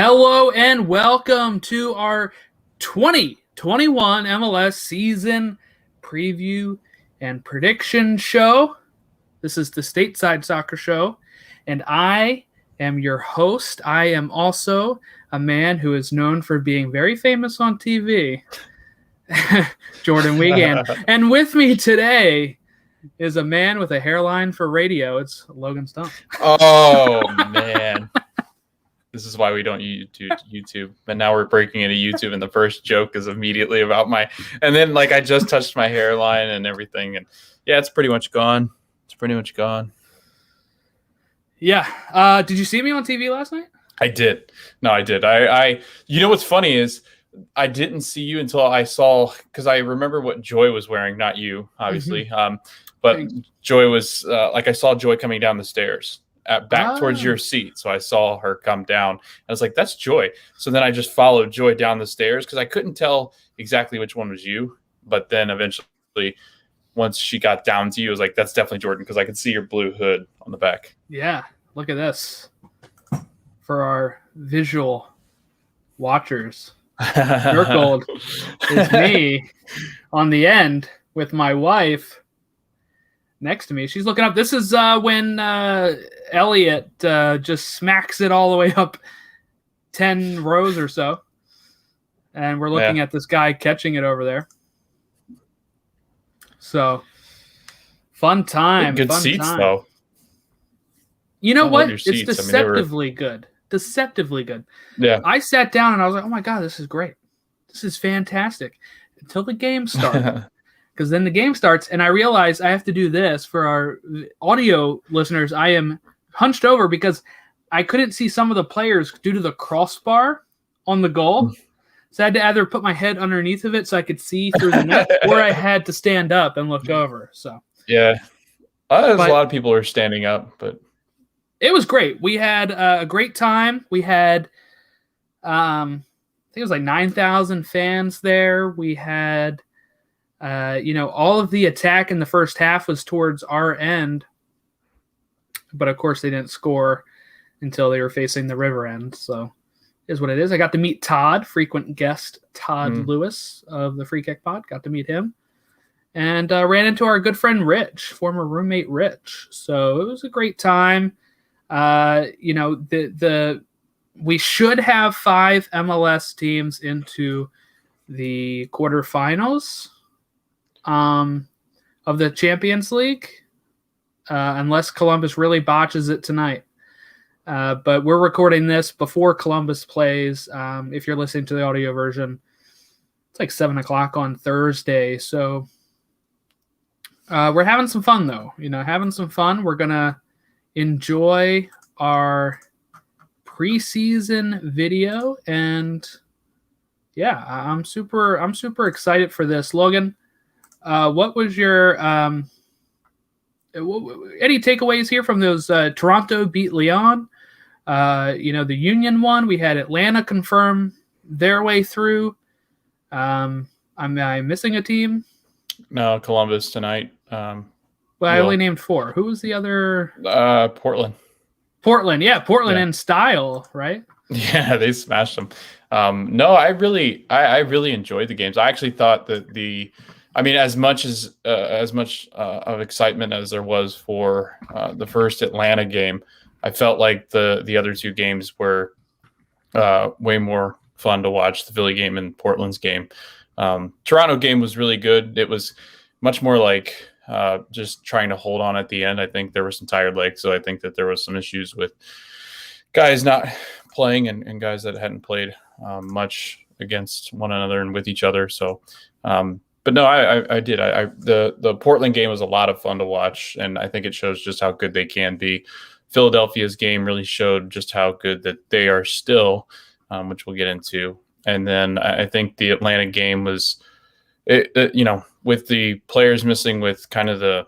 Hello and welcome to our 2021 MLS season preview and prediction show. This is the Stateside Soccer Show, and I am your host. I am also a man who is known for being very famous on TV, Jordan Wiegand. And with me today is a man with a hairline for radio. It's Logan Stump. Oh, man. This is why we don't use YouTube. But now we're breaking into YouTube, and the first joke is immediately about and then I just touched my hairline and everything. And yeah, it's pretty much gone. Yeah. Did you see me on TV last night? I did. No, I did. I you know what's funny is I didn't see you until I saw, because I remember what Joy was wearing, not you, obviously. Mm-hmm. But Thanks. Joy was I saw Joy coming down the stairs back towards your seat. So I saw her come down. I was like, that's Joy. So then I just followed Joy down the stairs because I couldn't tell exactly which one was you. But then eventually, once she got down to you, I was like, that's definitely Jordan, because I could see your blue hood on the back. Yeah, look at this. For our visual watchers, circled is me on the end with my wife next to me. She's looking up. This is when Elliot just smacks it all the way up 10 rows or so. And we're looking at this guy catching it over there. So, fun time. Good fun seats, time. though. You know what? It's seats. deceptively good. Deceptively good. Yeah. I sat down and I was like, oh my God, this is great. This is fantastic. Until the game started. Because then the game starts and I realize I have to do this for our audio listeners. I am hunched over because I couldn't see some of the players due to the crossbar on the goal. So I had to either put my head underneath of it so I could see through the net, or I had to stand up and look over. So yeah. There's a lot of people who are standing up, but it was great. We had a great time. We had, I think it was like 9,000 fans there. We had, all of the attack in the first half was towards our end. But, of course, they didn't score until they were facing the river end. So, it is what it is. I got to meet Todd, frequent guest Todd Lewis of the Free Kick Pod. Got to meet him. And ran into our good friend Rich, former roommate Rich. So, it was a great time. We should have 5 MLS teams into the quarterfinals of the Champions League, unless Columbus really botches it tonight. But we're recording this before Columbus plays. If you're listening to the audio version, it's like 7:00 on Thursday. So we're having some fun, though. Having some fun. We're gonna enjoy our preseason video, and yeah, I'm super excited for this. Logan, what was your any takeaways here from those? Toronto beat Lyon. The Union won. We had Atlanta confirm their way through. Am I missing a team? No, Columbus tonight. I only named 4. Who was the other? Portland. Portland, yeah, Portland in style, right? Yeah, they smashed them. No, I really enjoyed the games. I actually thought that as much of excitement as there was for the first Atlanta game, I felt like the other 2 games were way more fun to watch. The Philly game and Portland's game. Toronto game was really good. It was much more like just trying to hold on at the end. I think there were some tired legs, so I think that there was some issues with guys not playing and guys that hadn't played much against one another and with each other. So, but no, I did. The Portland game was a lot of fun to watch, and I think it shows just how good they can be. Philadelphia's game really showed just how good that they are still, which we'll get into. And then I think the Atlanta game was, with the players missing, with kind of the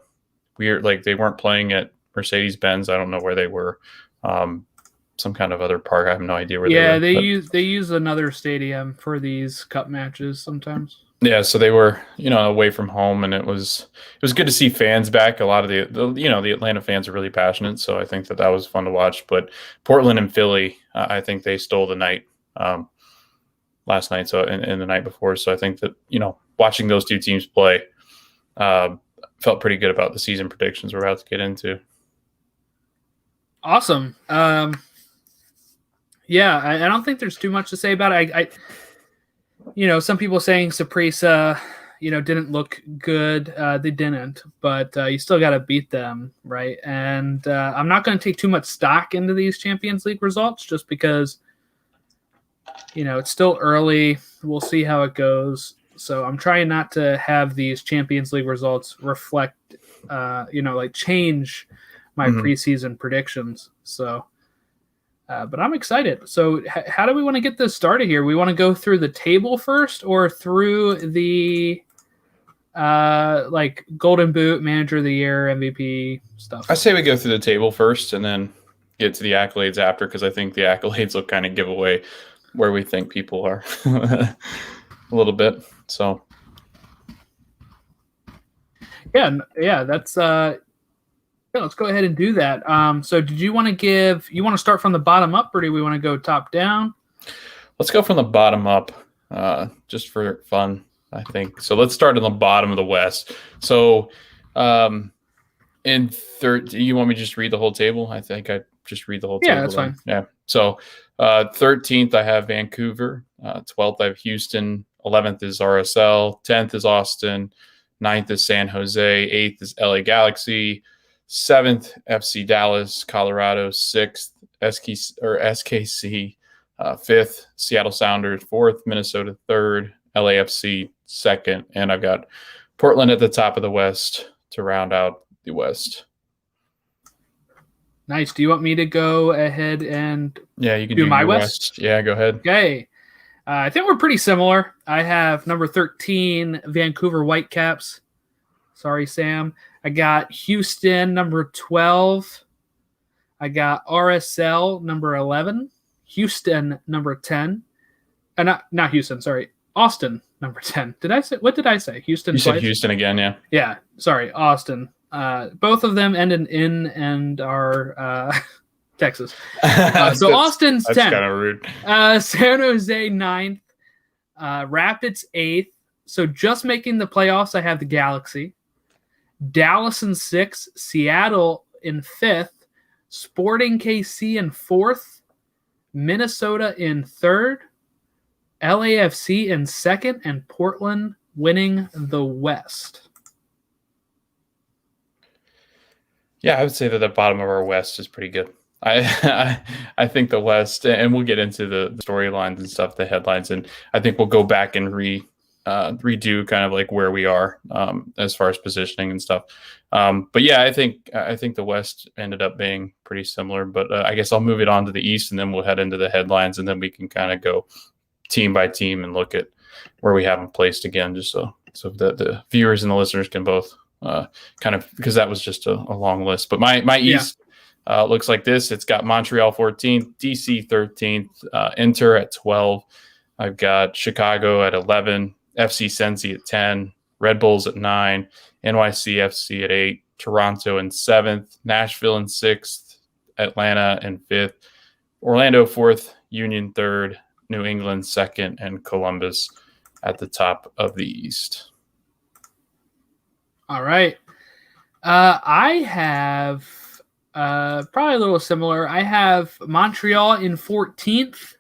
weird, they weren't playing at Mercedes-Benz. I don't know where they were. Some kind of other park. I have no idea where they were. Yeah, they use another stadium for these cup matches sometimes. Yeah, so they were, away from home, and it was good to see fans back. A lot of the Atlanta fans are really passionate, so I think that was fun to watch. But Portland and Philly, I think they stole the night last night, so and the night before. So I think that, watching those two teams play, felt pretty good about the season predictions we're about to get into. Awesome. Yeah, I don't think there's too much to say about it. Some people saying Saprissa, didn't look good. They didn't, but you still got to beat them, right? And I'm not going to take too much stock into these Champions League results just because, it's still early. We'll see how it goes. So I'm trying not to have these Champions League results reflect, change my preseason predictions. So, but I'm excited. So how do we want to get this started here? We want to go through the table first or through the Golden Boot, Manager of the Year, MVP stuff? I say we go through the table first and then get to the accolades after, because I think the accolades will kind of give away where we think people are a little bit. So yeah, that's let's go ahead and do that. So did you want to start from the bottom up, or do we want to go top down? Let's go from the bottom up, just for fun, I think. So let's start in the bottom of the West. So in third, you want me to just read the whole table? I think I just read the whole table. Yeah, that's fine. Yeah. So 13th, I have Vancouver. 12th, I have Houston. 11th is RSL. 10th is Austin. 9th is San Jose. 8th is LA Galaxy. 7th, FC Dallas, Colorado. 6th, SKC. 5th, Seattle Sounders. 4th, Minnesota. 3rd, LAFC. 2nd. And I've got Portland at the top of the West to round out the West. Nice. Do you want me to go ahead and you can do my West? Yeah, go ahead. Okay. I think we're pretty similar. I have number 13, Vancouver Whitecaps. Sorry, Sam. I got Houston, number 12. I got RSL, number 11. Houston, number 10. Not Houston, sorry. Austin, number 10. What did I say? Houston You twice? said Houston again, yeah. Yeah, sorry, Austin. Both of them end in and are Texas. So Austin's 10. That's kind of rude. San Jose 9th. Rapids 8th. So just making the playoffs, I have the Galaxy. Dallas in 6th. Seattle in 5th. Sporting KC in 4th. Minnesota in 3rd. LAFC in 2nd. And Portland winning the West. Yeah, I would say that the bottom of our West is pretty good. I think the West, and we'll get into the storylines and stuff, the headlines, and I think we'll go back and redo kind of like where we are as far as positioning and stuff. But yeah, I think the West ended up being pretty similar. But I guess I'll move it on to the East, and then we'll head into the headlines, and then we can kind of go team by team and look at where we have them placed again, just so the viewers and the listeners can both kind of, because that was just a long list. But my East looks like this. It's got Montreal 14th, DC 13th, Inter at 12. I've got Chicago at 11, FC Cincy at 10, Red Bulls at 9, NYCFC at 8, Toronto in 7th, Nashville in 6th, Atlanta in 5th, Orlando 4th, Union 3rd, New England 2nd, and Columbus at the top of the East. All right. I have probably a little similar. I have Montreal in 14th,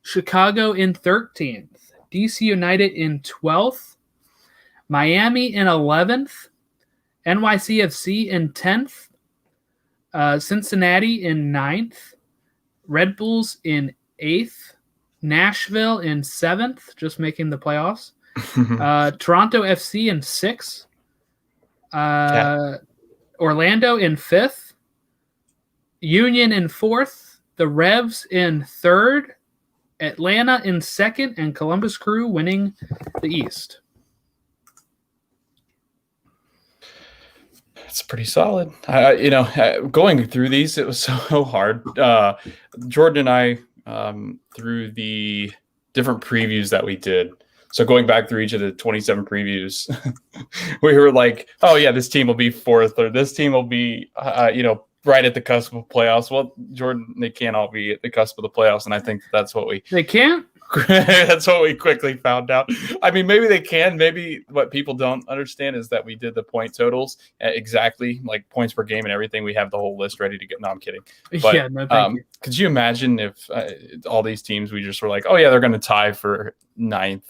Chicago in 13th, DC United in 12th, Miami in 11th, NYCFC in 10th, Cincinnati in 9th, Red Bulls in 8th, Nashville in 7th, just making the playoffs, Toronto FC in 6th, Orlando in 5th, Union in 4th, the Revs in 3rd, Atlanta in 2nd, and Columbus Crew winning the East. It's pretty solid. Going through these, it was so hard. Jordan and I, through the different previews that we did, so going back through each of the 27 previews, we were like, oh yeah, this team will be 4th, or this team will be, right at the cusp of playoffs. Well, Jordan, they can't all be at the cusp of the playoffs, and I think that's what they can't. That's what we quickly found out. I mean, maybe they can. Maybe what people don't understand is that we did the point totals at exactly like points per game and everything. We have the whole list ready to get. No, I'm kidding. But, yeah, no, thank you. Could you imagine if all these teams we just were like, oh yeah, they're going to tie for 9th?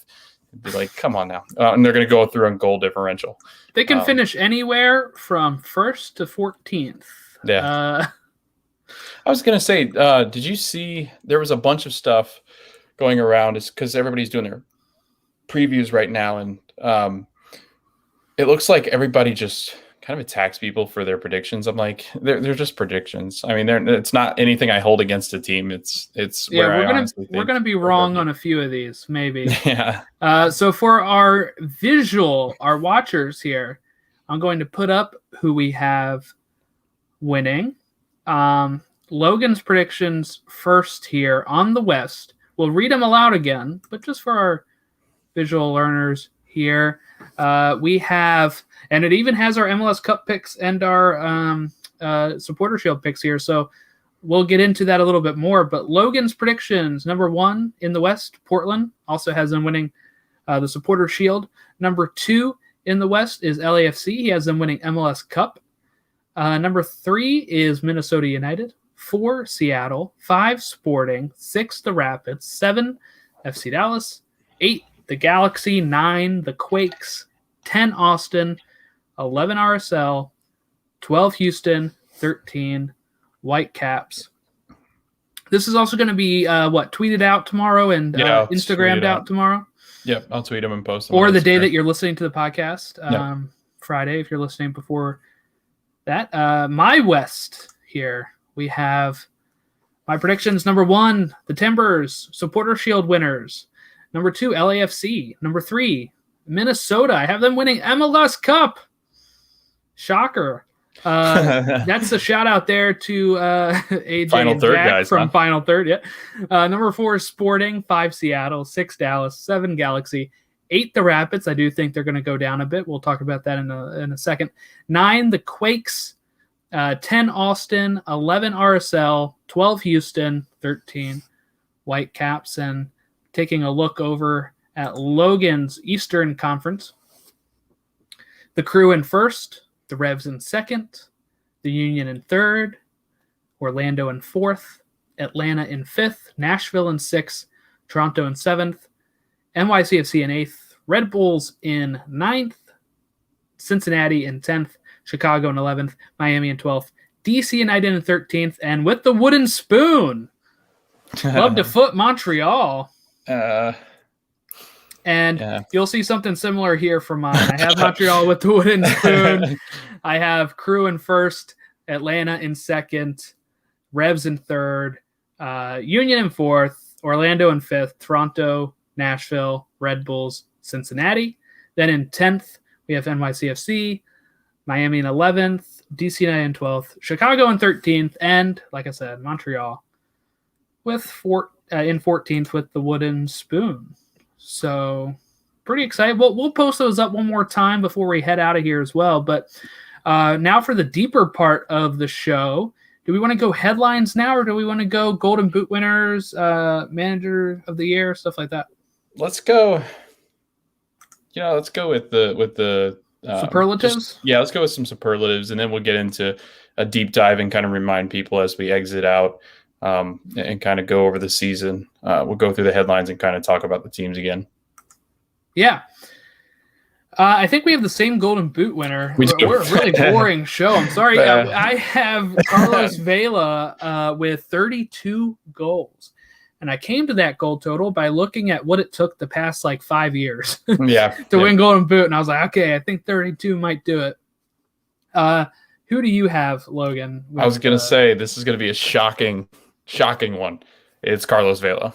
It'd be like, come on now, and they're going to go through on goal differential. They can finish anywhere from 1st to 14th. Yeah. I was going to say, did you see there was a bunch of stuff going around? Is because everybody's doing their previews right now, and it looks like everybody just kind of attacks people for their predictions. I'm like, they're just predictions. I mean, it's not anything I hold against a team. It's we're gonna be wrong on a few of these, maybe. Yeah. So for our watchers here, I'm going to put up who we have winning. Logan's predictions first here on the West. We'll read them aloud again, but just for our visual learners here, we have, and it even has our MLS Cup picks and our Supporter Shield picks here, so we'll get into that a little bit more. But Logan's predictions, number 1 in the West, Portland, also has them winning the Supporter Shield. Number 2 in the West is LAFC. He has them winning MLS Cup. Number 3 is Minnesota United. 4, Seattle. 5, Sporting. 6, the Rapids. 7, FC Dallas. 8, the Galaxy. 9, the Quakes. 10, Austin. 11, RSL. 12, Houston. 13, Whitecaps. This is also going to be tweeted out tomorrow and Instagrammed out tomorrow. Yep, I'll tweet them and post them. Or the day that you're listening to the podcast, Friday, if you're listening before that. My West here, we have my predictions. Number 1, the Timbers, Supporter Shield winners. Number 2, LAFC. Number 3, Minnesota. I have them winning MLS Cup. Shocker. That's a shout out there to AJ Final and Third Jack guys from Final Third. Yeah. Number 4 Sporting, 5 Seattle, 6 Dallas, 7 Galaxy, 8 the Rapids. I do think they're going to go down a bit. We'll talk about that in a second. 9 the Quakes, 10 Austin, 11 RSL, 12 Houston, 13 Whitecaps. And taking a look over at Logan's Eastern Conference, the Crew in first, the Revs in second, the Union in third, Orlando in fourth, Atlanta in fifth, Nashville in sixth, Toronto in seventh, NYCFC in eighth, Red Bulls in ninth, Cincinnati in 10th, Chicago in 11th, Miami in 12th, DC United in 13th, and with the wooden spoon, love to foot Montreal. You'll see something similar here for mine. I have Montreal with the wooden spoon. I have Crew in first, Atlanta in second, Revs in third, Union in fourth, Orlando in fifth, Toronto, Nashville, Red Bulls, Cincinnati. Then in 10th, we have NYCFC, Miami in 11th, DC United in 12th, Chicago in 13th, and, like I said, Montreal with in 14th with the wooden spoon. So pretty excited. We'll post those up one more time before we head out of here as well. But now for the deeper part of the show, do we want to go headlines now, or do we want to go Golden Boot winners, manager of the year, stuff like that? Let's go. Let's go with the superlatives. Let's go with some superlatives, and then we'll get into a deep dive and kind of remind people as we exit out. And kind of go over the season. We'll go through the headlines and kind of talk about the teams again. Yeah. I think we have the same Golden Boot winner. We're a really boring show. I'm sorry. I have Carlos Vela with 32 goals. And I came to that goal total by looking at what it took the past 5 years to win Golden Boot. And I was like, okay, I think 32 might do it. Who do you have, Logan? I was going to say this is going to be a shocking one. It's Carlos Vela.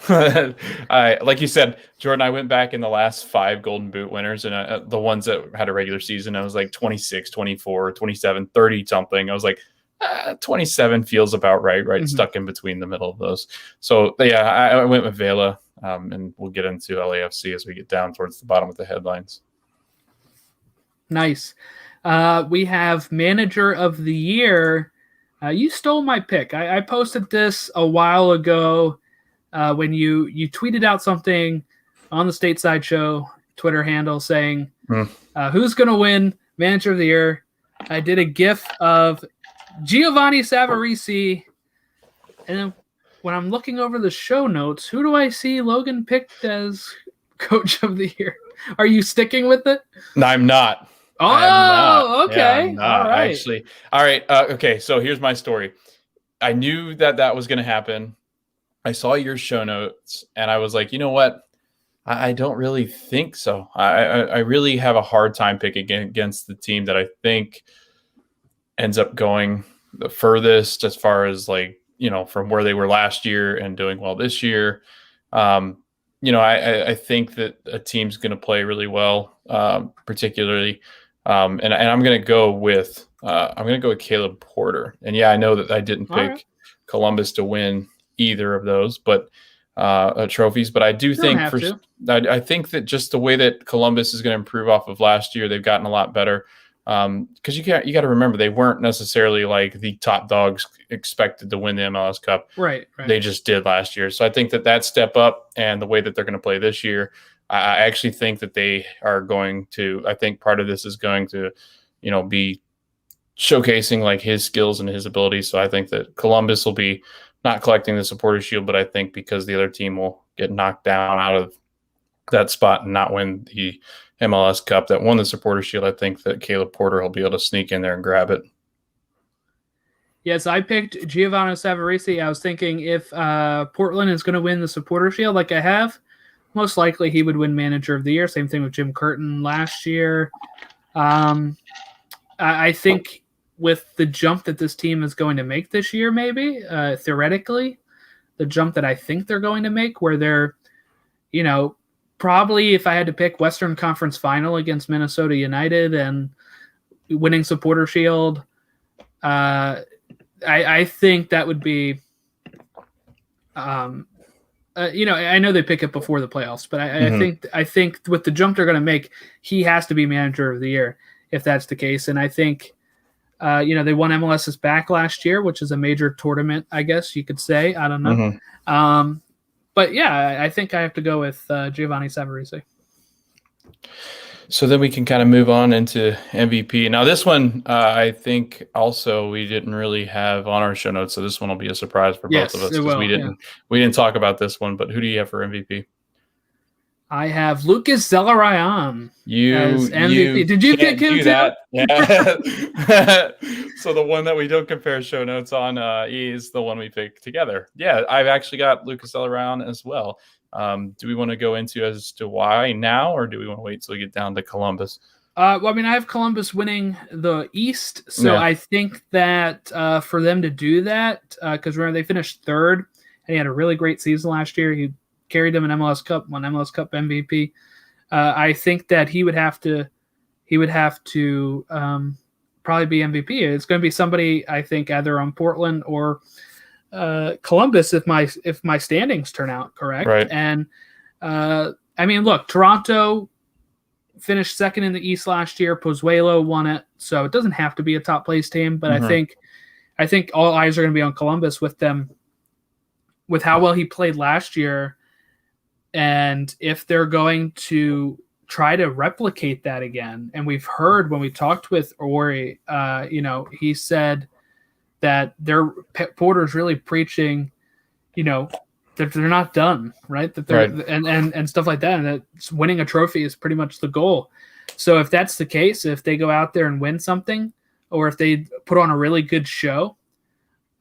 Like you said, Jordan, I went back in the last 5 Golden Boot winners, and the ones that had a regular season, I was like 26, 24, 27, 30 something. I was like, 27 feels about right, mm-hmm. Stuck in between the middle of those. So I went with Vela, and we'll get into LAFC as we get down towards the bottom of the headlines. Nice. We have manager of the year. You stole my pick. I posted this a while ago when you tweeted out something on the Stateside Show Twitter handle saying, who's going to win Manager of the Year? I did a GIF of Giovanni Savarese, and then when I'm looking over the show notes, who do I see Logan picked as Coach of the Year? Are you sticking with it? No, I'm not. Oh, okay. Yeah, I'm not, all right. actually. All right. Okay. So here's my story. I knew that was going to happen. I saw your show notes and I was like, you know what? I don't really think so. I really have a hard time picking against the team that I think ends up going the furthest as far as like, from where they were last year and doing well this year. I think that a team's going to play really well, particularly. And I'm going to go with Caleb Porter. And yeah, I know that I didn't pick Columbus to win either of those, but trophies. But I do think I think that just the way that Columbus is going to improve off of last year, they've gotten a lot better. Because you got to remember they weren't necessarily like the top dogs expected to win the MLS Cup. Right. They just did last year. So I think that step up and the way that they're going to play this year, I actually think that they are going to. I think part of this is going to, be showcasing like his skills and his abilities. So I think that Columbus will be not collecting the Supporter Shield, but I think because the other team will get knocked down out of that spot and not win the MLS Cup that won the Supporter Shield, I think that Caleb Porter will be able to sneak in there and grab it. Yes, I picked Giovanni Savarese. I was thinking if Portland is going to win the Supporter Shield like I have, most likely he would win Manager of the Year. Same thing with Jim Curtin last year. I think with the jump that this team is going to make this year, maybe, theoretically, the jump that I think they're going to make where they're, probably if I had to pick Western Conference Final against Minnesota United and winning Supporter Shield, I think that would be, I know they pick it before the playoffs, but I think with the jump they're going to make, he has to be Manager of the Year if that's the case. And I think, they won MLS's back last year, which is a major tournament, I guess you could say. I don't know. But yeah, I think I have to go with Giovanni Savarese. So then we can kind of move on into MVP. Now this one, I think also we didn't really have on our show notes, so this one will be a surprise for both of us because we didn't talk about this one. But who do you have for MVP? I have Lucas Zelarayan as MVP. Did you pick him too? That? Yeah. So the one that we don't compare show notes on is the one we picked together. Yeah, I've actually got Lucas Zelarayan as well. Do we want to go into as to why now, or do we want to wait till we get down to Columbus? I have Columbus winning the East, so I think that for them to do that, because remember they finished third, and he had a really great season last year. He carried them an MLS Cup, won MLS Cup MVP. I think that he would have to probably be MVP. It's going to be somebody I think either on Portland or Columbus if my standings turn out correct. Right. And look, Toronto finished second in the East last year. Pozuelo won it, so it doesn't have to be a top place team. But I think all eyes are going to be on Columbus with them, with how well he played last year, and if they're going to try to replicate that again. And we've heard when we talked with Ori, he said that Porter's really preaching, that they're not done, right? That they're and stuff like that, and that winning a trophy is pretty much the goal. So if that's the case, if they go out there and win something, or if they put on a really good show,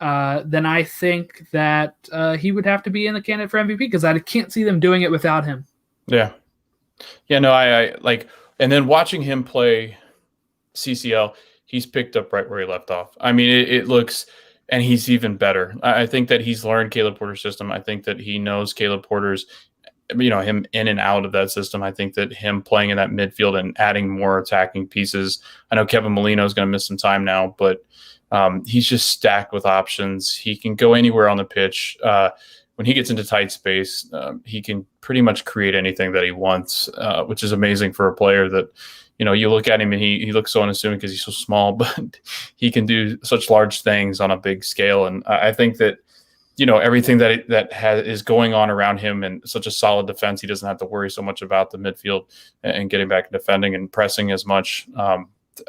then I think that he would have to be in the candidate for MVP because I can't see them doing it without him. Yeah. Yeah, no, I like, and then watching him play CCL, he's picked up right where he left off. I mean, it looks, and he's even better. I think that he's learned Caleb Porter's system. I think that he knows Caleb Porter's, him in and out of that system. I think that him playing in that midfield and adding more attacking pieces. I know Kevin Molino is going to miss some time now, but he's just stacked with options. He can go anywhere on the pitch. when he gets into tight space, he can pretty much create anything that he wants, which is amazing for a player that, you look at him and he looks so unassuming because he's so small, but he can do such large things on a big scale. And I think that, everything that is going on around him and such a solid defense, he doesn't have to worry so much about the midfield and getting back and defending and pressing as much.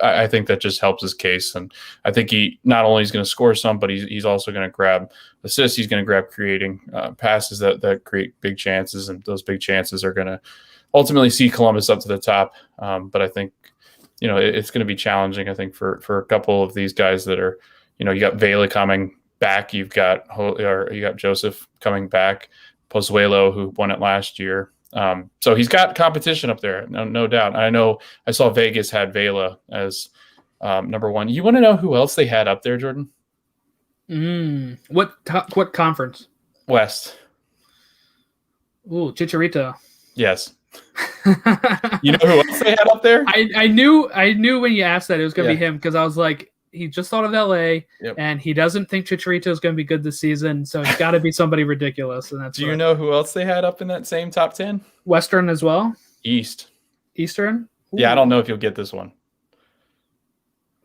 I think that just helps his case. And I think he not only is going to score some, but he's also going to grab assists. He's going to grab creating passes that create big chances. And those big chances are going to ultimately see Columbus up to the top. But I think, it's going to be challenging, I think, for a couple of these guys that are, you got Vela coming back. You got Joseph coming back, Pozuelo, who won it last year. So he's got competition up there, no doubt. I know I saw Vegas had Vela as number one. You want to know who else they had up there, Jordan? What conference? West. Ooh, Chicharito. Yes. You know who else they had up there? I knew when you asked that it was going to be him, because I was like, he just thought of LA, and he doesn't think Chicharito is going to be good this season, so it's got to be somebody ridiculous. And that's. Do you know who else they had up in that same top 10? Western as well. Eastern. Ooh. Yeah, I don't know if you'll get this one.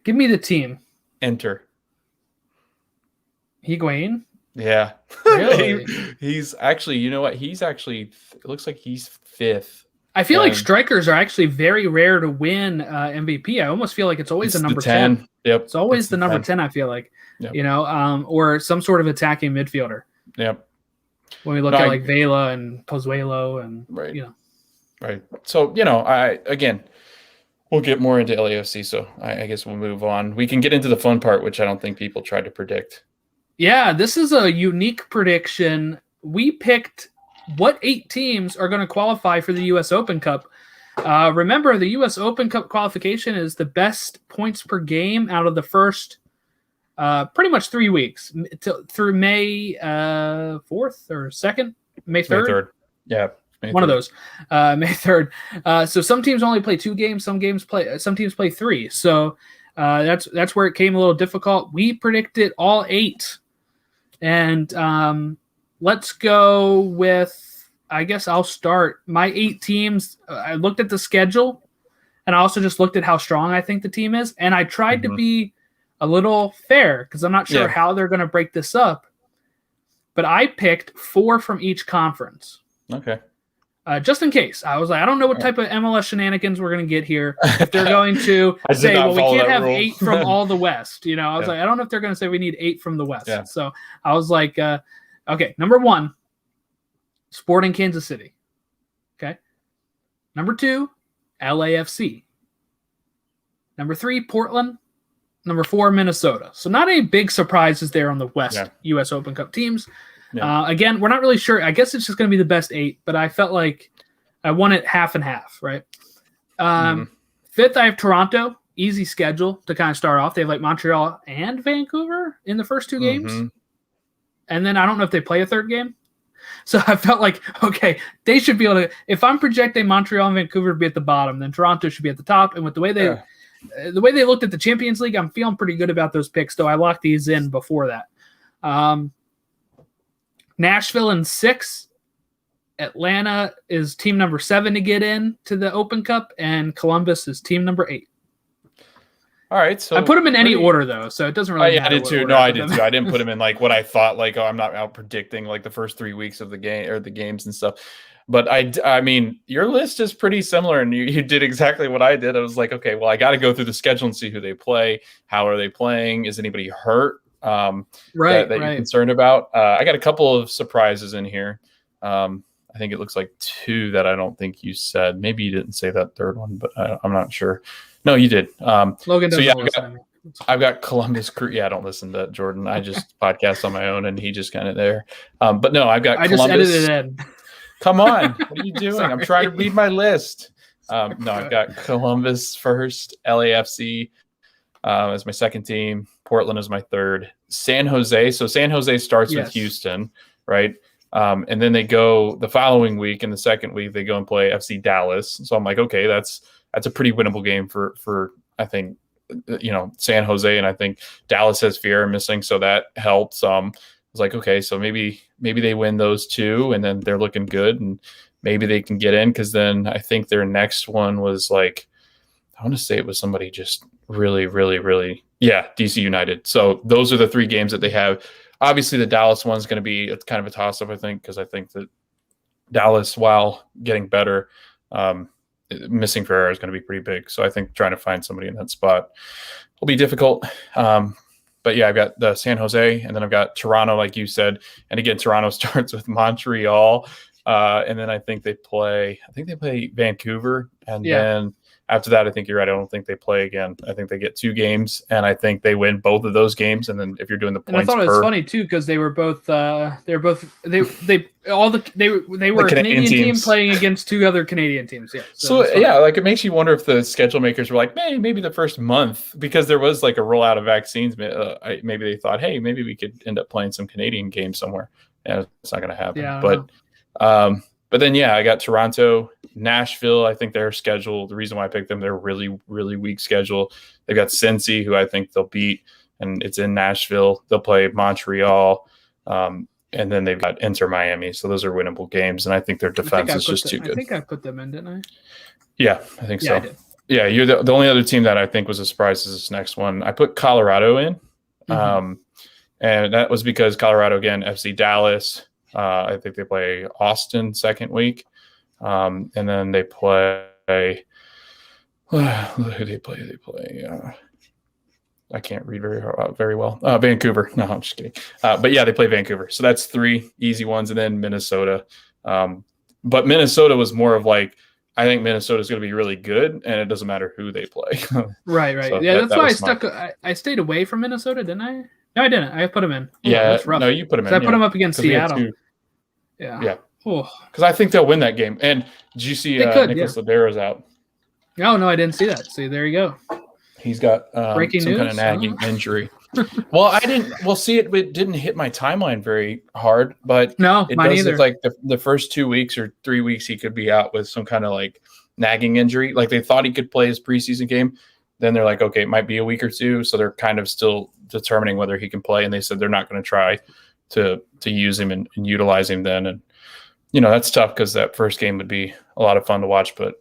Give me the team. Enter. Higuain. Yeah. Really? He's actually. You know what? He's actually. It looks like he's 5th. I feel like strikers are actually very rare to win MVP. I almost feel like it's always the number 10. Yep. It's always the number 10, I feel like. Yep. Or some sort of attacking midfielder. Yep. When we look at like Vela and Pozuelo and Right. So, we'll get more into LAFC, so I guess we'll move on. We can get into the fun part, which I don't think people tried to predict. Yeah, this is a unique prediction. We picked what 8 teams are going to qualify for the U.S. Open Cup. Remember, the U.S. Open Cup qualification is the best points per game out of the first pretty much 3 weeks through May 4th or 2nd? May 3rd? May 3rd. Yeah. One of those. May 3rd. So some teams only play 2 games, some teams play 3. So that's where it came a little difficult. We predicted all 8. And let's go with, I guess I'll start. My 8 teams, I looked at the schedule, and I also just looked at how strong I think the team is. And I tried to be a little fair, because I'm not sure how they're going to break this up. But I picked 4 from each conference. Okay. Just in case. I was like, I don't know what type of MLS shenanigans we're going to get here. If they're going to say, well, we can't have 8 from all the West. I was like, I don't know if they're going to say we need 8 from the West. Yeah. So I was like, okay, number 1, Sporting Kansas City. Okay. Number 2, LAFC. Number 3, Portland. Number 4, Minnesota. So not any big surprises there on the West U.S. Open Cup teams. Yeah. Again, we're not really sure. I guess it's just going to be the best 8, but I felt like I won it half and half, right? 5th, I have Toronto. Easy schedule to kind of start off. They have like Montreal and Vancouver in the first 2 games. And then I don't know if they play a 3rd game. So I felt like, okay, they should be able to, if I'm projecting Montreal and Vancouver to be at the bottom, then Toronto should be at the top. And with the way they looked at the Champions League, I'm feeling pretty good about those picks, though I locked these in before that. Nashville in 6. Atlanta is team number 7 to get in to the Open Cup, and Columbus is team number 8. All right, so I put them in any order though, so it doesn't really matter. I did too. No, I did too. I didn't put them in like what I thought. Like, I'm not out predicting like the first 3 weeks of the game or the games and stuff. But I mean, your list is pretty similar, and you did exactly what I did. I was like, okay, well, I got to go through the schedule and see who they play. How are they playing? Is anybody hurt? That you're concerned about? I got a couple of surprises in here. I think it looks like 2 that I don't think you said. Maybe you didn't say that 3rd one, but I'm not sure. No, you did. Logan doesn't I've got Columbus Crew. Yeah, I don't listen to Jordan. I just podcast on my own, and he just kind of there. But no, I've got Columbus. I just edited it in. Come on. What are you doing? I'm trying to read my list. No, I've got Columbus first, LAFC as my 2nd team, Portland is my 3rd, San Jose. So San Jose starts with Houston, right? And then they go the following week, in the 2nd week, they go and play FC Dallas. So I'm like, okay, that's a pretty winnable game for I think, San Jose, and I think Dallas has Fiera missing, so that helps. I was like, okay, so maybe maybe they win those two, and then they're looking good, and maybe they can get in. Because then I think their next one was like, I want to say it was somebody just really, really, really, DC United. So those are the 3 games that they have. Obviously, the Dallas one's going to be kind of a toss-up, I think, because I think that Dallas, while getting better, missing Ferreira is going to be pretty big. So I think trying to find somebody in that spot will be difficult. But yeah, I've got the San Jose, and then I've got Toronto, like you said. And again, Toronto starts with Montreal, and then I think they play Vancouver, and then after that, I think you're right. I don't think they play again. I think they get 2 games, and I think they win both of those games. And then if you're doing the points, and I thought it was funny too because they were a Canadian team playing against 2 other Canadian teams. Yeah. So like it makes you wonder if the schedule makers were like, maybe the first month, because there was like a rollout of vaccines. Maybe they thought, hey, maybe we could end up playing some Canadian game somewhere. Yeah, it's not going to happen. Yeah, but then, I got Toronto, Nashville. I think their schedule, the reason why I picked them, they're really, really weak schedule. They've got Cincy, who I think they'll beat, and it's in Nashville. They'll play Montreal, and then they've got Inter Miami. So those are winnable games, and I think their defense is just too good. I think I put them in, didn't I? Yeah, I think so. I did. Yeah, you're the only other team that I think was a surprise is this next one. I put Colorado in, and that was because Colorado, again, FC Dallas. I think they play Austin second week. And then they play who do they play? They play I can't read very well. Vancouver. No, I'm just kidding. But yeah, they play Vancouver. So that's 3 easy ones, and then Minnesota. But Minnesota was more of like, I think Minnesota is going to be really good, and it doesn't matter who they play. Right. So that's why I stayed away from Minnesota, didn't I? No, I didn't. I put them in. That's rough. No, you put them in. I put them up against Seattle. Yeah. Because I think they'll win that game. And did you see Nicholas Lodero's out? No, I didn't see that. See, there you go. He's got breaking some news? kind of nagging injury. Well, I didn't. Well, see, it didn't hit my timeline very hard, but no, it mine does either. look like the first 2 weeks or 3 weeks he could be out with some kind of like nagging injury. Like they thought he could play his preseason game. Then they're like, okay, it might be a week or 2. So they're kind of still determining whether he can play. And they said they're not going to try to use him and utilize him then. And, that's tough because that first game would be a lot of fun to watch. But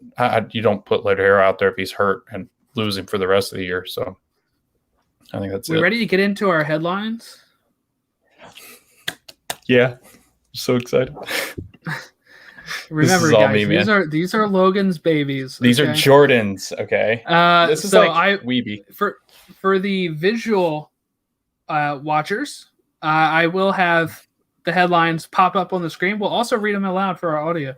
you don't put Lodero out there if he's hurt and lose him for the rest of the year. So I think that's it. We ready to get into our headlines? Yeah. So excited. Remember, guys, these are Logan's babies. These are Jordan's, okay? This is like Weeby. For the visual watchers, I will have the headlines pop up on the screen. We'll also read them aloud for our audio,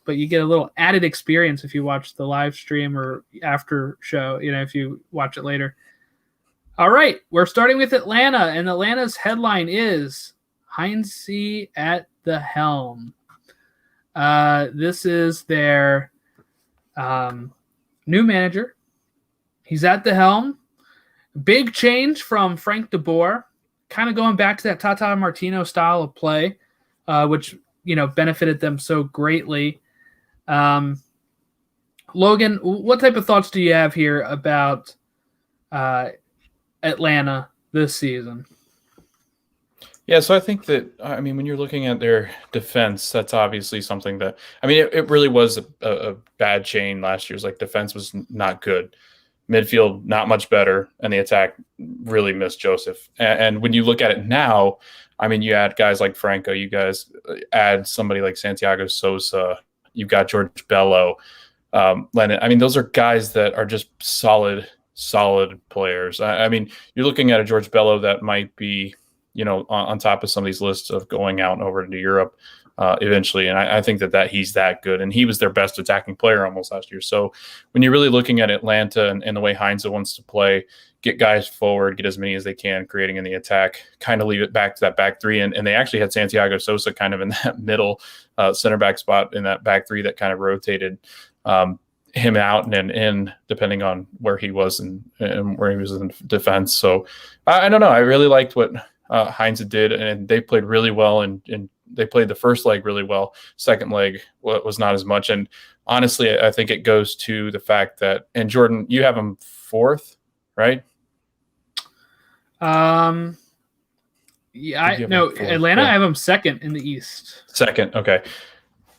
but you get a little added experience if you watch the live stream or after show, if you watch it later. All right, we're starting with Atlanta, and Atlanta's headline is Heinze at the helm. This is their new manager. He's at the helm. Big change from Frank de Boer, kind of going back to that Tata Martino style of play, which benefited them so greatly. Logan, what type of thoughts do you have here about Atlanta this season? Yeah, so I think that, when you're looking at their defense, that's obviously something that, it really was a bad chain last year. Like defense was not good. Midfield, not much better. And the attack really missed Joseph. And when you look at it now, you add guys like Franco, you guys add somebody like Santiago Sosa, you've got George Bello, Lennon. Those are guys that are just solid players. You're looking at a George Bello that might be, on top of some of these lists of going out and over into Europe eventually. And I think that he's that good. And he was their best attacking player almost last year. So when you're really looking at Atlanta and the way Heinze wants to play, get guys forward, get as many as they can, creating in the attack, kind of leave it back to that back 3. And they actually had Santiago Sosa kind of in that middle center back spot in that back 3 that kind of rotated him out and in, depending on where he was and where he was in defense. So I don't know. I really liked what Heinze did, and they played really well, and they played the first leg really well. Second leg was not as much. And honestly, I think it goes to the fact that, and Jordan, you have them 4th, right? Yeah, no, Atlanta. I have them second in the East. Second, okay.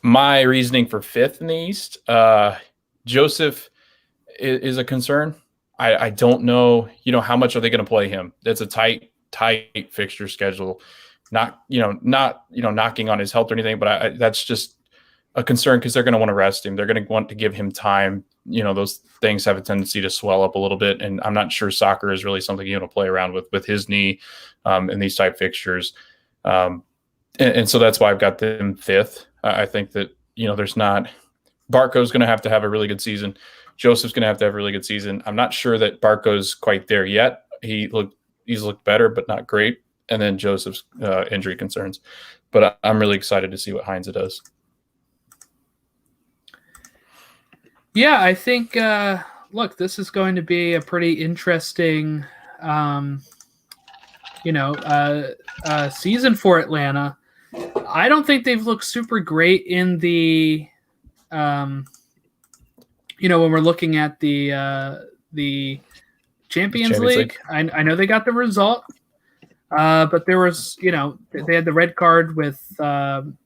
My reasoning for fifth in the East, Joseph is a concern. I don't know, how much are they going to play him? That's a tight fixture schedule. Not knocking on his health or anything, but that's just a concern because they're going to want to rest him. They're going to want to give him time. Those things have a tendency to swell up a little bit, and I'm not sure soccer is really something you want to play around with his knee in these type fixtures. And so that's why I've got them fifth. I think that, there's not – Barco's going to have a really good season. Joseph's going to have a really good season. I'm not sure that Barco's quite there yet. He's looked better, but not great. And then Joseph's injury concerns. But I'm really excited to see what Heinze does. Yeah, I think, look, this is going to be a pretty interesting, season for Atlanta. I don't think they've looked super great in the, when we're looking at the Champions League. I know they got the result, but there was, they had the red card with Guzan,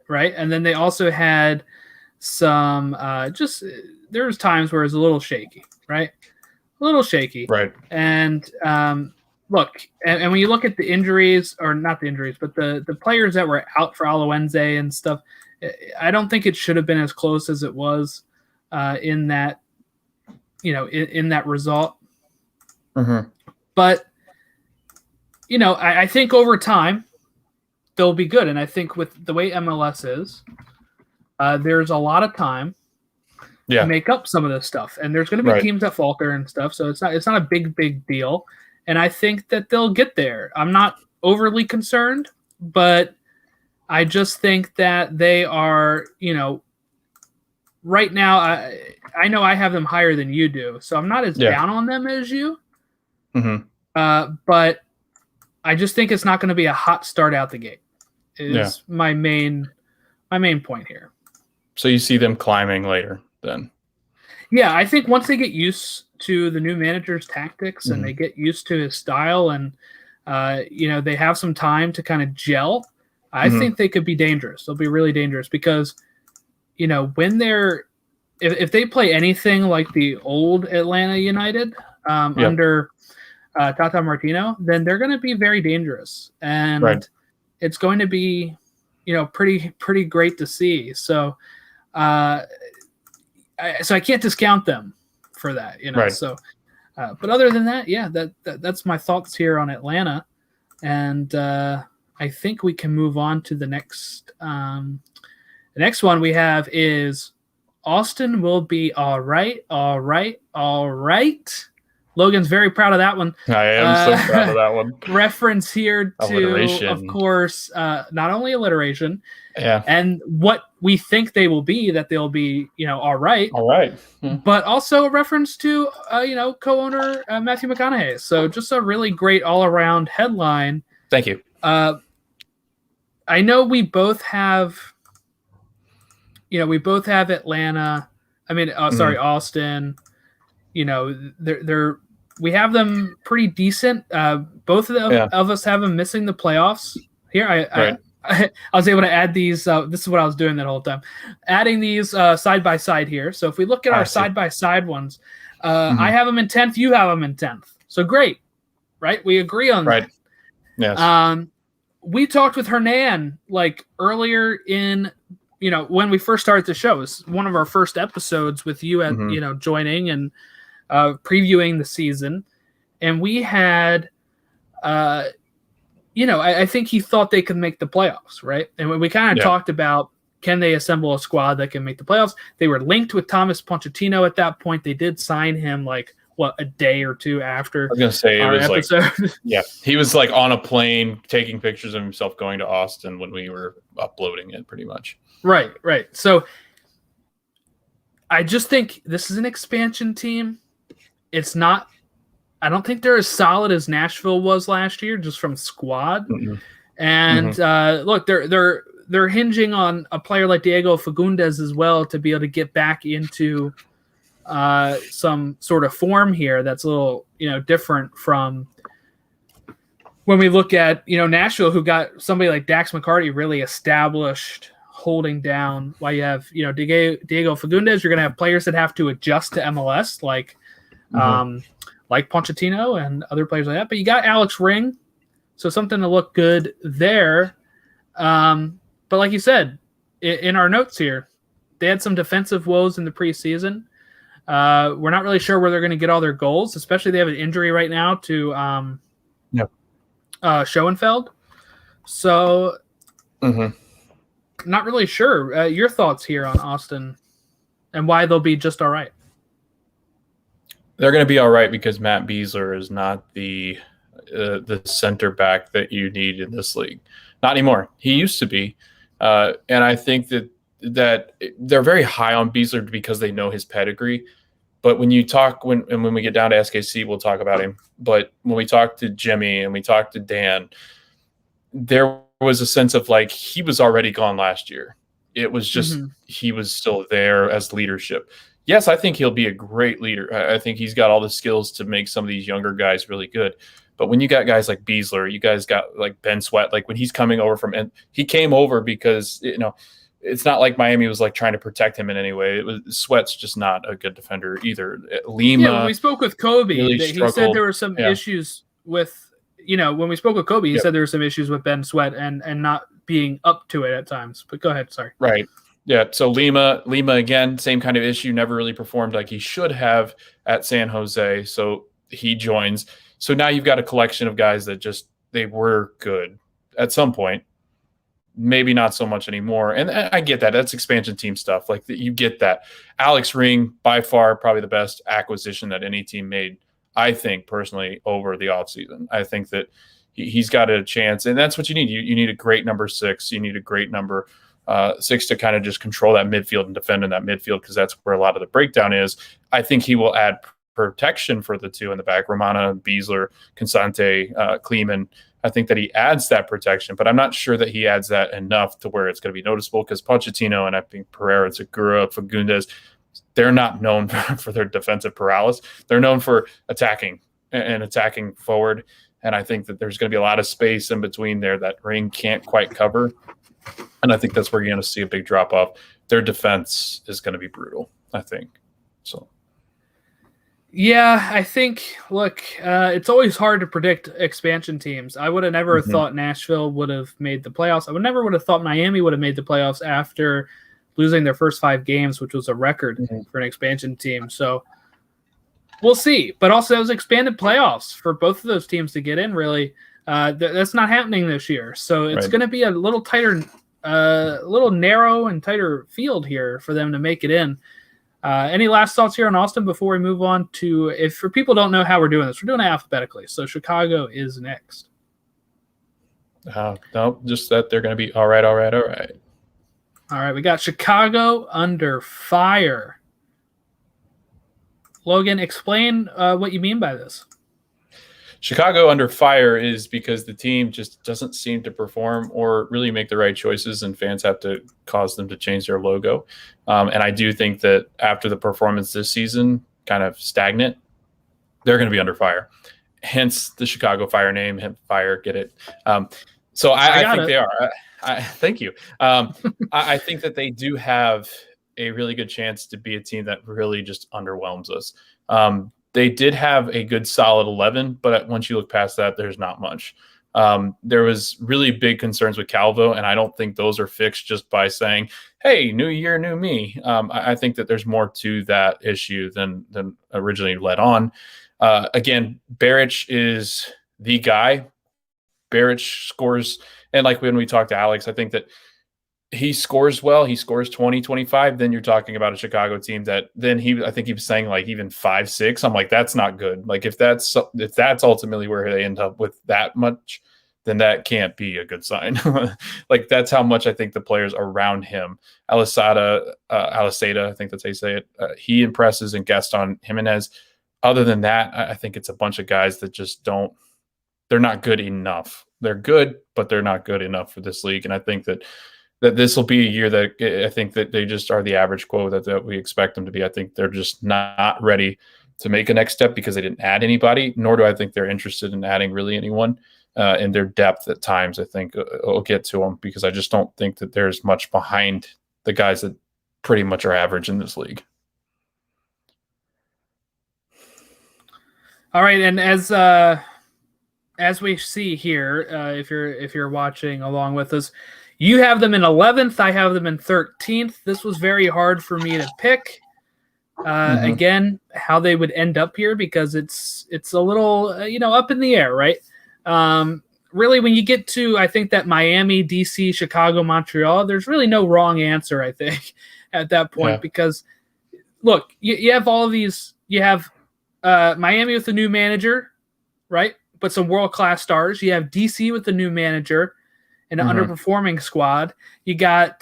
right? And then they also had some there was times where it was a little shaky, right? A little shaky. Right. And look, and when you look at the injuries, or not the injuries, but the players that were out for Alawenze and stuff, I don't think it should have been as close as it was in that, in that result. Mm-hmm. But, I think over time they'll be good. And I think with the way MLS is, there's a lot of time to make up some of this stuff. And there's going to be teams that falter and stuff. So it's not a big deal. And I think that they'll get there. I'm not overly concerned, but I just think that they are, right now, I know I have them higher than you do, so I'm not as down on them as you. Mm-hmm. But I just think it's not going to be a hot start out the gate. Is my main point here. So you see them climbing later then? Yeah, I think once they get used to the new manager's tactics and they get used to his style and, they have some time to kind of gel, I think they could be dangerous. They'll be really dangerous because, when if they play anything like the old Atlanta United under Tata Martino, then they're going to be very dangerous. And it's going to be, pretty great to see. So, so I can't discount them for that, So, but other than that, that's my thoughts here on Atlanta, and I think we can move on to the next. The next one we have is Austin will be all right. Logan's very proud of that one. I am so proud of that one. Reference here to, of course, not only alliteration, and what we think they will be, that they'll be, all right. All right. But also a reference to, co-owner Matthew McConaughey. So just a really great all-around headline. Thank you. I know we both have, Atlanta. Austin. We have them pretty decent. Both of us have them missing the playoffs. Here, I was able to add these. This is what I was doing that whole time, adding these side by side here. So if we look at our side by side ones, I have them in 10th. You have them in 10th. So great, right? We agree on that. Yes. We talked with Hernan earlier in. When we first started the show, it was one of our first episodes with you at, joining and previewing the season. And we had, I think he thought they could make the playoffs, right? And we kind of talked about, can they assemble a squad that can make the playoffs? They were linked with Thomas Pochettino at that point. They did sign him a day or two after. I was going to say, our episode. He was on a plane taking pictures of himself going to Austin when we were uploading it pretty much. Right. So I just think this is an expansion team. It's not, I don't think they're as solid as Nashville was last year, just from squad. Mm-hmm. And look, they're hinging on a player like Diego Fagundes as well to be able to get back into some sort of form here that's a little, different from when we look at, Nashville, who got somebody like Dax McCarty really established, holding down. While you have, Diego Fagundes, you're going to have players that have to adjust to MLS, like Pochettino and other players like that. But you got Alex Ring, so something to look good there. But like you said, in our notes here, they had some defensive woes in the preseason. We're not really sure where they're going to get all their goals, especially they have an injury right now to Schoenfeld. So not really sure. Your thoughts here on Austin and why they'll be just all right. They're going to be all right because Matt Beasler is not the center back that you need in this league. Not anymore. He used to be. And I think that they're very high on Beasler because they know his pedigree. But when you talk, when we get down to SKC, we'll talk about him. But when we talk to Jimmy and we talk to Dan, there was a sense of like he was already gone last year. It was just he was still there as leadership. Yes, I think he'll be a great leader. I think he's got all the skills to make some of these younger guys really good. But when you got guys like Beasler, you guys got like Ben Sweat, like when he's coming over he came over because, it's not like Miami was like trying to protect him in any way. Sweat's just not a good defender either. Lima. Yeah, when we spoke with Kobe, really he said there were some issues with, when we spoke with Kobe, he said there were some issues with Ben Sweat and not being up to it at times. But go ahead, sorry. Right. Yeah. So Lima again, same kind of issue, never really performed like he should have at San Jose. So he joins. So now you've got a collection of guys that they were good at some point. Maybe not so much anymore. And I get that. That's expansion team stuff. Like you get that. Alex Ring, by far, probably the best acquisition that any team made, I think, personally, over the offseason. I think that he's got a chance. And that's what you need. You need a great number 6. You need a great number 6 to kind of just control that midfield and defend in that midfield because that's where a lot of the breakdown is. I think he will add protection for the two in the back, Romana, Beasler, Consante, Kleeman. I think that he adds that protection, but I'm not sure that he adds that enough to where it's going to be noticeable because Pochettino and I think Pereira, Segura, Fagundes, they're not known for their defensive paralysis. They're known for attacking and attacking forward. And I think that there's going to be a lot of space in between there that Ring can't quite cover. And I think that's where you're going to see a big drop off. Their defense is going to be brutal, I think. So. Yeah, I think, look, it's always hard to predict expansion teams. I would have never thought Nashville would have made the playoffs. I would have thought Miami would have made the playoffs after losing their first 5 games, which was a record for an expansion team. So we'll see. But also, that was expanded playoffs for both of those teams to get in, really. That's not happening this year. So it's going to be a little tighter, a little narrow and tighter field here for them to make it in. Any last thoughts here on Austin before we move on to, if for people don't know how we're doing this, we're doing it alphabetically. So Chicago is next. No, just that they're going to be all right. All right, we got Chicago under fire. Logan, explain what you mean by this. Chicago under fire is because the team just doesn't seem to perform or really make the right choices, and fans have to cause them to change their logo. And I do think that after the performance this season, kind of stagnant, they're going to be under fire. Hence the Chicago Fire name, fire, get it? So I think they are. Thank you. I think that they do have a really good chance to be a team that really just underwhelms us. They did have a good solid 11, but once you look past that, there's not much. There was really big concerns with Calvo, and I don't think those are fixed just by saying, hey, new year, new me. I think that there's more to that issue than originally led on. Again, Baric is the guy. Baric scores, and like when we talked to Alex, I think that he scores well. He scores 20, 25. Then you're talking about a Chicago team that then I think he was saying like even 5-6. I'm like, that's not good. Like if that's ultimately where they end up with that much, then that can't be a good sign. Like that's how much I think the players around him, Alisada, I think that's how you say it. He impresses, and Gaston Jimenez. Other than that, I think it's a bunch of guys that just they're not good enough. They're good, but they're not good enough for this league. And I think that that this will be a year that I think that they just are the average quo that we expect them to be. I think they're just not ready to make a next step because they didn't add anybody, nor do I think they're interested in adding really anyone. And their depth at times, I think, will get to them because I just don't think that there's much behind the guys that pretty much are average in this league. All right, and as we see here, if you're watching along with us, you have them in 11th. I have them in 13th. This was very hard for me to pick. Again, how they would end up here because it's a little up in the air, right? Really, when you get to I think that Miami, DC, Chicago, Montreal, there's really no wrong answer. I think at that point because look, you have all of these. You have Miami with a new manager, right? But some world-class stars. You have DC with a new manager and an underperforming squad. You got,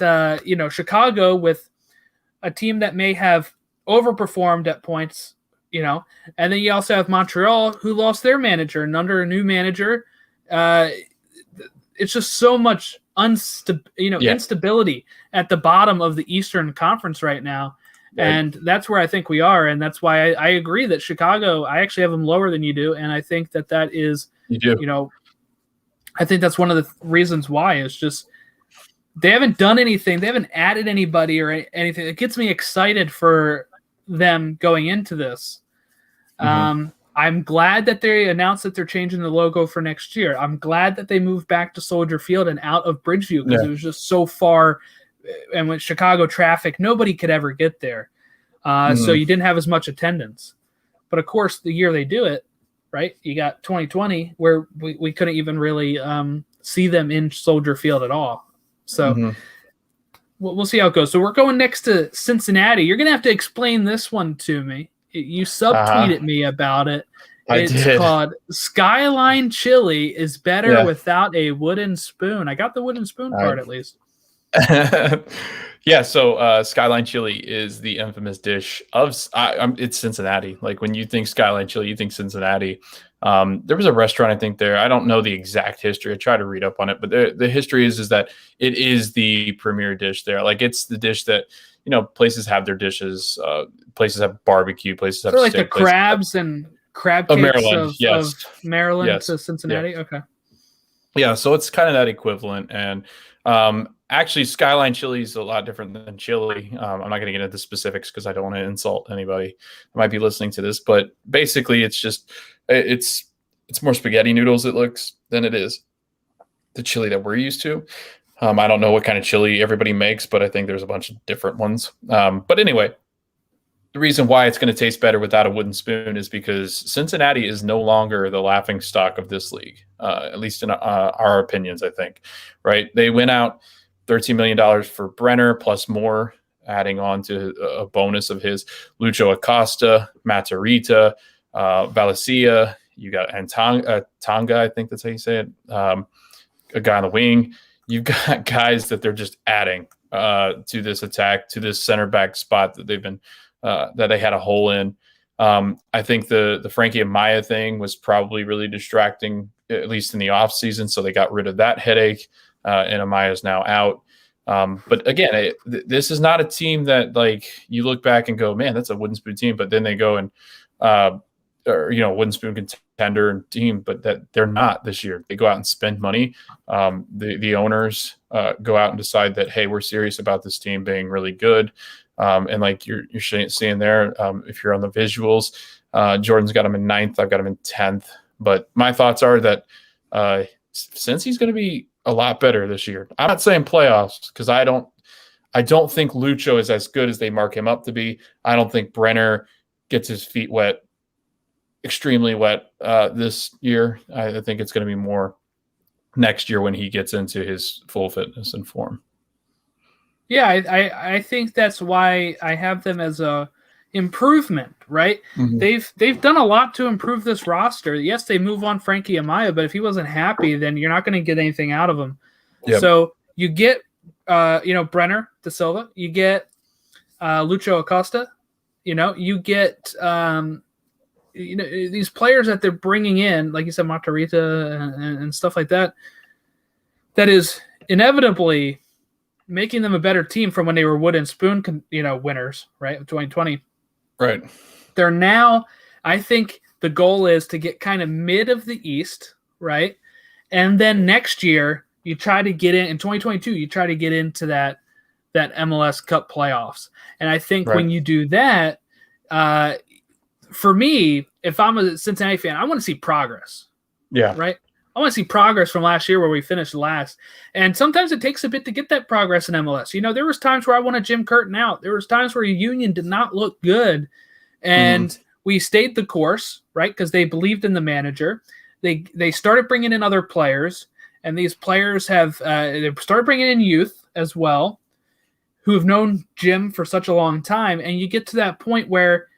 Chicago with a team that may have overperformed at points, and then you also have Montreal who lost their manager and under a new manager. It's just so much instability at the bottom of the Eastern Conference right now. Right. And that's where I think we are. And that's why I agree that Chicago, I actually have them lower than you do. And I think that is, I think that's one of the reasons why is just they haven't done anything. They haven't added anybody or anything. It gets me excited for them going into this. I'm glad that they announced that they're changing the logo for next year. I'm glad that they moved back to Soldier Field and out of Bridgeview because it was just so far. And with Chicago traffic, nobody could ever get there. So you didn't have as much attendance. But, of course, the year they do it, right, you got 2020 where we couldn't even really see them in Soldier Field at all. So we'll see how it goes. So we're going next to Cincinnati. You're going to have to explain this one to me. You subtweeted me about it. It's called Skyline Chili is better without a wooden spoon. I got the wooden spoon part at least. So Skyline Chili is the infamous dish of it's Cincinnati. Like when you think Skyline Chili, you think Cincinnati. There was a restaurant I think there. I don't know the exact history. I tried to read up on it, but the history is that it is the premier dish there. Like it's the dish that places have their dishes. Places have barbecue. Places have like the crabs and crab cakes Maryland, of Maryland to Cincinnati. Okay. Yeah, so it's kind of that equivalent. And actually, Skyline Chili is a lot different than chili. I'm not going to get into the specifics because I don't want to insult anybody who might be listening to this. But basically, it's just it's more spaghetti noodles it looks than it is the chili that we're used to. I don't know what kind of chili everybody makes, but I think there's a bunch of different ones. But anyway, the reason why it's going to taste better without a wooden spoon is because Cincinnati is no longer the laughing stock of this league, at least in our opinions, I think. Right? They went out $13 million for Brenner plus more, adding on to a bonus of his Lucho Acosta, Matarrita, Valencia. You got Tonga, I think that's how you say it. A guy on the wing. You've got guys that they're just adding to this attack, to this center back spot that they've been that they had a hole in. I think the Frankie Amaya thing was probably really distracting, at least in the offseason. So they got rid of that headache, and Amaya's now out. But again, this is not a team that like you look back and go, man, that's a wooden spoon team. But then they go and wooden spoon contender and team, but that they're not this year. They go out and spend money. The owners go out and decide that, hey, we're serious about this team being really good. And like you're seeing there, if you're on the visuals, Jordan's got him in 9th. I've got him in 10th. But my thoughts are that since he's going to be a lot better this year, I'm not saying playoffs because I don't think Lucho is as good as they mark him up to be. I don't think Brenner gets his feet wet, extremely wet this year. I think it's going to be more next year when he gets into his full fitness and form. Yeah, I think that's why I have them as a improvement, right? They've done a lot to improve this roster. Yes, they move on Frankie Amaya, but if he wasn't happy, then you're not going to get anything out of him. Yep. So you get Brenner De Silva, you get Lucho Acosta, you get these players that they're bringing in, like you said, Matarrita and stuff like that. That is inevitably making them a better team from when they were wood and spoon, winners, right? Of 2020. Right. They're now, I think the goal is to get kind of mid of the East, right? And then next year you try to get in 2022, you try to get into that MLS Cup playoffs. And I think when you do that, for me, if I'm a Cincinnati fan, I want to see progress. Yeah. Right? I want to see progress from last year where we finished last. And sometimes it takes a bit to get that progress in MLS. There was times where I wanted Jim Curtin out. There was times where Union did not look good. And we stayed the course, right? Because they believed in the manager. They started bringing in other players. And these players have they started bringing in youth as well who have known Jim for such a long time. And you get to that point where,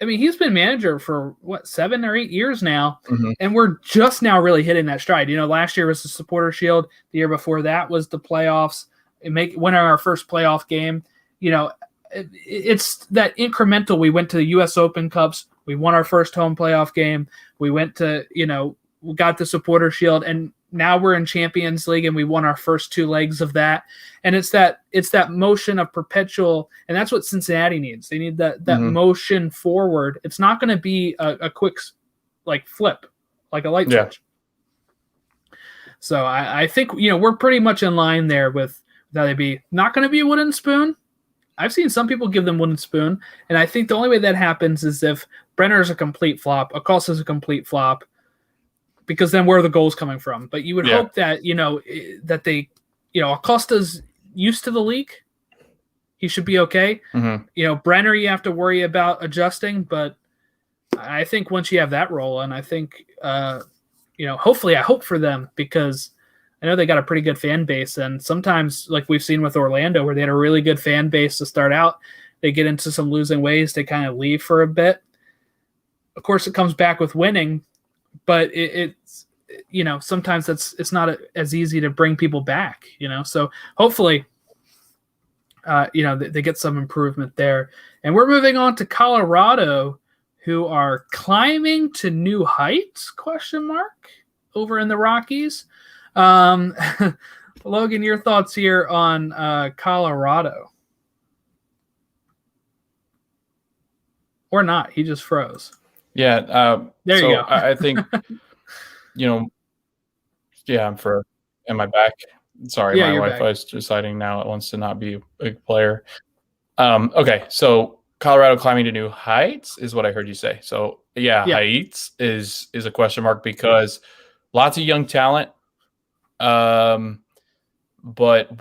he's been manager for 7 or 8 years now, and we're just now really hitting that stride. Last year was the Supporter Shield. The year before that was the playoffs. Winning our first playoff game. It's that incremental. We went to the U.S. Open Cups. We won our first home playoff game. We went to, we got the Supporter Shield, and now we're in Champions League, and we won our first 2 legs of that. And it's that motion of perpetual, and that's what Cincinnati needs. They need that motion forward. It's not going to be a quick flip, like a light switch. So I think we're pretty much in line there with that. They'd be not going to be a wooden spoon. I've seen some people give them wooden spoon, and I think the only way that happens is if Brenner is a complete flop, Acosta's a complete flop, because then where are the goals coming from? But you would hope that, that they, Acosta's used to the league. He should be okay. Brenner, you have to worry about adjusting, but I think once you have that role, and I think, hopefully I hope for them, because I know they got a pretty good fan base. And sometimes, like we've seen with Orlando, where they had a really good fan base to start out, they get into some losing ways, they kind of leave for a bit. Of course, it comes back with winning, but it's sometimes it's not as easy to bring people back, so hopefully they get some improvement there. And we're moving on to Colorado, who are climbing to new heights, ? Over in the Rockies. Logan, your thoughts here on Colorado? Or not, he just froze. Yeah. There you go. I think, I'm for. Am I back? Sorry, my Wi-Fi is deciding now it wants to not be a big player. Okay, so Colorado climbing to new heights is what I heard you say. So heights is a question mark, because lots of young talent. But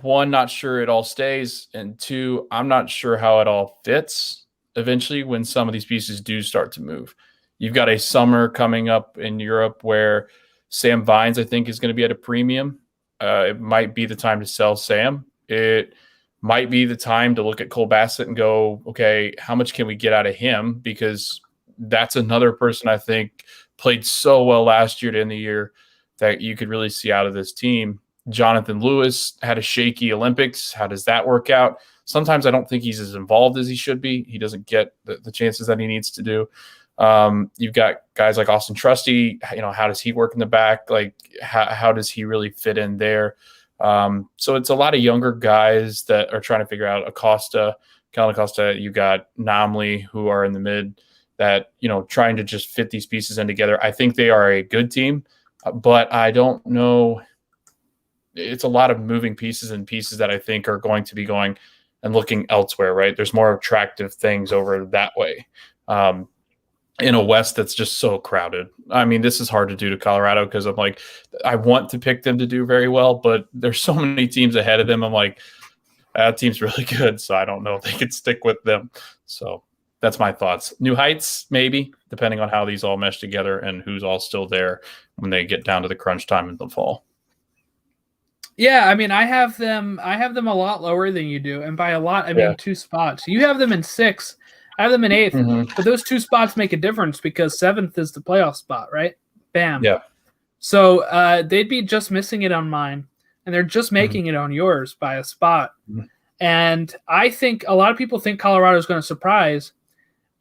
1, not sure it all stays, and 2, I'm not sure how it all fits eventually when some of these pieces do start to move. You've got a summer coming up in Europe where Sam Vines, I think, is going to be at a premium. It might be the time to sell Sam. It might be the time to look at Cole Bassett and go, okay, how much can we get out of him? Because that's another person I think played so well last year to end the year that you could really see out of this team. Jonathan Lewis had a shaky Olympics. How does that work out? Sometimes I don't think he's as involved as he should be. He doesn't get the chances that he needs to do. You've got guys like Austin Trusty. How does he work in the back? Like, how does he really fit in there? So it's a lot of younger guys that are trying to figure out Kellen Acosta. You got Namli, who are in the mid, that, trying to just fit these pieces in together. I think they are a good team, but I don't know. It's a lot of moving pieces that I think are going to be going and looking elsewhere, right? There's more attractive things over that way. In a West that's just so crowded. I mean, this is hard to do to Colorado, because I'm like, I want to pick them to do very well, but there's so many teams ahead of them. I'm like, that team's really good, so I don't know if they could stick with them. So that's my thoughts. New heights, maybe, depending on how these all mesh together and who's all still there when they get down to the crunch time in the fall. Yeah, I mean, I have them a lot lower than you do, and by a lot, I mean 2 spots. You have them in 6. I have them in 8th, but those 2 spots make a difference, because 7th is the playoff spot, right? Bam. Yeah. So they'd be just missing it on mine, and they're just making it on yours by a spot. And I think a lot of people think Colorado is going to surprise.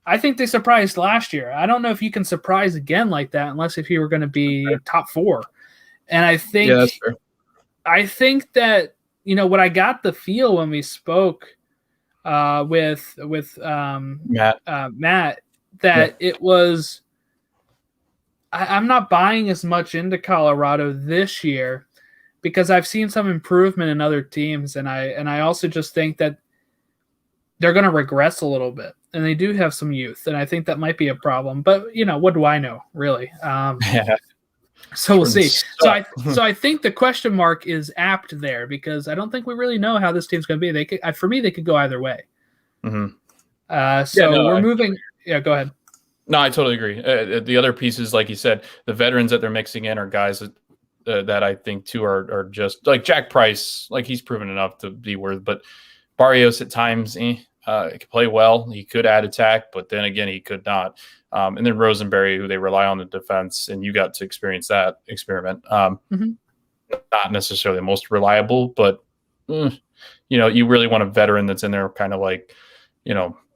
I think they surprised last year. I don't know if you can surprise again like that, unless if you were going to be top 4. And I think, that's fair. I think that what I got the feel when we spoke with Matt, that it was, I'm not buying as much into Colorado this year because I've seen some improvement in other teams, and I also just think that they're going to regress a little bit, and they do have some youth, and I think that might be a problem. But what do I know, really? Yeah. So we'll see. So I think the question mark is apt there because I don't think we really know how this team's going to be. They could, for me, they could go either way. Mm-hmm. We're moving. Yeah, go ahead. No, I totally agree. The other pieces, like you said, the veterans that they're mixing in are guys that I think too are just like Jack Price. Like he's proven enough to be worth, but Barrios at times, he could play well. He could add attack, but then again, he could not. And then Rosenberry, who they rely on the defense, and you got to experience that experiment. Not necessarily the most reliable, but you really want a veteran that's in there, kind of like,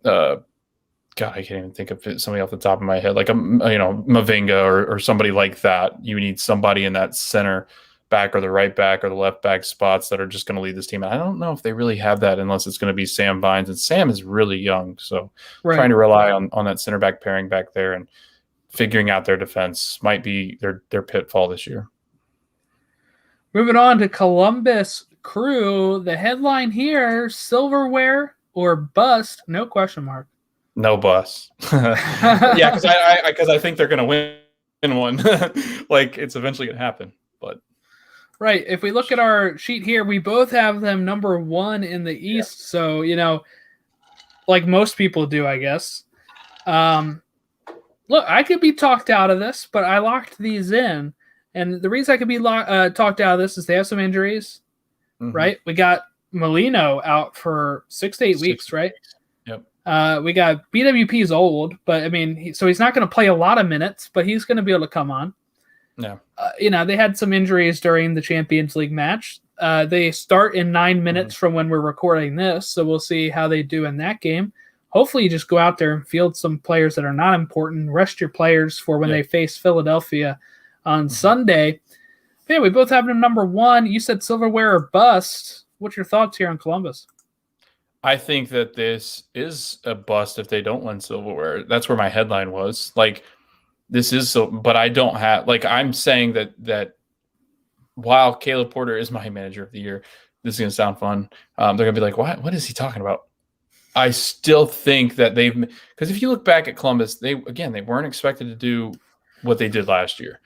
God, I can't even think of somebody off the top of my head, like Mavinga or somebody like that. You need somebody in that center back or the right back or the left back spots that are just going to lead this team. And I don't know if they really have that unless it's going to be Sam Vines. And Sam is really young. So trying to rely on that center back pairing back there and figuring out their defense might be their pitfall this year. Moving on to Columbus Crew. The headline here, silverware or bust, no question mark. No bust. Yeah, because I think they're going to win one. Like it's eventually going to happen. But right. If we look at our sheet here, we both have them number 1 in the East. Yeah. So, like most people do, I guess. Look, I could be talked out of this, but I locked these in. And the reason I could be talked out of this is they have some injuries, right? We got Molino out for 6 to 8 weeks, right? Yep. We got BWP's old, but I mean, he's not going to play a lot of minutes, but he's going to be able to come on. No. They had some injuries during the Champions League match. They start in 9 minutes from when we're recording this, so we'll see how they do in that game. Hopefully you just go out there and field some players that are not important, rest your players for when they face Philadelphia on Sunday. But yeah, we both have them number 1. You said silverware or bust. What's your thoughts here on Columbus? I think that this is a bust if they don't win silverware. That's where my headline was. Like, this is so, but I don't have, like, I'm saying that while Caleb Porter is my manager of the year, this is going to sound fun. They're going to be like, what is he talking about? I still think that because if you look back at Columbus, they weren't expected to do what they did last year.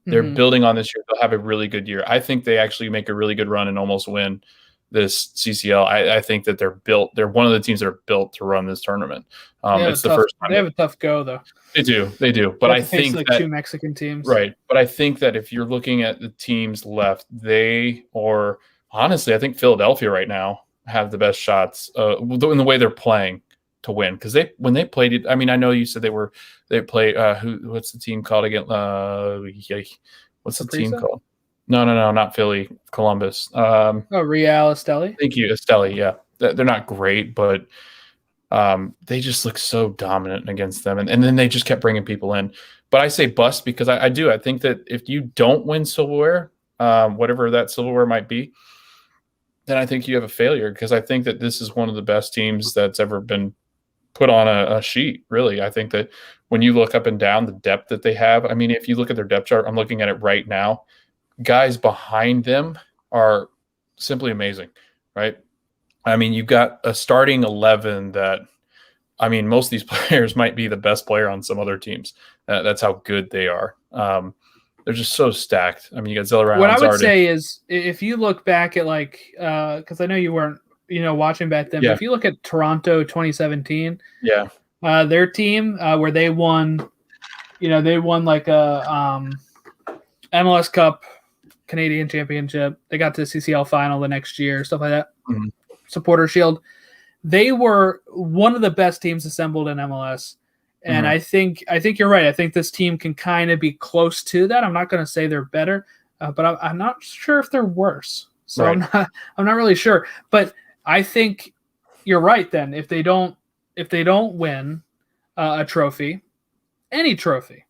They're building on this year. They'll have a really good year. I think they actually make a really good run and almost win this CCL. I think that they're built. They're one of the teams that are built to run this tournament. It's the first time. They have a tough go, though. They do. But I think like 2 Mexican teams. Right. But I think that if you're looking at the teams left, honestly, I think Philadelphia right now have the best shots in the way they're playing to win. Because when they played it, I mean, I know you said they played what's the team called again? What's the team called? No, not Philly, Columbus. Real Esteli. Thank you, Esteli. Yeah, they're not great, but they just look so dominant against them, and then they just kept bringing people in. But I say bust because I think that if you don't win silverware, whatever that silverware might be, then I think you have a failure because I think that this is one of the best teams that's ever been put on a sheet. Really, I think that when you look up and down the depth that they have, I mean, if you look at their depth chart, I'm looking at it right now. Guys behind them are simply amazing, right? I mean, you've got a starting 11 that, I mean, most of these players might be the best player on some other teams. That's how good they are. They're just so stacked. I mean, you got Zilla. What I would say is if you look back at because I know you weren't, watching back then, but if you look at Toronto 2017, their team where they won, they won like a MLS Cup, Canadian Championship. They got to the CCL final the next year, stuff like that. Supporter Shield. They were one of the best teams assembled in MLS. And I think you're right. I think this team can kind of be close to that. I'm not going to say they're better, but I'm not sure if they're worse. So right. I'm not really sure. But I think you're right. Then if they don't win a trophy, any trophy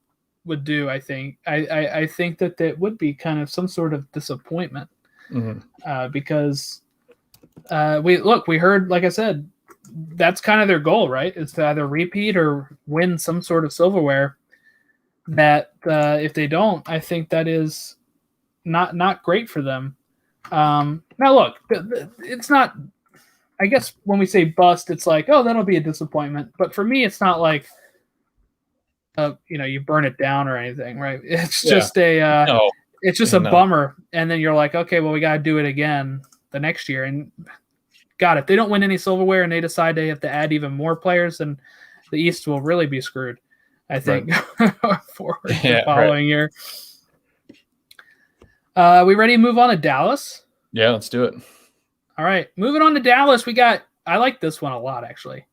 would do. I think that would be kind of some sort of disappointment because We heard, like I said, that's kind of their goal, right? Is to either repeat or win some sort of silverware. That if they don't, I think that is not great for them. Now, look, it's not. I guess when we say bust, it's like, oh, that'll be a disappointment. But for me, it's not like, you burn it down or anything, right? It's just it's just a bummer. And then you're like, okay, well, we got to do it again the next year. And God, if they don't win any silverware and they decide they have to add even more players, then the East will really be screwed, I think, for the following year. We ready to move on to Dallas? Yeah, let's do it. All right. Moving on to Dallas, I like this one a lot, actually.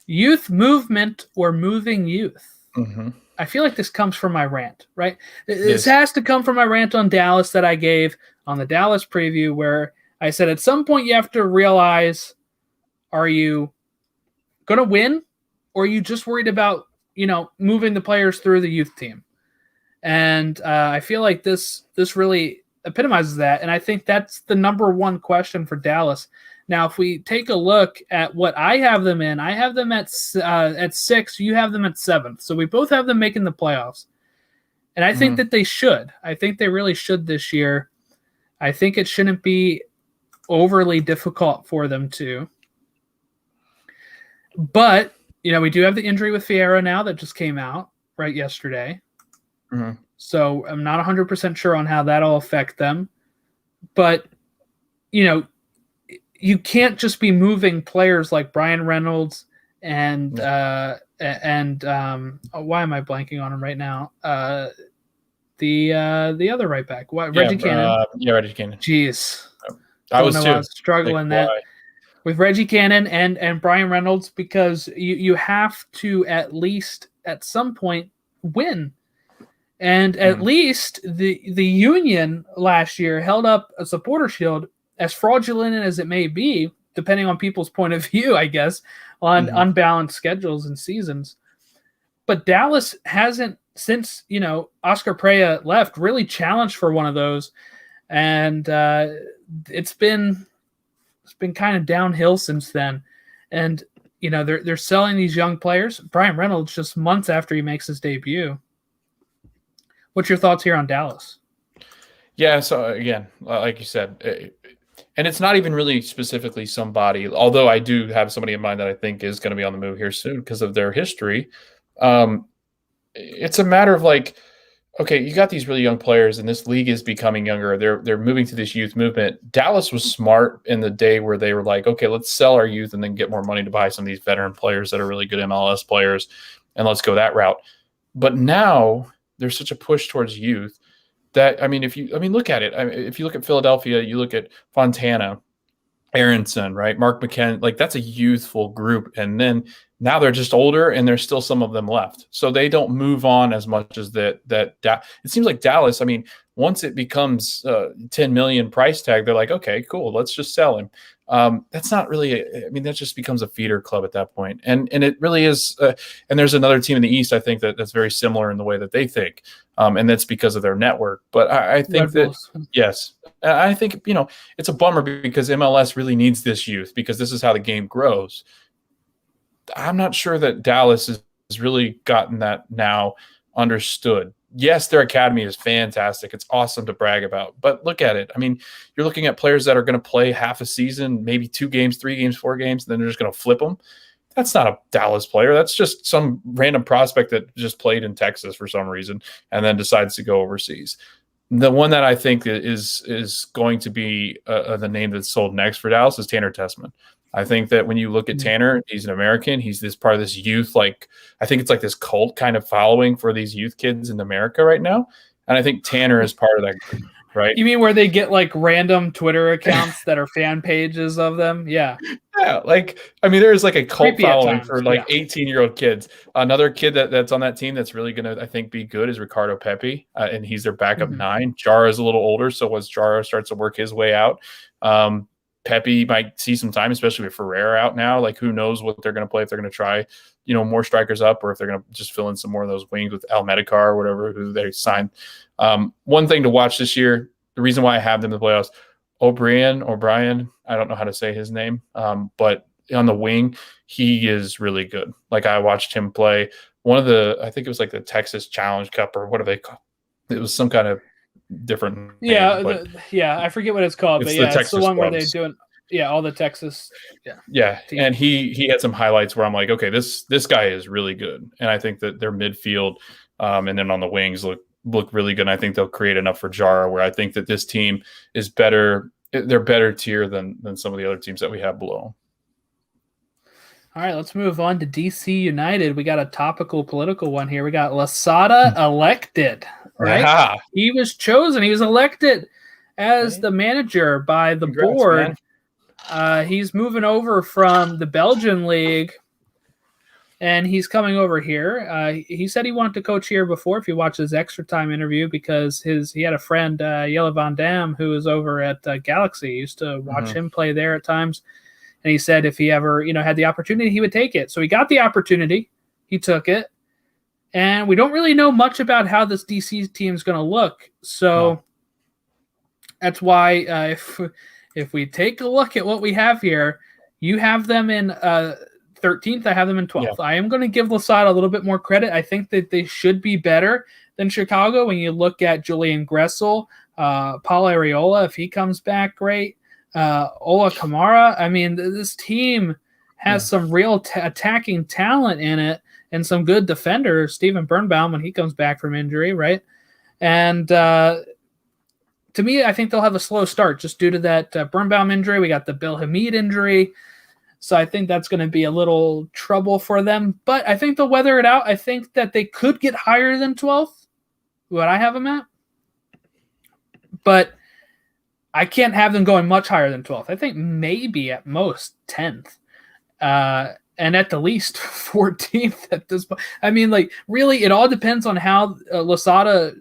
Youth movement or moving youth. Mm-hmm. I feel like this comes from my rant, right? This has to come from my rant on Dallas that I gave on the Dallas preview, where I said at some point you have to realize, are you going to win, or are you just worried about, moving the players through the youth team? And I feel like this really epitomizes that, and I think that's the number one question for Dallas. Now, if we take a look at what I have them in, I have them at 6. You have them at 7th, so we both have them making the playoffs. And I think that they should. I think they really should this year. I think it shouldn't be overly difficult for them to. But we do have the injury with Fierro now that just came out right yesterday. Mm-hmm. So I'm not 100% sure on how that'll affect them. But, you can't just be moving players like Brian Reynolds and why am I blanking on him right now? The other right back, Reggie Cannon. Reggie Cannon. Jeez, I was struggling with Reggie Cannon and Brian Reynolds, because you have to at least at some point win. And at least the Union last year held up a supporter shield, as fraudulent as it may be, depending on people's point of view, I guess, on unbalanced schedules and seasons. But Dallas hasn't, since, Oscar Pereira left, really challenged for one of those. And it's been kind of downhill since then. And, they're selling these young players. Brian Reynolds just months after he makes his debut. What's your thoughts here on Dallas? Yeah, so again, like you said, and it's not even really specifically somebody, although I do have somebody in mind that I think is going to be on the move here soon because of their history. It's a matter of like, okay, you got these really young players, and this league is becoming younger. They're moving to this youth movement. Dallas was smart in the day where they were like, okay, let's sell our youth and then get more money to buy some of these veteran players that are really good MLS players, and let's go that route. But now there's such a push towards youth that, look at it. If you look at Philadelphia, you look at Fontana, Aronson, right? Mark McKen, like that's a youthful group. And then now they're just older, and there's still some of them left. So they don't move on as much as that. It seems like Dallas, once it becomes 10 million price tag, they're like, okay, cool, let's just sell him. That's not really, that just becomes a feeder club at that point. And it really is. And there's another team in the East, I think, that's very similar in the way that they think. And that's because of their network. But I think yes, I think, it's a bummer because MLS really needs this youth, because this is how the game grows. I'm not sure that Dallas has really gotten that now understood. Yes, their academy is fantastic. It's awesome to brag about. But look at it. You're looking at players that are going to play half a season, maybe 2 games, 3 games, 4 games, and then they're just going to flip them. That's not a Dallas player. That's just some random prospect that just played in Texas for some reason and then decides to go overseas. The one that I think is going to be the name that's sold next for Dallas is Tanner Tessman. I think that when you look at Tanner, he's an American. He's this part of this youth, I think it's like this cult kind of following for these youth kids in America right now. And I think Tanner is part of that group, right? You mean where they get like random Twitter accounts that are fan pages of them? Yeah. Yeah. There's like a cult following for 18-year-old kids. Another kid that's on that team that's really going to, I think, be good is Ricardo Pepi. And he's their backup 9. Jara is a little older. So as Jara starts to work his way out, Pepe might see some time, especially with Ferreira out now. Who knows what they're going to play, if they're going to try, more strikers up, or if they're going to just fill in some more of those wings with Almedicar or whatever, who they signed. One thing to watch this year, the reason why I have them in the playoffs, O'Brien. I don't know how to say his name, but on the wing, he is really good. Like I watched him play I think it was like the Texas Challenge Cup or what do they call it? It was some kind of different name, but I forget what it's called, but it's the one where they're doing all the Texas teams. Team. And he had some highlights where I'm like, okay, this guy is really good, and I think that their midfield and then on the wings look really good. And I think they'll create enough for Jara where I think that this team is better. They're better tier than some of the other teams that we have below. All right, let's move on to DC United. We got a topical political one here. We got Losada elected, right? Yeah. He was chosen. He was elected as the manager by the board. He's moving over from the Belgian league, and he's coming over here. He said he wanted to coach here before, if you watch his Extra Time interview, because he had a friend, Jelle Van Dam, who was over at Galaxy. He used to watch him play there at times. And he said if he ever, had the opportunity, he would take it. So he got the opportunity. He took it. And we don't really know much about how this DC team is going to look. So that's why if we take a look at what we have here, you have them in 13th. I have them in 12th. Yeah. I am going to give Losada a little bit more credit. I think that they should be better than Chicago. When you look at Julian Gressel, Paul Arriola, if he comes back, great. Ola Kamara. I mean, this team has some real attacking talent in it and some good defenders. Steven Birnbaum, when he comes back from injury, right? And to me, I think they'll have a slow start just due to that Birnbaum injury. We got the Bill Hamid injury. So I think that's going to be a little trouble for them. But I think they'll weather it out. I think that they could get higher than 12th, what I have them at. But I can't have them going much higher than 12th. I think maybe at most 10th. And at the least 14th at this point. I mean, really, it all depends on how Losada,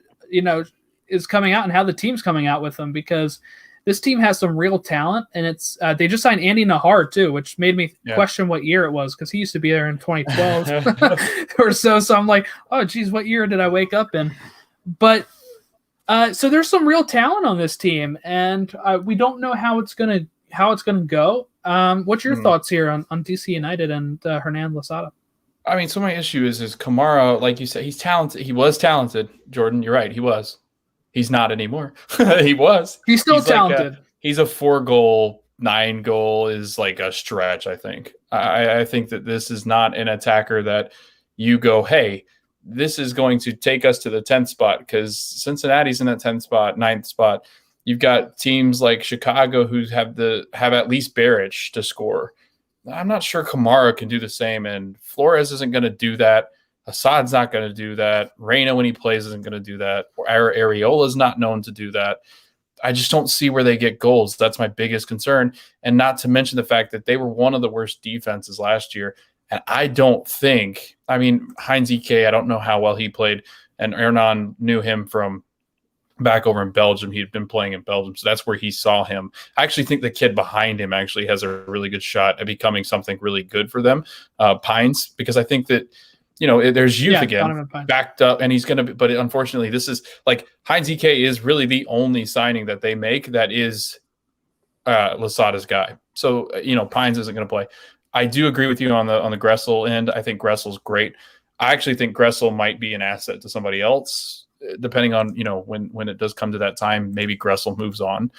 is coming out and how the team's coming out with them, because this team has some real talent, and it's they just signed Andy Nahar too, which made me question what year it was, because he used to be there in 2012 or so. So I'm like, oh, geez, what year did I wake up in? But so there's some real talent on this team, and we don't know how it's gonna go. What's your thoughts here on DC United and Hernan Losada? I mean, so my issue is Kamara, like you said, he's talented. He was talented, Jordan. You're right. He was. He's not anymore. He was. He's still talented. He's a 4-goal, 9-goal is like a stretch, I think. I think that this is not an attacker that you go, hey, this is going to take us to the 10th spot, because Cincinnati's in that 10th spot, 9th spot. You've got teams like Chicago who have at least Baric to score. I'm not sure Kamara can do the same, and Flores isn't going to do that. Assad's not going to do that. Reyna, when he plays, isn't going to do that. Areola is not known to do that. I just don't see where they get goals. That's my biggest concern, and not to mention the fact that they were one of the worst defenses last year. And I don't think, Heinz Ike, I don't know how well he played, and Hernan knew him from back over in Belgium. He'd been playing in Belgium, so that's where he saw him. I actually think the kid behind him actually has a really good shot at becoming something really good for them, Pines, because I think that, there's youth again backed up, and he's going to be, but unfortunately, this is like Heinz Ike is really the only signing that they make that is Losada's guy. So, Pines isn't going to play. I do agree with you on the Gressel end. I think Gressel's great. I actually think Gressel might be an asset to somebody else, depending on, when it does come to that time. Maybe Gressel moves on,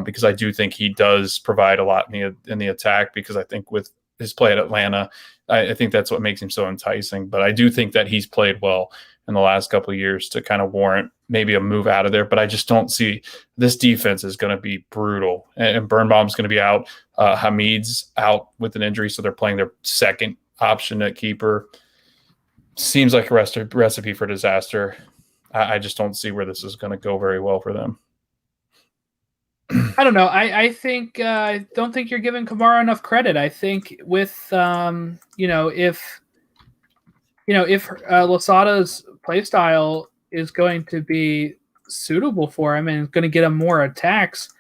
because I do think he does provide a lot in the attack, because I think with his play at Atlanta, I think that's what makes him so enticing. But I do think that he's played well in the last couple of years to kind of warrant maybe a move out of there. But I just don't see, this defense is going to be brutal. And Birnbaum's going to be out. Hamid's out with an injury, so they're playing their second option at keeper. Seems like a recipe for disaster. I just don't see where this is going to go very well for them. I don't know. I think I don't think you're giving Kamara enough credit. I think with if Losada's play style is going to be suitable for him and going to get him more attacks,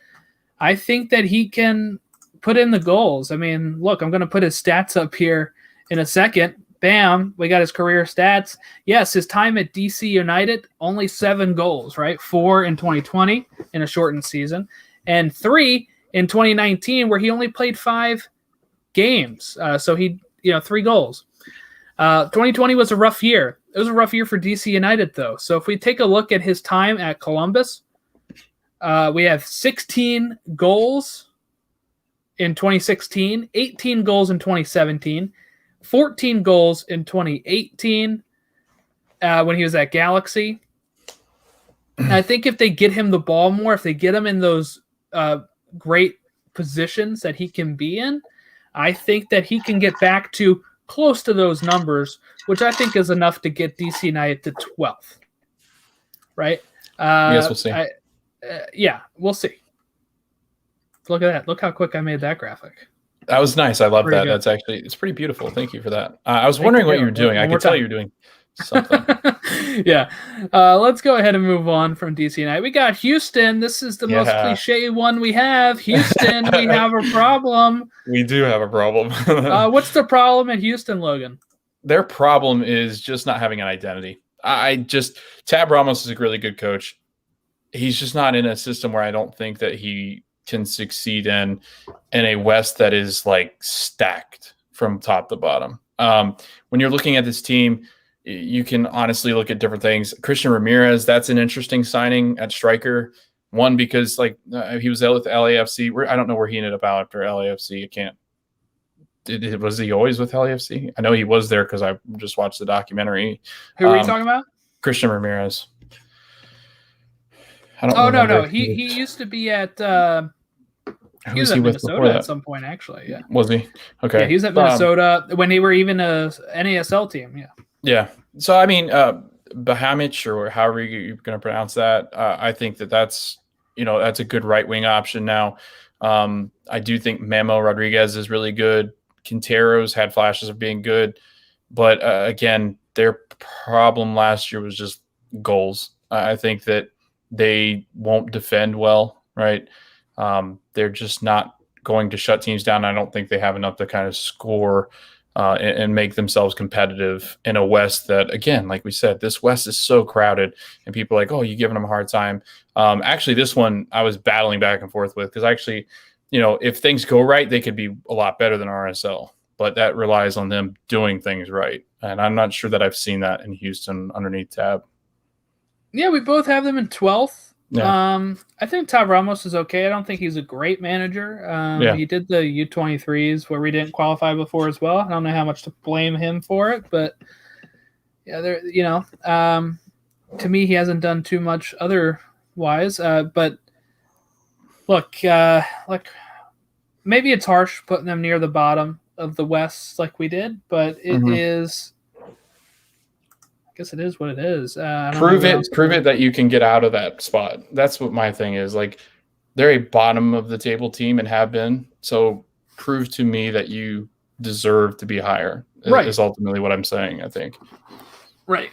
I think that he can put in the goals. Look, I'm going to put his stats up here in a second. Bam, we got his career stats. Yes, his time at DC United, only 7 goals, right? 4 in 2020 in a shortened season. and 3 in 2019, where he only played 5 games. So he, 3 goals. 2020 was a rough year. It was a rough year for DC United, though. So if we take a look at his time at Columbus, we have 16 goals in 2016, 18 goals in 2017, 14 goals in 2018 when he was at Galaxy. And I think if they get him the ball more, if they get him in those great positions that he can be in, I think that he can get back to close to those numbers, which I think is enough to get DC United to 12th. Right? Yes, we'll see. Yeah, we'll see. Look at that. Look how quick I made that graphic. That was nice. I love that. Good. It's pretty beautiful. Thank you for that. I was wondering what you were doing. I could tell you were doing something. Yeah. Let's go ahead and move on from DC United. We got Houston. This is the most cliche one we have. Houston, we have a problem. We do have a problem. What's the problem at Houston, Logan? Their problem is just not having an identity. Tab Ramos is a really good coach. He's just not in a system where I don't think that he can succeed in a West that is like stacked from top to bottom. When you're looking at this team, you can honestly look at different things. Christian Ramirez, that's an interesting signing at striker. One, because he was with LAFC. I don't know where he ended up out after LAFC. I can't. Was he always with LAFC? I know he was there because I just watched the documentary. Who are you talking about? Christian Ramirez. No. He used to be at. He was at Minnesota at some point, actually. Yeah. Was he? Okay. Yeah, he was at Minnesota when they were even a NASL team. Yeah. Yeah. So I mean, Bahamic, or however you're going to pronounce that, I think that's a good right wing option now. I do think Memo Rodriguez is really good. Quintero's had flashes of being good, but again, their problem last year was just goals. I think that they won't defend well, right? They're just not going to shut teams down. I don't think they have enough to kind of score and make themselves competitive in a West that, again, like we said, this West is so crowded, and people are like, oh, you're giving them a hard time. Actually, this one I was battling back and forth with, because actually, if things go right, they could be a lot better than RSL, but that relies on them doing things right. And I'm not sure that I've seen that in Houston underneath Tab. Yeah, we both have them in 12th. Yeah. I think Tab Ramos is okay. I don't think he's a great manager. He did the U23s where we didn't qualify before as well. I don't know how much to blame him for it, but yeah, to me, he hasn't done too much otherwise. But look, maybe it's harsh putting them near the bottom of the West like we did, but it is. I guess it is what it is. Prove it that you can get out of that spot. That's what my thing is. Like, they're a bottom of the table team and have been. So prove to me that you deserve to be higher. Right. Is ultimately what I'm saying, I think. Right.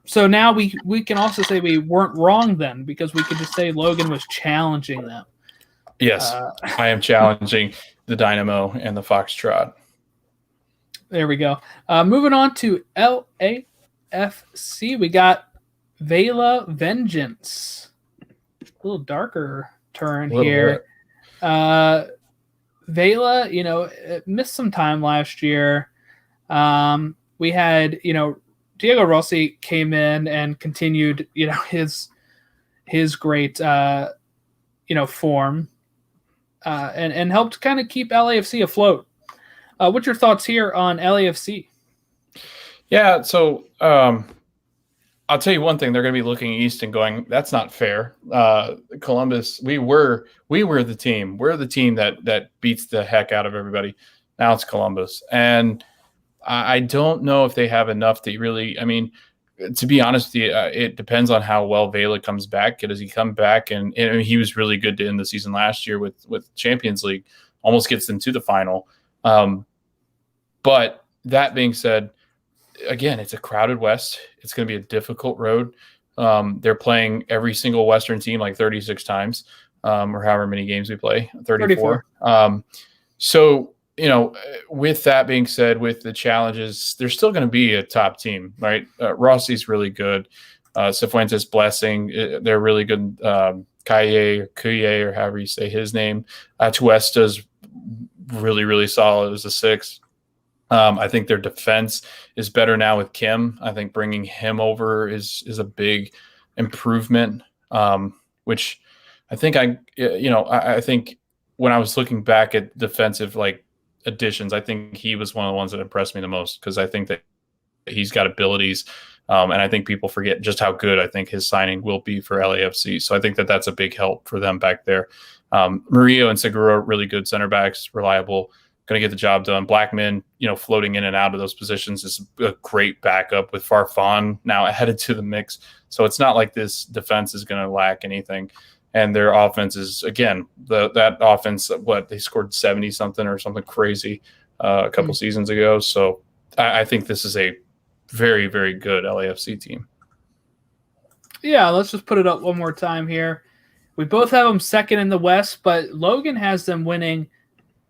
So now we can also say we weren't wrong then, because we could just say Logan was challenging them. Yes, I am challenging the Dynamo and the Foxtrot. There we go. Moving on to LAFC, we got Vela Vengeance. A little darker turn here. Vela, missed some time last year. We had, Diego Rossi came in and continued, his great, form, and helped kind of keep LAFC afloat. What's your thoughts here on LAFC? Yeah, so I'll tell you one thing. They're going to be looking east and going, that's not fair. Columbus, we were the team. We're the team that beats the heck out of everybody. Now it's Columbus. And I don't know if they have enough to really, to be honest with you, it depends on how well Vela comes back. Does he come back? And he was really good to end the season last year with Champions League, almost gets them to the final. But that being said, again, it's a crowded West. It's going to be a difficult road. They're playing every single Western team like 36 times, or however many games we play, 34. So, with that being said, with the challenges, there's still going to be a top team, right? Rossi's really good. Cifuentes, Blessing, they're really good Kaye or Kuye or however you say his name. Tuesta's really, really solid as a 6. I think their defense is better now with Kim. I think bringing him over is a big improvement, which I think I think when I was looking back at defensive additions, I think he was one of the ones that impressed me the most because I think that he's got abilities. And I think people forget just how good I think his signing will be for LAFC. So I think that that's a big help for them back there. Murillo and Segura, really good center backs, reliable, going to get the job done. Blackman, floating in and out of those positions is a great backup with Farfan now added to the mix. So it's not like this defense is going to lack anything. And their offense is, again, that offense, they scored 70 something or something crazy a couple seasons ago. So I think this is a very, very good LAFC team. Yeah, let's just put it up one more time here. We both have them second in the West, but Logan has them winning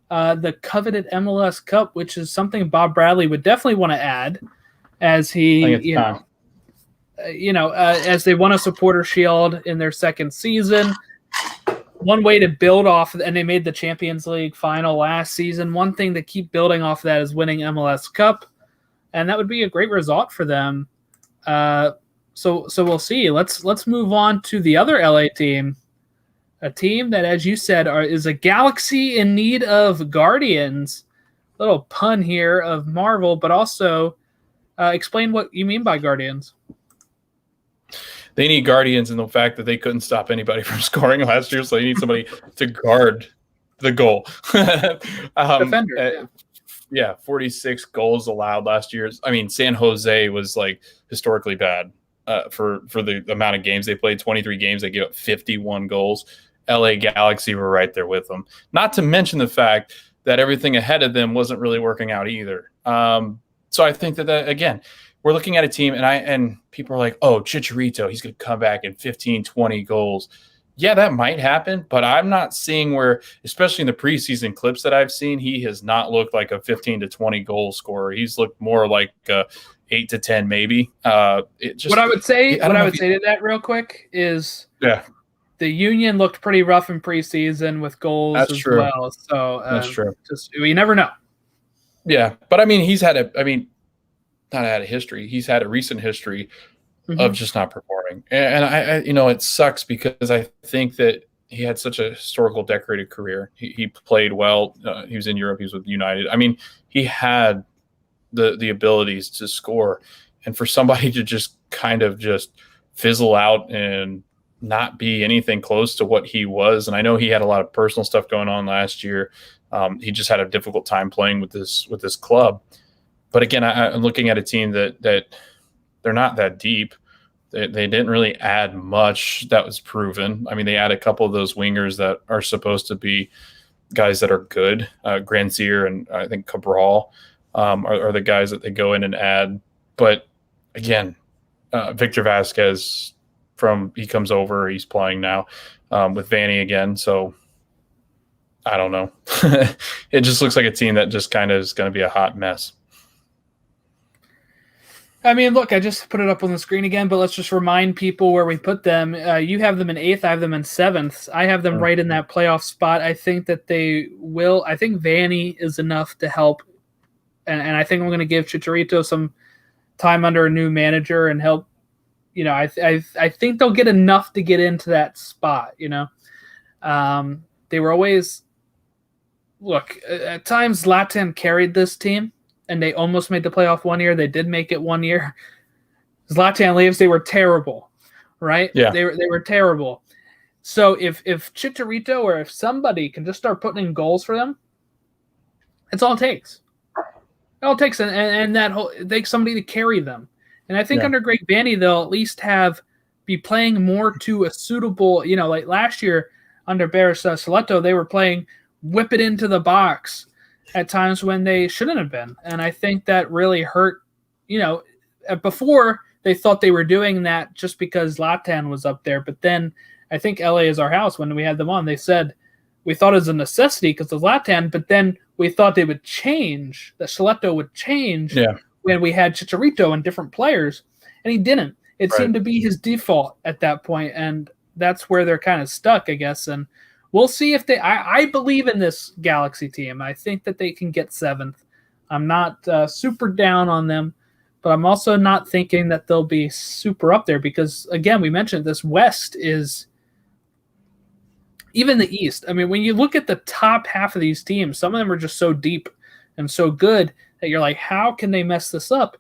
the coveted MLS Cup, which is something Bob Bradley would definitely want to add, as he, as they won a supporter shield in their second season. One way to build off, and they made the Champions League final last season. One thing to keep building off of that is winning MLS Cup, and that would be a great result for them. So we'll see. Let's move on to the other LA team. A team that, as you said, is a galaxy in need of guardians. Little pun here of Marvel, but also explain what you mean by guardians. They need guardians in the fact that they couldn't stop anybody from scoring last year, so they need somebody to guard the goal. Defender. Yeah, 46 goals allowed last year. I mean, San Jose was historically bad for the amount of games they played. 23 games, they gave up 51 goals. LA Galaxy were right there with them. Not to mention the fact that everything ahead of them wasn't really working out either. So I think that again, we're looking at a team, and people are like, oh, Chicharito, he's going to come back in 15, 20 goals. Yeah, that might happen, but I'm not seeing where, especially in the preseason clips that I've seen, he has not looked like a 15 to 20 goal scorer. He's looked more like 8 to 10, maybe. What I would say to that real quick is, the Union looked pretty rough in preseason with goals well. So that's true. You never know. Yeah, but I mean, he's had not had a history. He's had a recent history of just not performing, and I it sucks because I think that he had such a historical, decorated career. He played well. He was in Europe. He was with United. I mean, he had the abilities to score, and for somebody to just kind of just fizzle out and not be anything close to what he was. And I know he had a lot of personal stuff going on last year. He just had a difficult time playing with this club. But again, I'm looking at a team that they're not that deep. They didn't really add much that was proven. I mean, they add a couple of those wingers that are supposed to be guys that are good. Granzier and I think Cabral are the guys that they go in and add. But again, Victor Vasquez, he comes over, he's playing now with Vanny again. So I don't know. It just looks like a team that just kind of is going to be a hot mess. I mean, look, I just put it up on the screen again, but let's just remind people where we put them. You have them in 8th. I have them in 7th. I have them right in that playoff spot. I think that they will. I think Vanny is enough to help. And I think I'm going to give Chicharito some time under a new manager and help. I think they'll get enough to get into that spot, They were always – look, at times Zlatan carried this team. And they almost made the playoff one year. They did make it one year. Zlatan leaves, they were terrible, right? Yeah. They were terrible. So if Chicharito or if somebody can just start putting in goals for them, it's all it takes. All it takes, and it takes somebody to carry them. And I think under Greg Vanny, they'll at least be playing more to a suitable, like last year under Barris Soleto, they were playing whip it into the box at times when they shouldn't have been. And I think that really hurt, before they thought they were doing that just because Zlatan was up there. But then I think LA is our house. When we had them on, they said, we thought it was a necessity because of Zlatan, but then we thought they would change, that Soleto would change when we had Chicharito and different players. And he didn't. It seemed to be his default at that point. And that's where they're kind of stuck, I guess. And we'll see if they. I believe in this Galaxy team. I think that they can get 7th. I'm not super down on them, but I'm also not thinking that they'll be super up there because, again, we mentioned this West is even the East. I mean, when you look at the top half of these teams, some of them are just so deep and so good that you're like, how can they mess this up?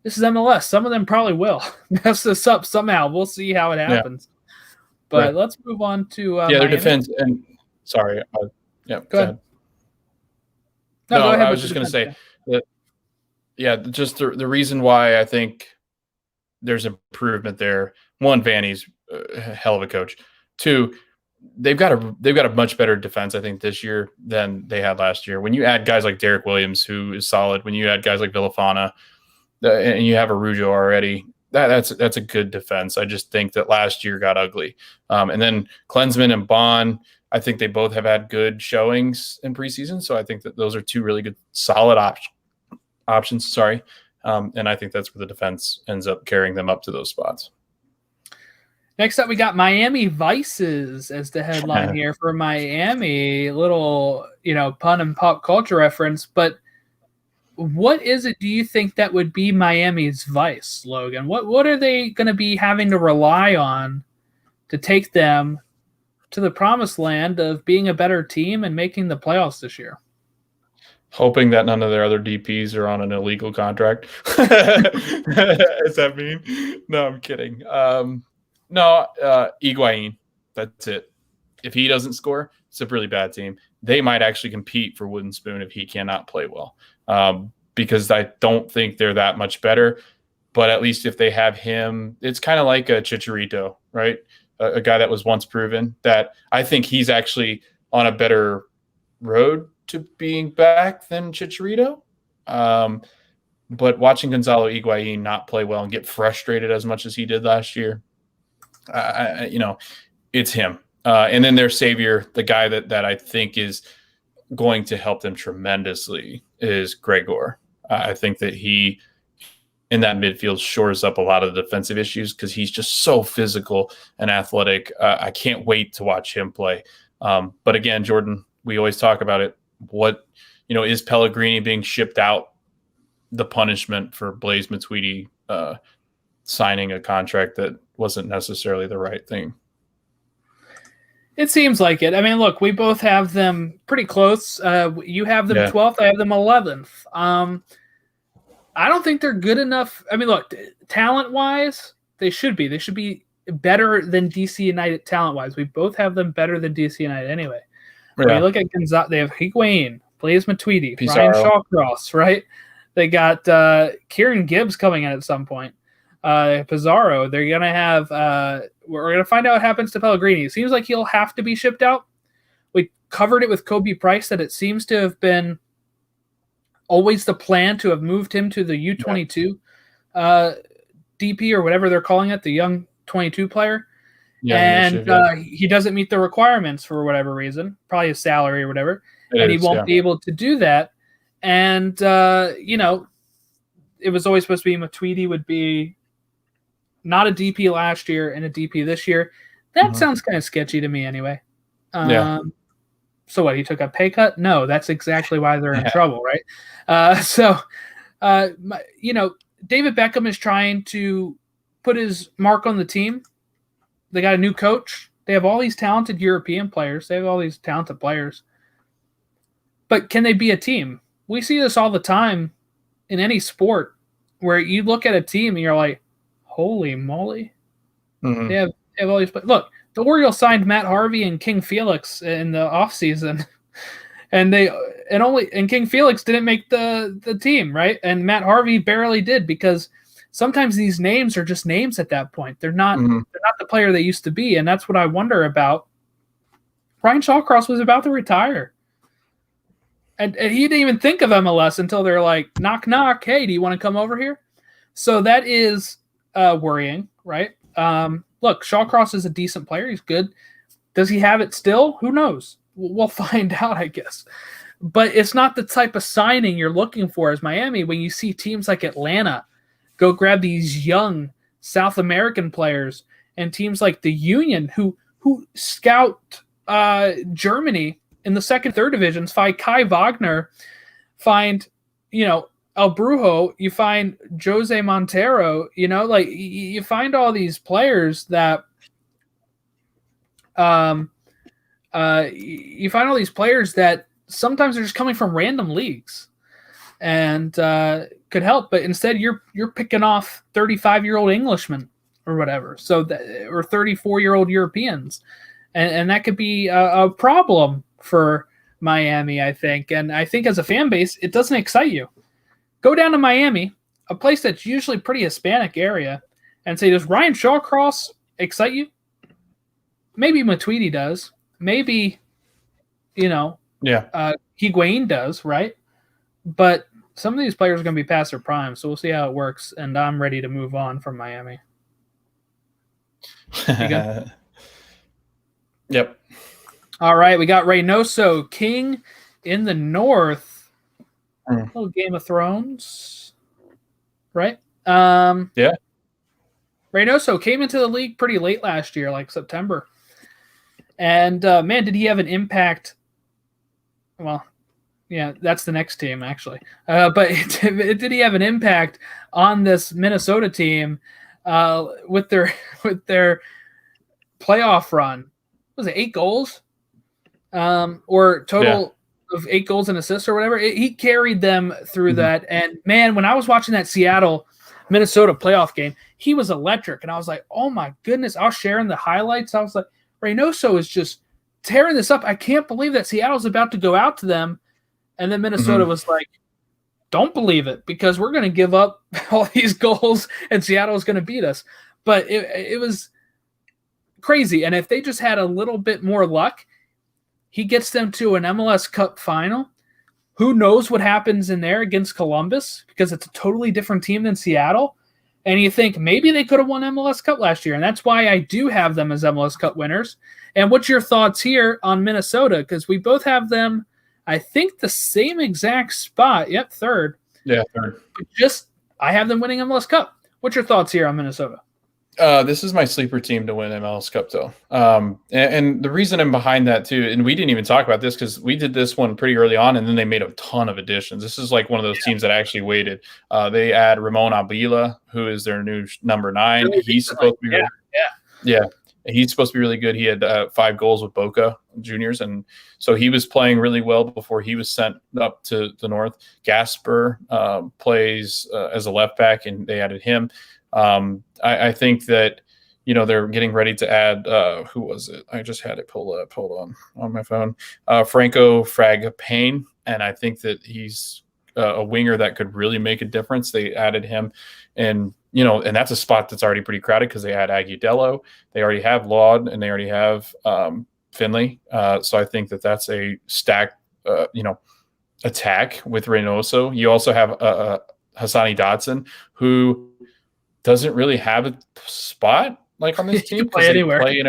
This is MLS. Some of them probably will mess this up somehow. We'll see how it happens. Yeah. But let's move on to their Miami. defense. And sorry, go ahead. No, go ahead. I was just going to say that. Just the reason why I think there's improvement there. One, Vanny's a hell of a coach. Two, they've got a much better defense, I think, this year than they had last year. When you add guys like Derek Williams, who is solid, when you add guys like Villafana, and you have Arujo already, that's a good defense. I just think that last year got ugly. And then Klinsmann and Bond, I think they both have had good showings in preseason. So I think that those are two really good, solid options. Sorry. And I think that's where the defense ends up carrying them up to those spots. Next up, we got Miami Vices as the headline here for Miami. Little, pun and pop culture reference. But what is it, do you think, that would be Miami's vice, Logan? What are they going to be having to rely on to take them to the promised land of being a better team and making the playoffs this year? Hoping that none of their other DPs are on an illegal contract. Does that mean? No, I'm kidding. Higuain. That's it. If he doesn't score, it's a really bad team. They might actually compete for Wooden Spoon if he cannot play well, because I don't think they're that much better. But at least if they have him, it's kind of like a Chicharito, right? A guy that was once proven that I think he's actually on a better road to being back than Chicharito. But watching Gonzalo Higuain not play well and get frustrated as much as he did last year, it's him. And then their savior, the guy that I think is going to help them tremendously, is Gregor. I think that he, in that midfield, shores up a lot of the defensive issues because he's just so physical and athletic. I can't wait to watch him play. But again, Jordan, we always talk about it. What, is Pellegrini being shipped out the punishment for Blaise Matuidi signing a contract that wasn't necessarily the right thing? It seems like it. I mean, look, we both have them pretty close. You have them 12th. I have them 11th. I don't think they're good enough. I mean, look, talent-wise, they should be. They should be better than DC United talent-wise. We both have them better than DC United anyway. When you look at Gonzalo, they have Higuain, Blaise Matuidi, Ryan Shawcross, right? They got Kieran Gibbs coming in at some point. Pizarro. They're going to have we're going to find out what happens to Pellegrini. It seems like he'll have to be shipped out. We covered it with Kobe Price that it seems to have been always the plan to have moved him to the U22 DP or whatever they're calling it, the young 22 player. He doesn't meet the requirements for whatever reason, probably his salary or whatever, he won't be able to do that. And, it was always supposed to be Matuidi would be not a DP last year and a DP this year. That sounds kind of sketchy to me anyway. So what, he took a pay cut? No, that's exactly why they're in trouble, right? David Beckham is trying to put his mark on the team. They got a new coach. They have all these talented European players. They have all these talented players. But can they be a team? We see this all the time in any sport where you look at a team and you're like, holy moly. They have all these players. Look, the Orioles signed Matt Harvey and King Felix in the offseason. And King Felix didn't make the team, right? And Matt Harvey barely did because sometimes these names are just names at that point. They're not the player they used to be, and that's what I wonder about. Ryan Shawcross was about to retire. And he didn't even think of MLS until they're like, knock, knock, hey, do you want to come over here? So that is worrying, right? Look, Shawcross is a decent player. He's good. Does he have it still? Who knows? We'll find out, I guess. But it's not the type of signing you're looking for as Miami when you see teams like Atlanta go grab these young South American players and teams like the Union who scout Germany in the second, third divisions, find Kai Wagner, find, El Brujo, you find Jose Montero, like you find all these players that you find all these players that sometimes they're just coming from random leagues and could help, but instead you're picking off 35-year-old Englishmen or whatever, or 34-year-old Europeans, and that could be a problem for Miami, I think. And I think as a fan base, it doesn't excite you. Go down to Miami, a place that's usually pretty Hispanic area, and say, does Ryan Shawcross excite you? Maybe Matuidi does. Maybe, Higuain does, right? But some of these players are going to be past their prime, so we'll see how it works. And I'm ready to move on from Miami. Yep. All right, we got Reynoso, King in the North. A little Game of Thrones, right? Yeah. Reynoso came into the league pretty late last year, like September. And, man, did he have an impact? Well, yeah, that's the next team, actually. But did he have an impact on this Minnesota team with their playoff run? Was it 8 goals? Or total of 8 goals and assists or whatever? He carried them through that. And, man, when I was watching that Seattle-Minnesota playoff game, he was electric. And I was like, oh, my goodness. I was sharing the highlights. I was like, Reynoso is just tearing this up. I can't believe that Seattle's about to go out to them. And then Minnesota was like, don't believe it, because we're going to give up all these goals and Seattle is going to beat us. But it was crazy. And if they just had a little bit more luck, he gets them to an MLS Cup final. Who knows what happens in there against Columbus, because it's a totally different team than Seattle. And you think maybe they could have won MLS Cup last year. And that's why I do have them as MLS Cup winners. And what's your thoughts here on Minnesota? Because we both have them, I think, the same exact spot. Yep, third. Yeah, third. But I have them winning MLS Cup. What's your thoughts here on Minnesota? This is my sleeper team to win MLS Cup, though. And the reason I'm behind that, too, and we didn't even talk about this because we did this one pretty early on, and then they made a ton of additions. This is like one of those teams that actually waited. They add Ramon Abila, who is their new number 9. Really, he's supposed to be he's supposed to be really good. He had 5 goals with Boca Juniors, and so he was playing really well before he was sent up to the North. Gasper plays as a left back, and they added him. I think that, they're getting ready to add, who was it? I just had it pulled up. Hold on my phone. Franco Fragapane. And I think that he's a winger that could really make a difference. They added him, and that's a spot that's already pretty crowded because they had Agudelo. They already have Laud, and they already have Finley. So I think that that's a stacked, attack with Reynoso. You also have Hassani Dotson, who doesn't really have a spot like on this team. He can play anywhere. Play in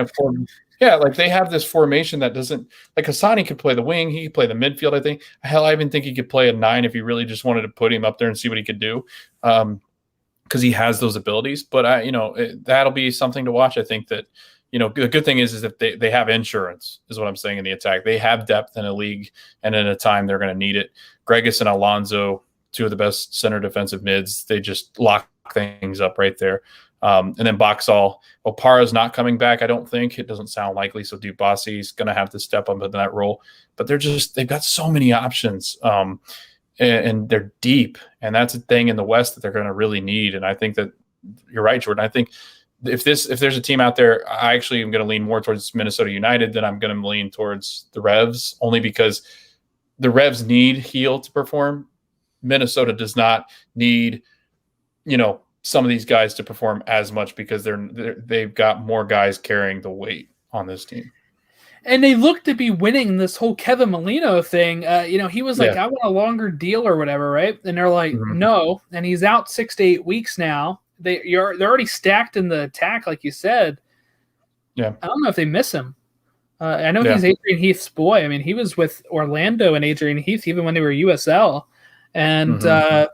like they have this formation that doesn't, like, Hassani could play the wing, he could play the midfield, I think. Hell, I even think he could play a 9 if you really just wanted to put him up there and see what he could do, because he has those abilities. But that'll be something to watch. I think that the good thing is that they have insurance, is what I'm saying, in the attack. They have depth in a league, and in a time they're going to need it. Gregus and Alonso, 2 of the best center defensive mids, they just lock things up right there. And then Boxall, Opara's not coming back, I don't think. It doesn't sound likely, so Dubasi's going to have to step up in that role. But they've got so many options, and they're deep, and that's a thing in the West that they're going to really need. And I think that you're right, Jordan. I think if there's a team out there, I actually am going to lean more towards Minnesota United than I'm going to lean towards the Revs, only because the Revs need Heel to perform. Minnesota does not need some of these guys to perform as much, because they've got more guys carrying the weight on this team. And they look to be winning this whole Kevin Molino thing. He was like, I want a longer deal or whatever, right? And they're like, no. And he's out 6 to 8 weeks now. They're already stacked in the attack, like you said. Yeah. I don't know if they miss him. I know he's Adrian Heath's boy. I mean, he was with Orlando and Adrian Heath even when they were USL. And I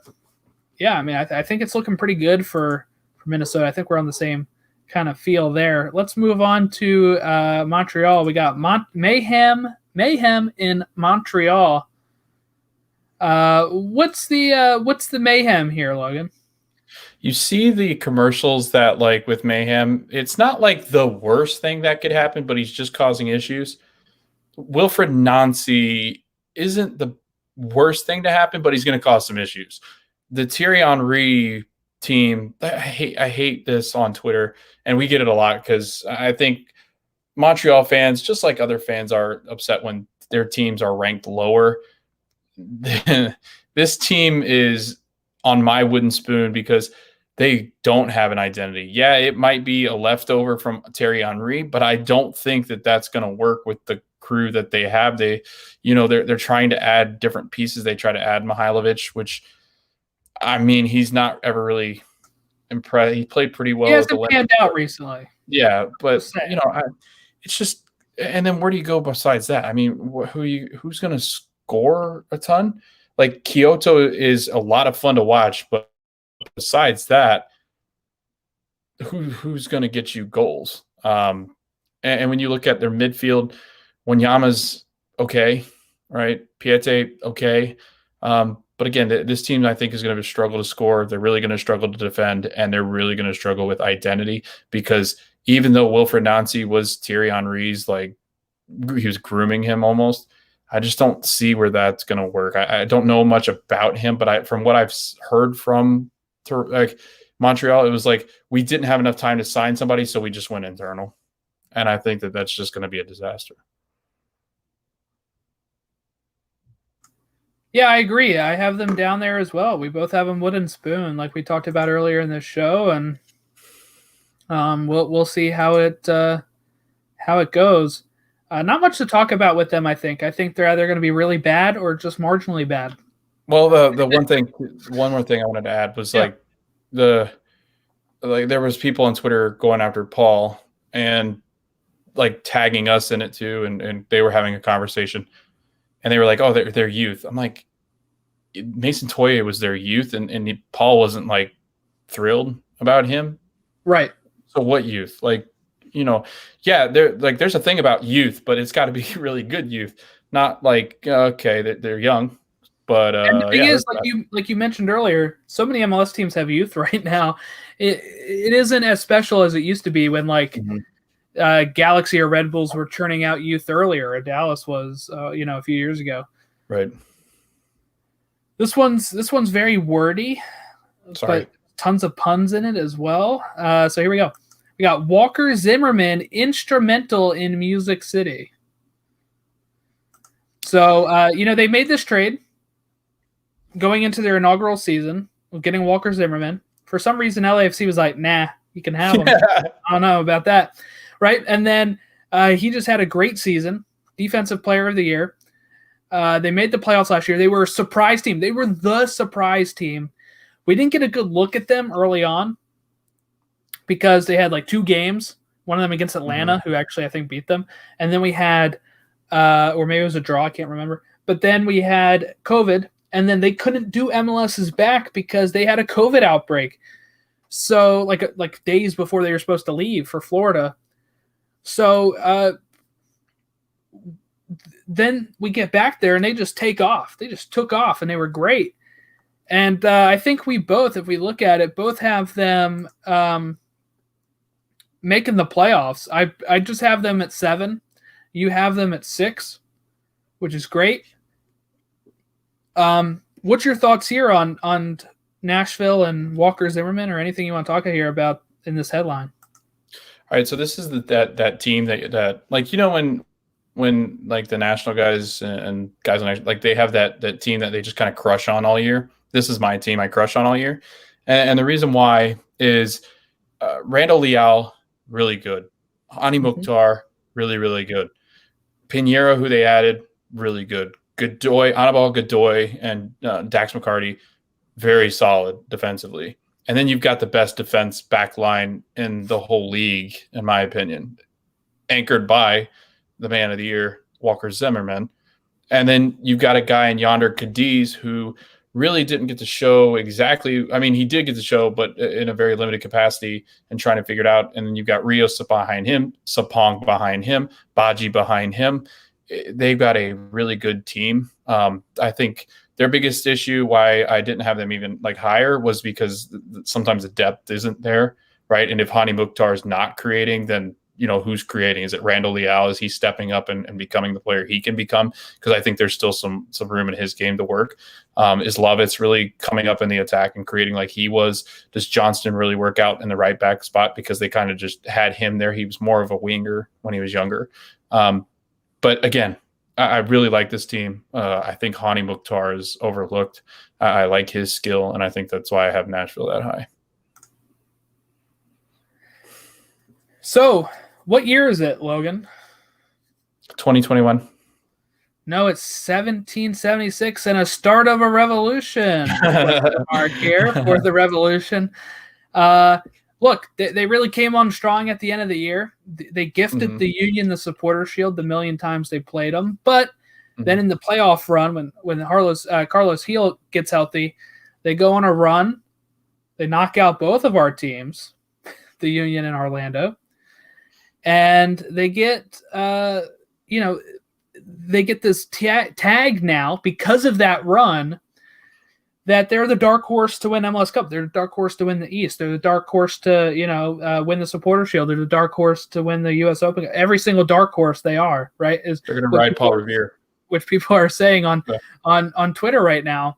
think it's looking pretty good for Minnesota. I think we're on the same kind of feel there. Let's move on to Montreal. We got Mayhem in Montreal. What's the mayhem here, Logan? You see the commercials that, like, with Mayhem, it's not like the worst thing that could happen, but he's just causing issues. Wilfred Nancy isn't the worst thing to happen, but he's going to cause some issues. The Thierry Henry team, I hate this on Twitter, and we get it a lot because I think Montreal fans, just like other fans, are upset when their teams are ranked lower. This team is on my wooden spoon because they don't have an identity. Yeah, it might be a leftover from Thierry Henry, but I don't think that that's going to work with the crew that they have. They're trying to add different pieces. They try to add Mihailovic, which, I mean, he's not ever really impressed. He played pretty well. He hasn't panned out recently. Yeah, but it's just. And then where do you go besides that? I mean, who's going to score a ton? Like, Kyoto is a lot of fun to watch, but besides that, who's going to get you goals? And when you look at their midfield, Wanyama's okay, right? Piette, okay. But again, this team, I think, is going to struggle to score. They're really going to struggle to defend, and they're really going to struggle with identity because even though Wilfred Nancy was Thierry Henry's, like, he was grooming him almost, I just don't see where that's going to work. I don't know much about him, but from what I've heard from Montreal, it was like we didn't have enough time to sign somebody, so we just went internal. And I think that that's just going to be a disaster. Yeah, I agree. I have them down there as well. We both have them wooden spoon, like we talked about earlier in this show, and we'll see how it goes. Not much to talk about with them. I think they're either going to be really bad or just marginally bad. Well, the one more thing I wanted to add was there was people on Twitter going after Paul and like tagging us in it too, and they were having a conversation, and they were like, "Oh, they're youth." I'm like, Mason Toye was their youth, and Paul wasn't like thrilled about him, right? So what youth? Like, there's a thing about youth, but it's got to be really good youth, not like okay, they're young. But and the thing is, like you mentioned earlier, so many MLS teams have youth right now. It isn't as special as it used to be when Galaxy or Red Bulls were churning out youth earlier. Or Dallas was, a few years ago. Right. This one's very wordy, but tons of puns in it as well. So here we go. We got Walker Zimmerman instrumental in Music City. So they made this trade going into their inaugural season of getting Walker Zimmerman. For some reason, LAFC was like, nah, you can have him. I don't know about that. Right? And then he just had a great season, Defensive Player of the Year. They made the playoffs last year. They were a surprise team. They were the surprise team. We didn't get a good look at them early on because they had like 2 games, one of them against Atlanta, who actually I think beat them. And then we had, or maybe it was a draw, I can't remember. But then we had COVID, and then they couldn't do MLS's back because they had a COVID outbreak. So like days before they were supposed to leave for Florida. So then we get back there and they just take off. They just took off and they were great. And I think we both, if we look at it, both have them making the playoffs. I just have them at 7. You have them at 6, which is great. What's your thoughts here on Nashville and Walker Zimmerman, or anything you want to talk here about in this headline? All right, so this is that team that like, when like the national guys and guys on, like, they have that team that they just kind of crush on all year. This is my team I crush on all year, and the reason why is Randall Leal, really good. Ani Mukhtar, really, really good. Pinheiro, who they added, really good. Godoy, Anibal Godoy, and Dax McCarty, very solid defensively. And then you've got the best defense back line in the whole league, in my opinion, anchored by the man of the year, Walker Zimmerman. And then you've got a guy in Yonder Cadiz who really didn't get to show exactly. I mean, he did get to show, but in a very limited capacity and trying to figure it out. And then you've got Rios behind him, Sapong behind him, Baji behind him. They've got a really good team. I think their biggest issue why I didn't have them even like higher was because sometimes the depth isn't there, right? And if Hani Mukhtar is not creating, then who's creating? Is it Randall Leal? Is he stepping up and becoming the player he can become? Because I think there's still some room in his game to work. Is Lovitz really coming up in the attack and creating like he was? Does Johnston really work out in the right back spot because they kind of just had him there? He was more of a winger when he was younger. But again, I really like this team. I think Hani Mukhtar is overlooked. I like his skill, and I think that's why I have Nashville that high. So, what year is it, Logan? 2021. No, it's 1776 and a start of a revolution. Mark here for the revolution. Look, they really came on strong at the end of the year. They gifted the Union the supporter shield the million times they played them. But then in the playoff run, when Carlos Heel gets healthy, they go on a run. They knock out both of our teams, the Union and Orlando. And they get, they get this tag now because of that run that they're the dark horse to win MLS Cup. They're the dark horse to win the East. They're the dark horse to, win the Supporter Shield. They're the dark horse to win the U.S. Open. Every single dark horse they are, right? They're going to ride Paul Revere. Which people are saying on Twitter right now.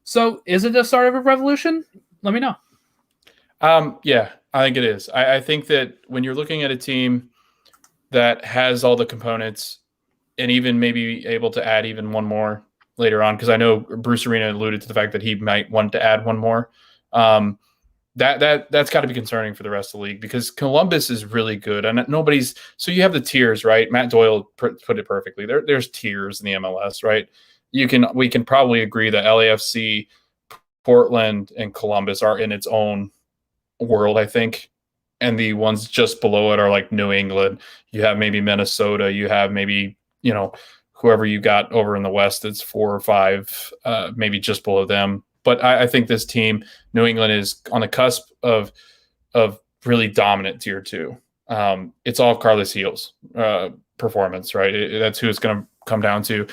So is it the start of a revolution? Let me know. Yeah, I think it is. I think that when you're looking at a team that has all the components and even maybe able to add even one more later on, because I know Bruce Arena alluded to the fact that he might want to add one more. That's got to be concerning for the rest of the league because Columbus is really good and so you have the tiers, right? Matt Doyle put it perfectly. There's tiers in the MLS, right? We can probably agree that LAFC, Portland, and Columbus are in its own world, I think. And the ones just below it are like New England. You have maybe Minnesota. You have maybe, whoever you got over in the West that's 4 or 5, maybe just below them. But I think this team, New England, is on the cusp of really dominant tier 2. It's all Carlos Heel's performance, right? That's who it's going to come down to.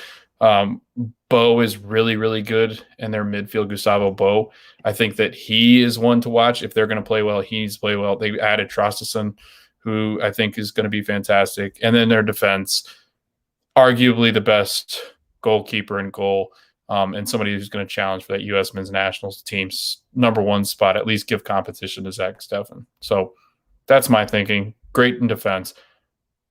Bo is really, really good in their midfield, Gustavo Bo. I think that he is one to watch. If they're going to play well, he needs to play well. They added Traustason, who I think is going to be fantastic. And then their defense, arguably the best goalkeeper in goal, and somebody who's going to challenge for that U.S. men's national team's #1 spot, at least give competition to Zach Steffen. So that's my thinking. Great in defense,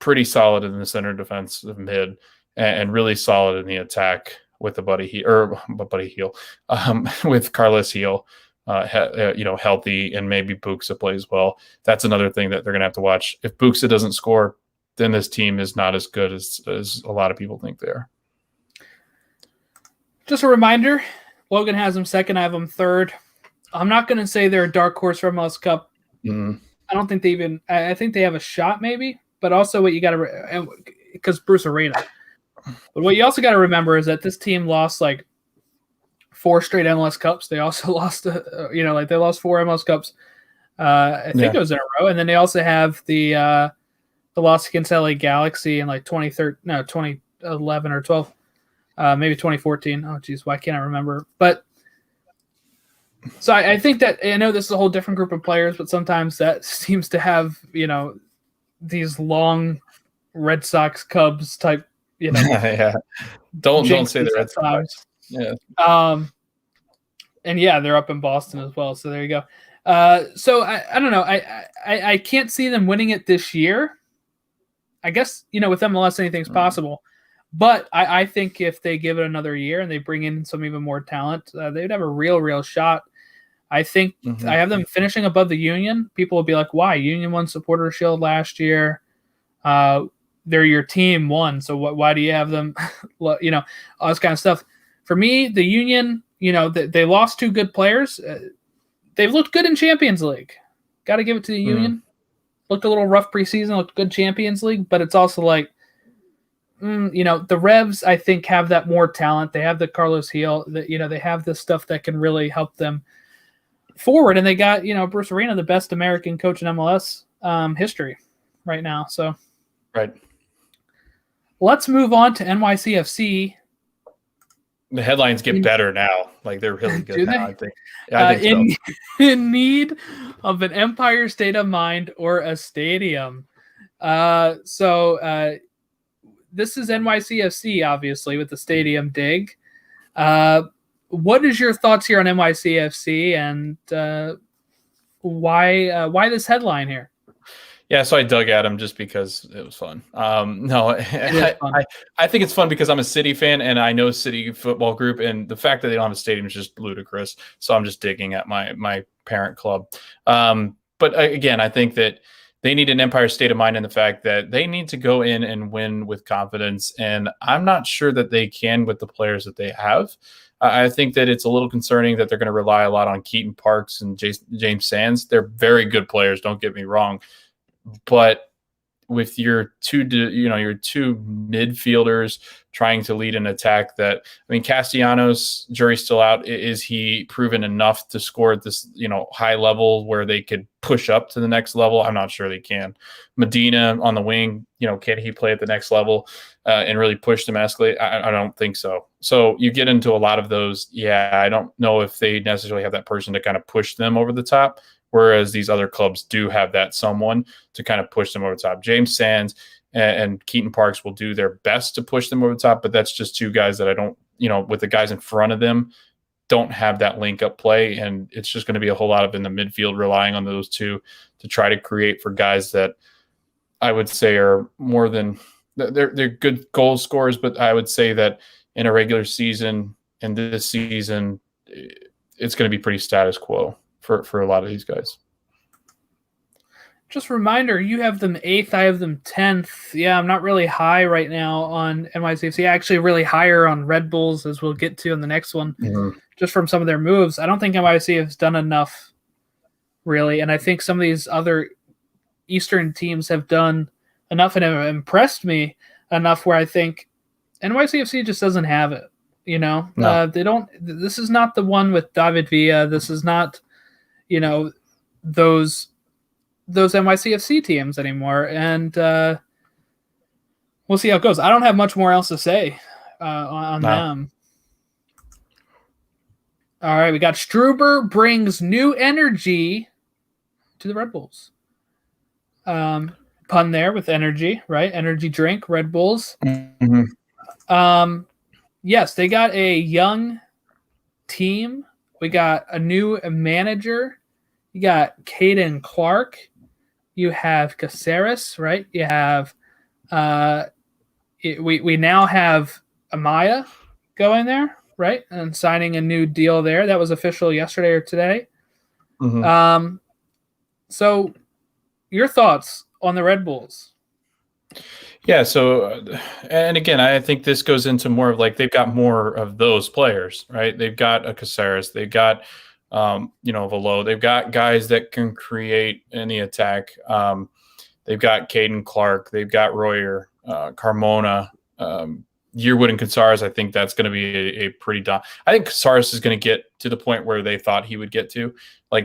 pretty solid in the center defense of mid, and really solid in the attack with Buddy Heel, with Carlos Heel, healthy, and maybe Buxa plays well. That's another thing that they're going to have to watch. If Buxa doesn't score, then this team is not as good as a lot of people think they are. Just a reminder, Logan has them second, I have them third. I'm not going to say they're a dark horse for MLS Cup. I don't think I think they have a shot maybe, but also what you got to, because Bruce Arena. But what you also got to remember is that this team lost like 4 straight MLS Cups. They also lost, they lost 4 MLS Cups. I think it was in a row. And then they also have the loss against LA Galaxy in like 2011 or 12. Maybe 2014. Oh, geez, why can't I remember? But so I think that I know this is a whole different group of players, but sometimes that seems to have these long Red Sox Cubs type. Yeah. Don't say the Red Sox. Yeah. And yeah, they're up in Boston as well. So there you go. So I don't know. I can't see them winning it this year. I guess with MLS anything's possible. But I think if they give it another year and they bring in some even more talent, they'd have a real shot. I think I have them finishing above the Union. People will be like, why? Union won Supporter Shield last year. They're your team won. So why do you have them, all this kind of stuff. For me, the Union, they lost 2 good players. They've looked good in Champions League. Got to give it to the Union. Looked a little rough preseason, looked good Champions League, but it's also like, the Revs, I think, have that more talent. They have the Carlos Heel. They have the stuff that can really help them forward. And they got, Bruce Arena, the best American coach in MLS history right now. So, right. Let's move on to NYCFC. The headlines get better now. Like, they're really good now, I think. Yeah, I think so. In need of an Empire State of Mind or a stadium. So this is NYCFC, obviously, with the stadium dig. What is your thoughts here on NYCFC, and why this headline here? Yeah, so I dug at him just because it was fun. No, fun. I think it's fun because I'm a City fan and I know City Football Group, and the fact that they don't have a stadium is just ludicrous. So I'm just digging at my parent club. But again, I think that they need an Empire State of Mind in the fact that they need to go in and win with confidence, and I'm not sure that they can with the players that they have. I think that it's a little concerning that they're going to rely a lot on Keaton Parks and James Sands. They're very good players, don't get me wrong. But with your two midfielders trying to lead an attack Castellanos, jury's still out. Is he proven enough to score at this, high level where they could push up to the next level? I'm not sure they can. Medina on the wing, can he play at the next level and really push them, escalate? I don't think so. So you get into a lot of those. Yeah, I don't know if they necessarily have that person to kind of push them over the top. Whereas these other clubs do have that someone to kind of push them over the top. James Sands and Keaton Parks will do their best to push them over the top, but that's just two guys that I don't, with the guys in front of them, don't have that link-up play, and it's just going to be a whole lot of in the midfield relying on those two to try to create for guys that I would say are more than – they're good goal scorers, but I would say that in a regular season and this season, it's going to be pretty status quo for a lot of these guys. Just a reminder, you have them 8th, I have them 10th. Yeah, I'm not really high right now on NYCFC. Actually, really higher on Red Bulls, as we'll get to in the next one, just from some of their moves. I don't think NYC has done enough, really, and I think some of these other Eastern teams have done enough and have impressed me enough where I think NYCFC just doesn't have it. No. They don't. This is not the one with David Villa. This is not, those NYCFC teams anymore, and we'll see how it goes. I don't have much more else to say on them. All right, we got Struber brings new energy to the Red Bulls. Pun there with energy, right? Energy drink, Red Bulls. Mm-hmm. Yes, they got a young team. We got a new manager. You got Caden Clark. You have Caceres, right? You have we now have Amaya going there, right? And signing a new deal there. That was official yesterday or today. Mm-hmm. So your thoughts on the Red Bulls? Yeah, so, and again, I think this goes into more of they've got more of those players, right? They've got a Caceres, they've got, Velo, they've got guys that can create in the attack. They've got Caden Clark, they've got Royer, Carmona, Yearwood and Caceres. I think that's going to be a pretty I think Caceres is going to get to the point where they thought he would get to.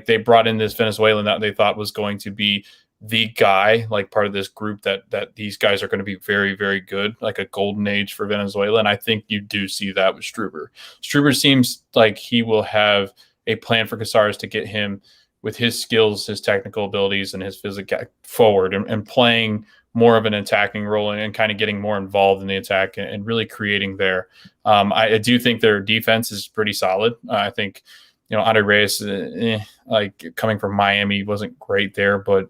They brought in this Venezuelan that they thought was going to be the guy, part of this group that these guys are going to be very, very good, like a golden age for Venezuela. And I think you do see that with Struber. Struber seems like he will have a plan for Caceres to get him with his skills, his technical abilities, and his physical forward and playing more of an attacking role and kind of getting more involved in the attack and really creating there. I do think their defense is pretty solid. I think, Andre Reyes, coming from Miami, wasn't great there, but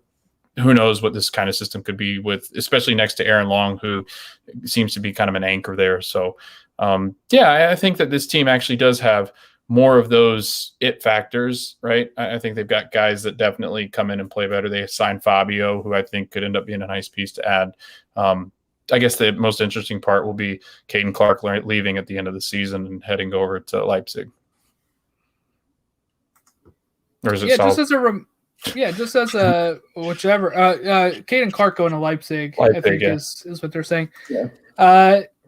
who knows what this kind of system could be with, especially next to Aaron Long, who seems to be kind of an anchor there. So, I think that this team actually does have more of those it factors, right? I think they've got guys that definitely come in and play better. They signed Fabio, who I think could end up being a nice piece to add. I guess the most interesting part will be Caden Clark leaving at the end of the season and heading over to Leipzig. Or is it just as a whichever. Caden Clark going to Leipzig I think is what they're saying. Yeah.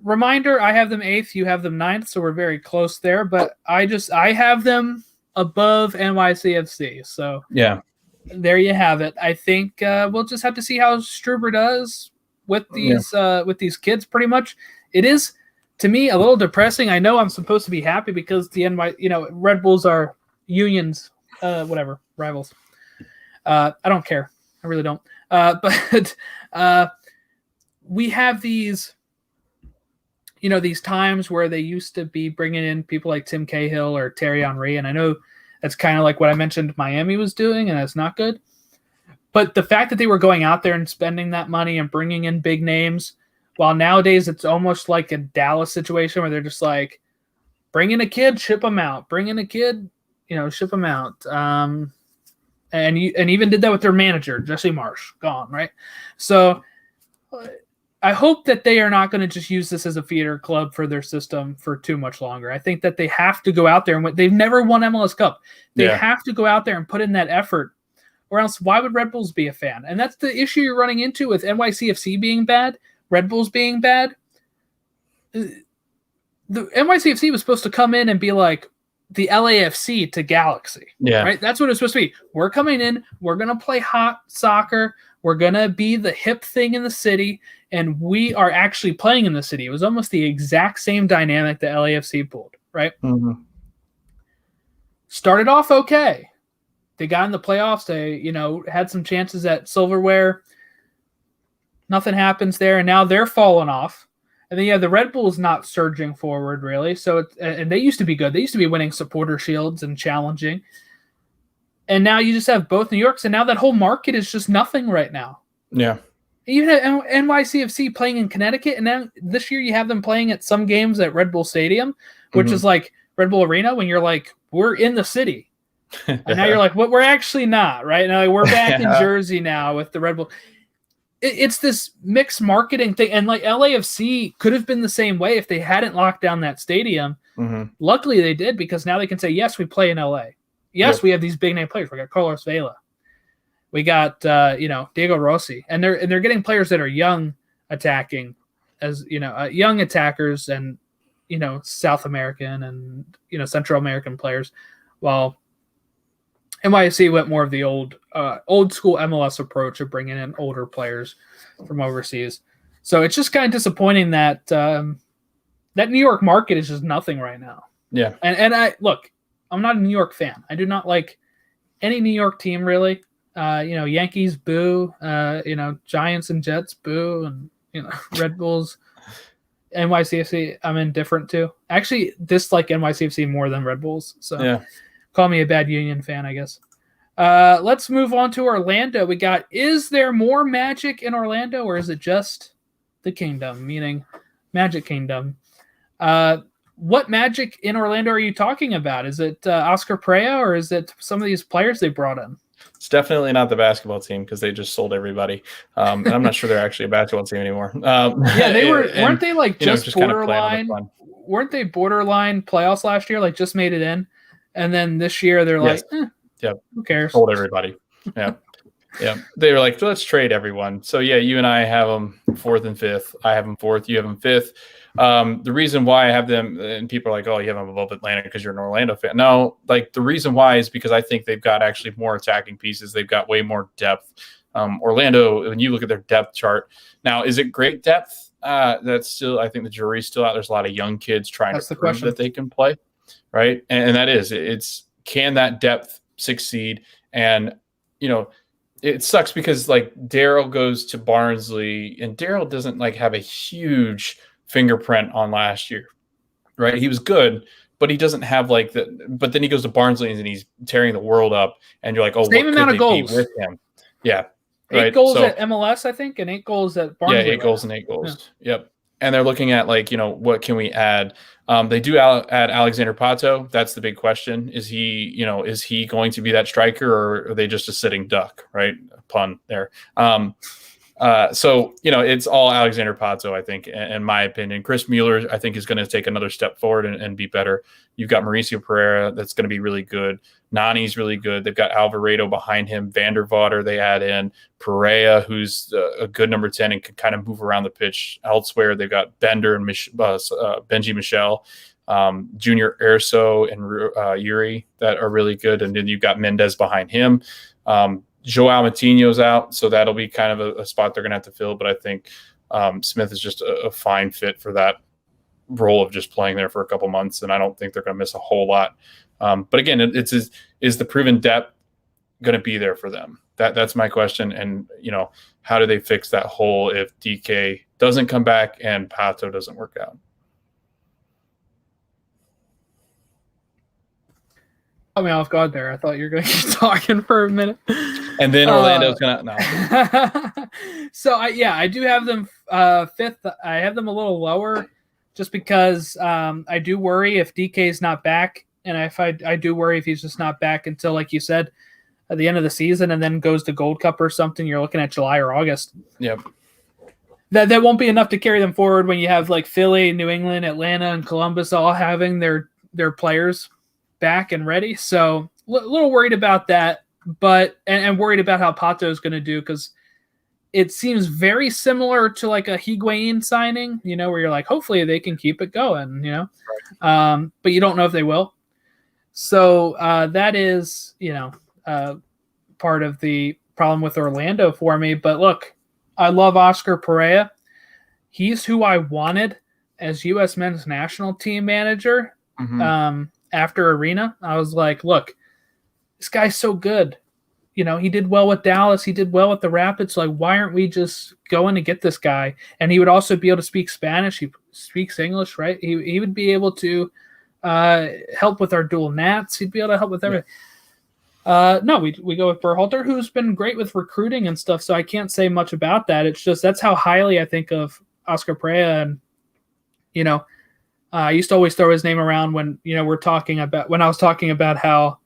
Reminder, I have them 8th, you have them 9th, so we're very close there, but I have them above NYCFC. So yeah, there you have it. I think we'll just have to see how Struber does with these kids. Pretty much, it is to me a little depressing. I know I'm supposed to be happy because the Red Bulls are unions, whatever, rivals. I don't care. I really don't. But we have these, these times where they used to be bringing in people like Tim Cahill or Thierry Henry, and I know that's kind of like what I mentioned Miami was doing, and that's not good. But the fact that they were going out there and spending that money and bringing in big names, while nowadays it's almost like a Dallas situation where they're just like, bring in a kid, ship them out. Bring in a kid, ship them out. And even did that with their manager, Jesse Marsh, gone, right? So I hope that they are not going to just use this as a feeder club for their system for too much longer. I think that they have to go out there and they've never won MLS Cup. They have to go out there and put in that effort, or else why would Red Bulls be a fan? And that's the issue you're running into with NYCFC being bad, Red Bulls being bad. The NYCFC was supposed to come in and be like the LAFC to Galaxy. Yeah. Right? That's what it's supposed to be. We're coming in, we're going to play hot soccer, we're going to be the hip thing in the city, and we are actually playing in the city. It was almost the exact same dynamic that LAFC pulled, right? Mm-hmm. Started off okay. They got in the playoffs. They, had some chances at silverware. Nothing happens there, and now they're falling off. And then the Red Bulls not surging forward really. So and they used to be good. They used to be winning supporter shields and challenging. And now you just have both New Yorks, and now that whole market is just nothing right now. Yeah. You have NYCFC playing in Connecticut, and now this year you have them playing at some games at Red Bull Stadium, which is like Red Bull Arena, when you're like, we're in the city. And now you're like, well, we're actually not, right? Now we're back in Jersey now with the Red Bull. It's this mixed marketing thing, and like LAFC could have been the same way if they hadn't locked down that stadium. Mm-hmm. Luckily they did, because now they can say, yes, we play in LA. Yes, we have these big name players. We got Carlos Vela. We got Diego Rossi, and they're getting players that are young attacking, as young attackers, and South American and Central American players, while NYC went more of the old school MLS approach of bringing in older players from overseas. So it's just kind of disappointing that that New York market is just nothing right now. Yeah, and I look, I'm not a New York fan. I do not like any New York team really. Yankees, boo. Giants and Jets, boo. And Red Bulls, NYCFC, I'm indifferent to. Actually, dislike NYCFC more than Red Bulls. So yeah. Call me a bad Union fan, I guess. Let's move on to Orlando. We got, is there more magic in Orlando, or is it just the Kingdom, meaning Magic Kingdom? What magic in Orlando are you talking about? Is it Oscar Pereira, or is it some of these players they brought in? It's definitely not the basketball team, because they just sold everybody. And I'm not sure they're actually a basketball team anymore. They weren't they like just borderline? Kind of weren't they borderline playoffs last year? Like just made it in, and then this year they're like, who cares? Sold everybody. Yeah. Yeah, they were like, let's trade everyone. So yeah, you and I have them 4th and 5th. I have them 4th. You have them 5th. The reason why I have them, and people are like, oh, you have them above Atlanta because you're an Orlando fan. No, like the reason why is because I think they've got actually more attacking pieces. They've got way more depth. Orlando, when you look at their depth chart, now is it great depth? That's still, I think the jury's still out. There's a lot of young kids trying to prove that they can play, right? And that is, it's can that depth succeed? And it sucks because like Daryl goes to Barnsley, and Daryl doesn't like have a huge fingerprint on last year, right? He was good, but he doesn't have like but then he goes to Barnsley and he's tearing the world up, and you're like, oh, same amount of goals with him. Yeah. 8 goals at MLS, I think, and 8 goals at Barnsley. Yeah, 8 goals and 8 goals. Yeah. Yep. And they're looking at like, what can we add? They do add Alexander Pato. That's the big question. Is he going to be that striker, or are they just a sitting duck? Right, pun there. So, it's all Alexander Pato, I think, in my opinion. Chris Mueller, I think, is going to take another step forward and be better. You've got Mauricio Pereira, that's going to be really good. Nani's really good. They've got Alvarado behind him. Vandervater, they add in. Pereira, who's a good number 10 and can kind of move around the pitch elsewhere. They've got Bender and Benji Michel, Junior Erso and Yuri that are really good. And then you've got Mendez behind him. Joao Matinho's out, so that'll be kind of a spot they're going to have to fill. But I think Smith is just a fine fit for that role of just playing there for a couple months, and I don't think they're going to miss a whole lot. But again, is the proven depth going to be there for them? That's my question. And how do they fix that hole if DK doesn't come back and Pato doesn't work out? Caught me off guard there. I thought you were going to keep talking for a minute. And then Orlando's going to no. So I do have them fifth. I have them a little lower, just because I do worry if DK is not back, and if I do worry if he's just not back until, like you said, at the end of the season, and then goes to Gold Cup or something. You're looking at July or August. Yep. That won't be enough to carry them forward when you have like Philly, New England, Atlanta, and Columbus all having their players back and ready. So a little worried about that, but and worried about how Pato is going to do, because it seems very similar to like a Higuain signing, where you're like, hopefully they can keep it going, but you don't know if they will. So that is, part of the problem with Orlando for me. But look, I love Oscar Pereira. He's who I wanted as U.S. men's national team manager. Mm-hmm. After Arena, I was like, look, this guy's so good. He did well with Dallas. He did well with the Rapids. Like, why aren't we just going to get this guy? And he would also be able to speak Spanish. He speaks English, right? He would be able to help with our dual nats. He'd be able to help with everything. No, we go with Berhalter, who's been great with recruiting and stuff. So I can't say much about that. It's just that's how highly I think of Oscar Pereira. And, I used to always throw his name around when I was talking about how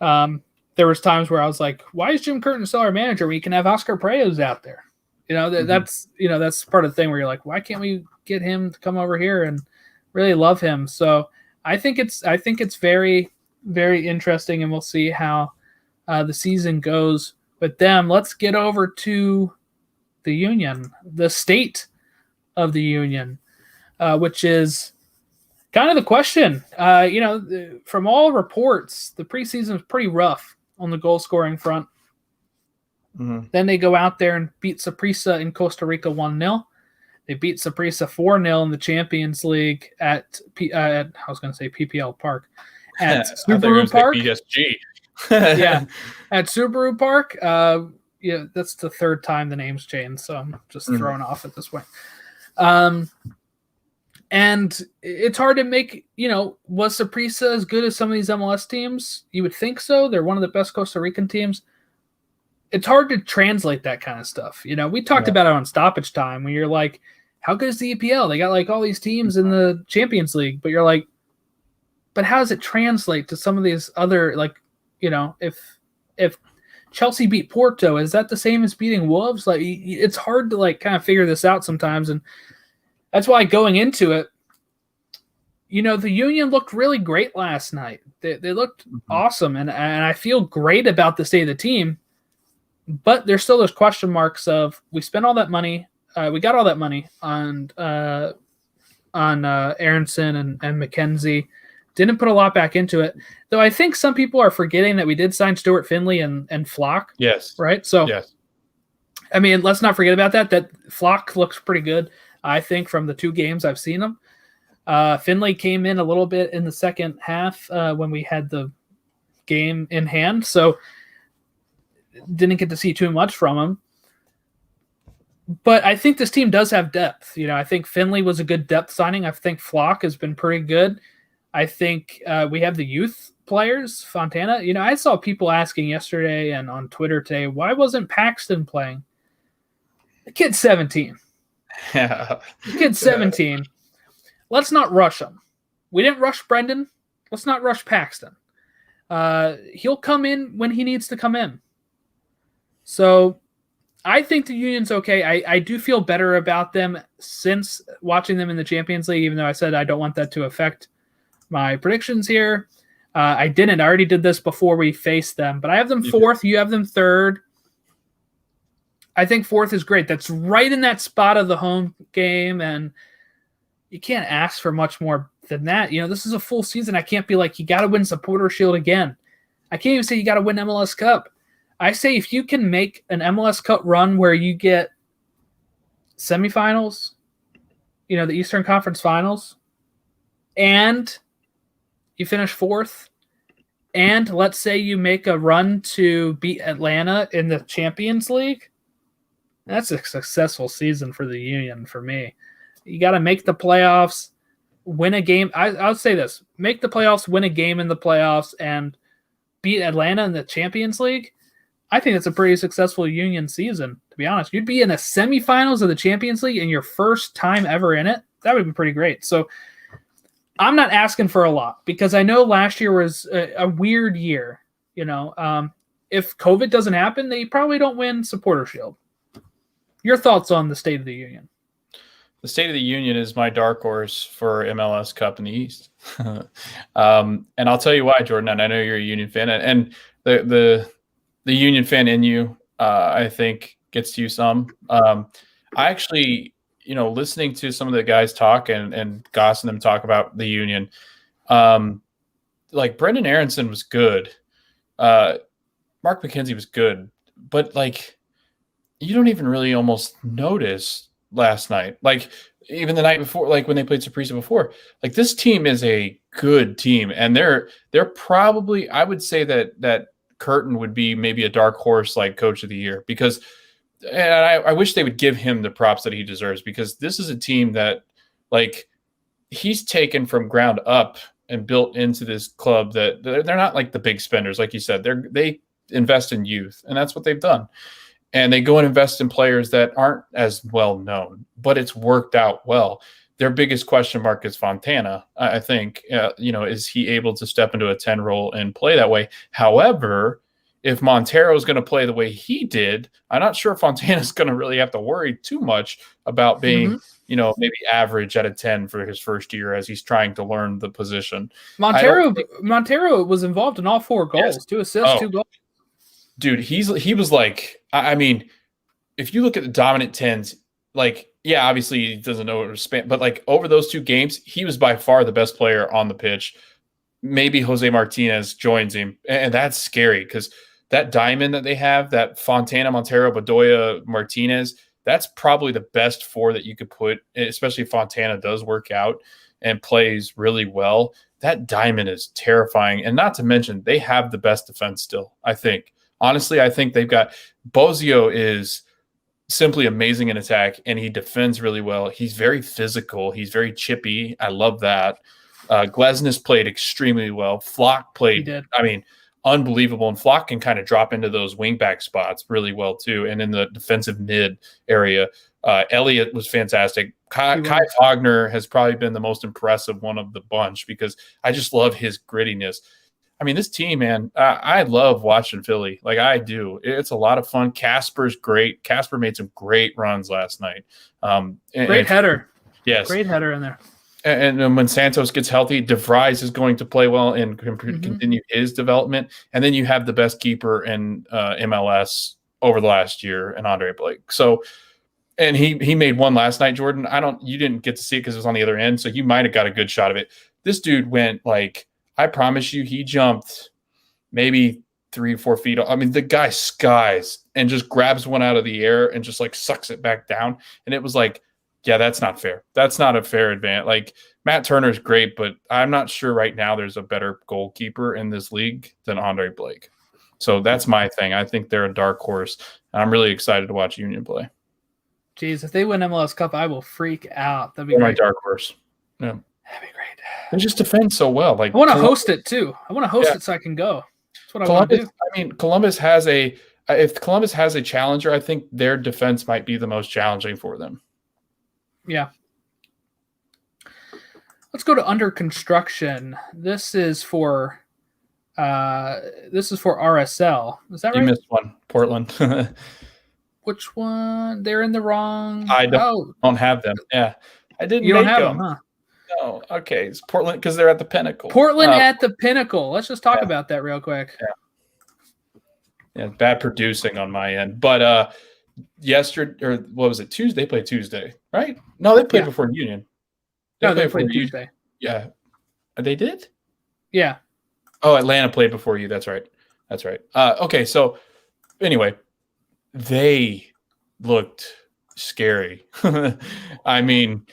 there was times where I was like, why is Jim Curtin still our manager when you can have Oscar Pereira's out there? That's part of the thing where you're like, why can't we get him to come over here and really love him? So I think it's very, very interesting, and we'll see how the season goes with them. Let's get over to the Union, the state of the Union. Which is kind of the question. From all reports, the preseason is pretty rough on the goal scoring front. Mm-hmm. Then they go out there and beat Saprissa in Costa Rica 1-0. They beat Saprissa 4-0 in the Champions League at PPL Park. At Subaru Park. PSG. Yeah, at Subaru Park. That's the third time the name's changed, so I'm just thrown off at this point. And it's hard to make, was Saprissa as good as some of these MLS teams? You would think so. They're one of the best Costa Rican teams. It's hard to translate that kind of stuff. We talked about it on Stoppage Time when you're like, how good is the EPL? They got like all these teams in the Champions League, but you're like, but how does it translate to some of these other, like, if Chelsea beat Porto, is that the same as beating Wolves? Like, it's hard to like kind of figure this out sometimes. And that's why going into it, the Union looked really great last night. They looked awesome, and I feel great about the state of the team. But there's still those question marks of, we spent all that money, we got all that money on Aronson and McKenzie. Didn't put a lot back into it, though. I think some people are forgetting that we did sign Stuart Finley and Flock. Yes. Right. So yes. I mean, let's not forget about that. That Flock looks pretty good, I think, from the 2 games I've seen him. Finley came in a little bit in the second half when we had the game in hand, so didn't get to see too much from him. But I think this team does have depth. I think Finley was a good depth signing. I think Flock has been pretty good. I think we have the youth players, Fontana. I saw people asking yesterday and on Twitter today, why wasn't Paxton playing? The kid's 17. Yeah. The kid's 17. Let's not rush him. We didn't rush Brendan. Let's not rush Paxton. He'll come in when he needs to come in. So I think the Union's okay. I do feel better about them since watching them in the Champions League, even though I said I don't want that to affect my predictions here. I didn't. I already did this before we faced them, but I have them fourth. You have them third. I think fourth is great. That's right in that spot of the home game, and you can't ask for much more than that. You know, this is a full season. I can't be like, you got to win Supporter Shield again. I can't even say you got to win MLS Cup. I say if you can make an MLS Cup run where you get semifinals, you know, the Eastern Conference Finals, and you finish fourth, and let's say you make a run to beat Atlanta in the Champions League, that's a successful season for the Union for me. You got to make the playoffs, win a game. I'll say this: make the playoffs, win a game in the playoffs, and beat Atlanta in the Champions League. I think it's a pretty successful Union season, to be honest. You'd be in the semifinals of the Champions League in your first time ever in it. That would be pretty great. So I'm not asking for a lot because I know last year was a weird year. You know, if COVID doesn't happen, they probably don't win Supporter Shield. Your thoughts on the State of the Union? The State of the Union is my dark horse for MLS Cup in the East. And I'll tell you why, Jordan, and I know you're a Union fan, and the Union fan in you, I think, gets to you some. I actually, you know, listening to some of the guys talk and Goss and them talk about the Union, like Brendan Aronson was good. Mark McKenzie was good. But, like, you don't even really almost notice last night. Like, even the night before, like when they played Saprissa before, like this team is a good team. And they're probably, I would say that Curtin would be maybe a dark horse like coach of the year because, and I wish they would give him the props that he deserves because this is a team that like he's taken from ground up and built into this club that they're not like the big spenders. Like you said, they invest in youth and that's what they've done. And they go and invest in players that aren't as well known, but it's worked out well. Their biggest question mark is Fontana, I think. You know, is he able to step into a 10 role and play that way? However, if Montero is going to play the way he did, I'm not sure Fontana is going to really have to worry too much about being, you know, maybe average at a 10 for his first year as he's trying to learn the position. Montero was involved in all 4 goals, yes. 2 assists, 2 goals. Dude, he was like, I mean, if you look at the dominant 10s, like, yeah, obviously he doesn't know what to span, but like over those 2 games, he was by far the best player on the pitch. Maybe Jose Martinez joins him, and that's scary because that diamond that they have, that Fontana, Montero, Bedoya, Martinez, that's probably the best 4 that you could put, especially if Fontana does work out and plays really well. That diamond is terrifying, and not to mention they have the best defense still, I think. Honestly, I think they've got Bozio is simply amazing in attack, and he defends really well. He's very physical. He's very chippy. I love that. Glesnes played extremely well. Flock played, I mean, unbelievable. And Flock can kind of drop into those wingback spots really well, too. And in the defensive mid area, Elliott was fantastic. Kai Wagner has probably been the most impressive one of the bunch because I just love his grittiness. I mean, this team, man, I love watching Philly. Like, I do. It's a lot of fun. Casper's great. Casper made some great runs last night. Great header. Yes. Great header in there. And when Santos gets healthy, DeVries is going to play well and continue his development. And then you have the best keeper in MLS over the last year, and Andre Blake. So, and he made one last night, Jordan. You didn't get to see it because it was on the other end, so you might have got a good shot of it. This dude went like, I promise you, he jumped maybe 3 or 4 feet. I mean, the guy skies and just grabs one out of the air and just like sucks it back down. And it was like, yeah, that's not fair. That's not a fair advantage. Like Matt Turner's great, but I'm not sure right now there's a better goalkeeper in this league than Andre Blake. So that's my thing. I think they're a dark horse. And I'm really excited to watch Union play. Jeez, if they win MLS Cup, I will freak out. That'd be great. My dark horse. Yeah. That'd be great. They just defend so well. Like I want to host it too. I want to host it so I can go. That's what I want to do. I mean, Columbus has if Columbus has a challenger, I think their defense might be the most challenging for them. Yeah. Let's go to under construction. This is for RSL. Is that right? You missed one, Portland. Which one? They're in the wrong. I don't have them. Yeah, I didn't You don't make have them. them, huh? No. Okay, it's Portland because they're at the Pinnacle. Portland at the Pinnacle. Let's just talk Yeah. about that real quick. Yeah, bad producing on my end. But yesterday, or what was it? Tuesday. They played Tuesday, right? No, they played before Union. They played Tuesday. Yeah, they did. Yeah. Oh, Atlanta played before you. That's right. Okay, so anyway, they looked scary. I mean,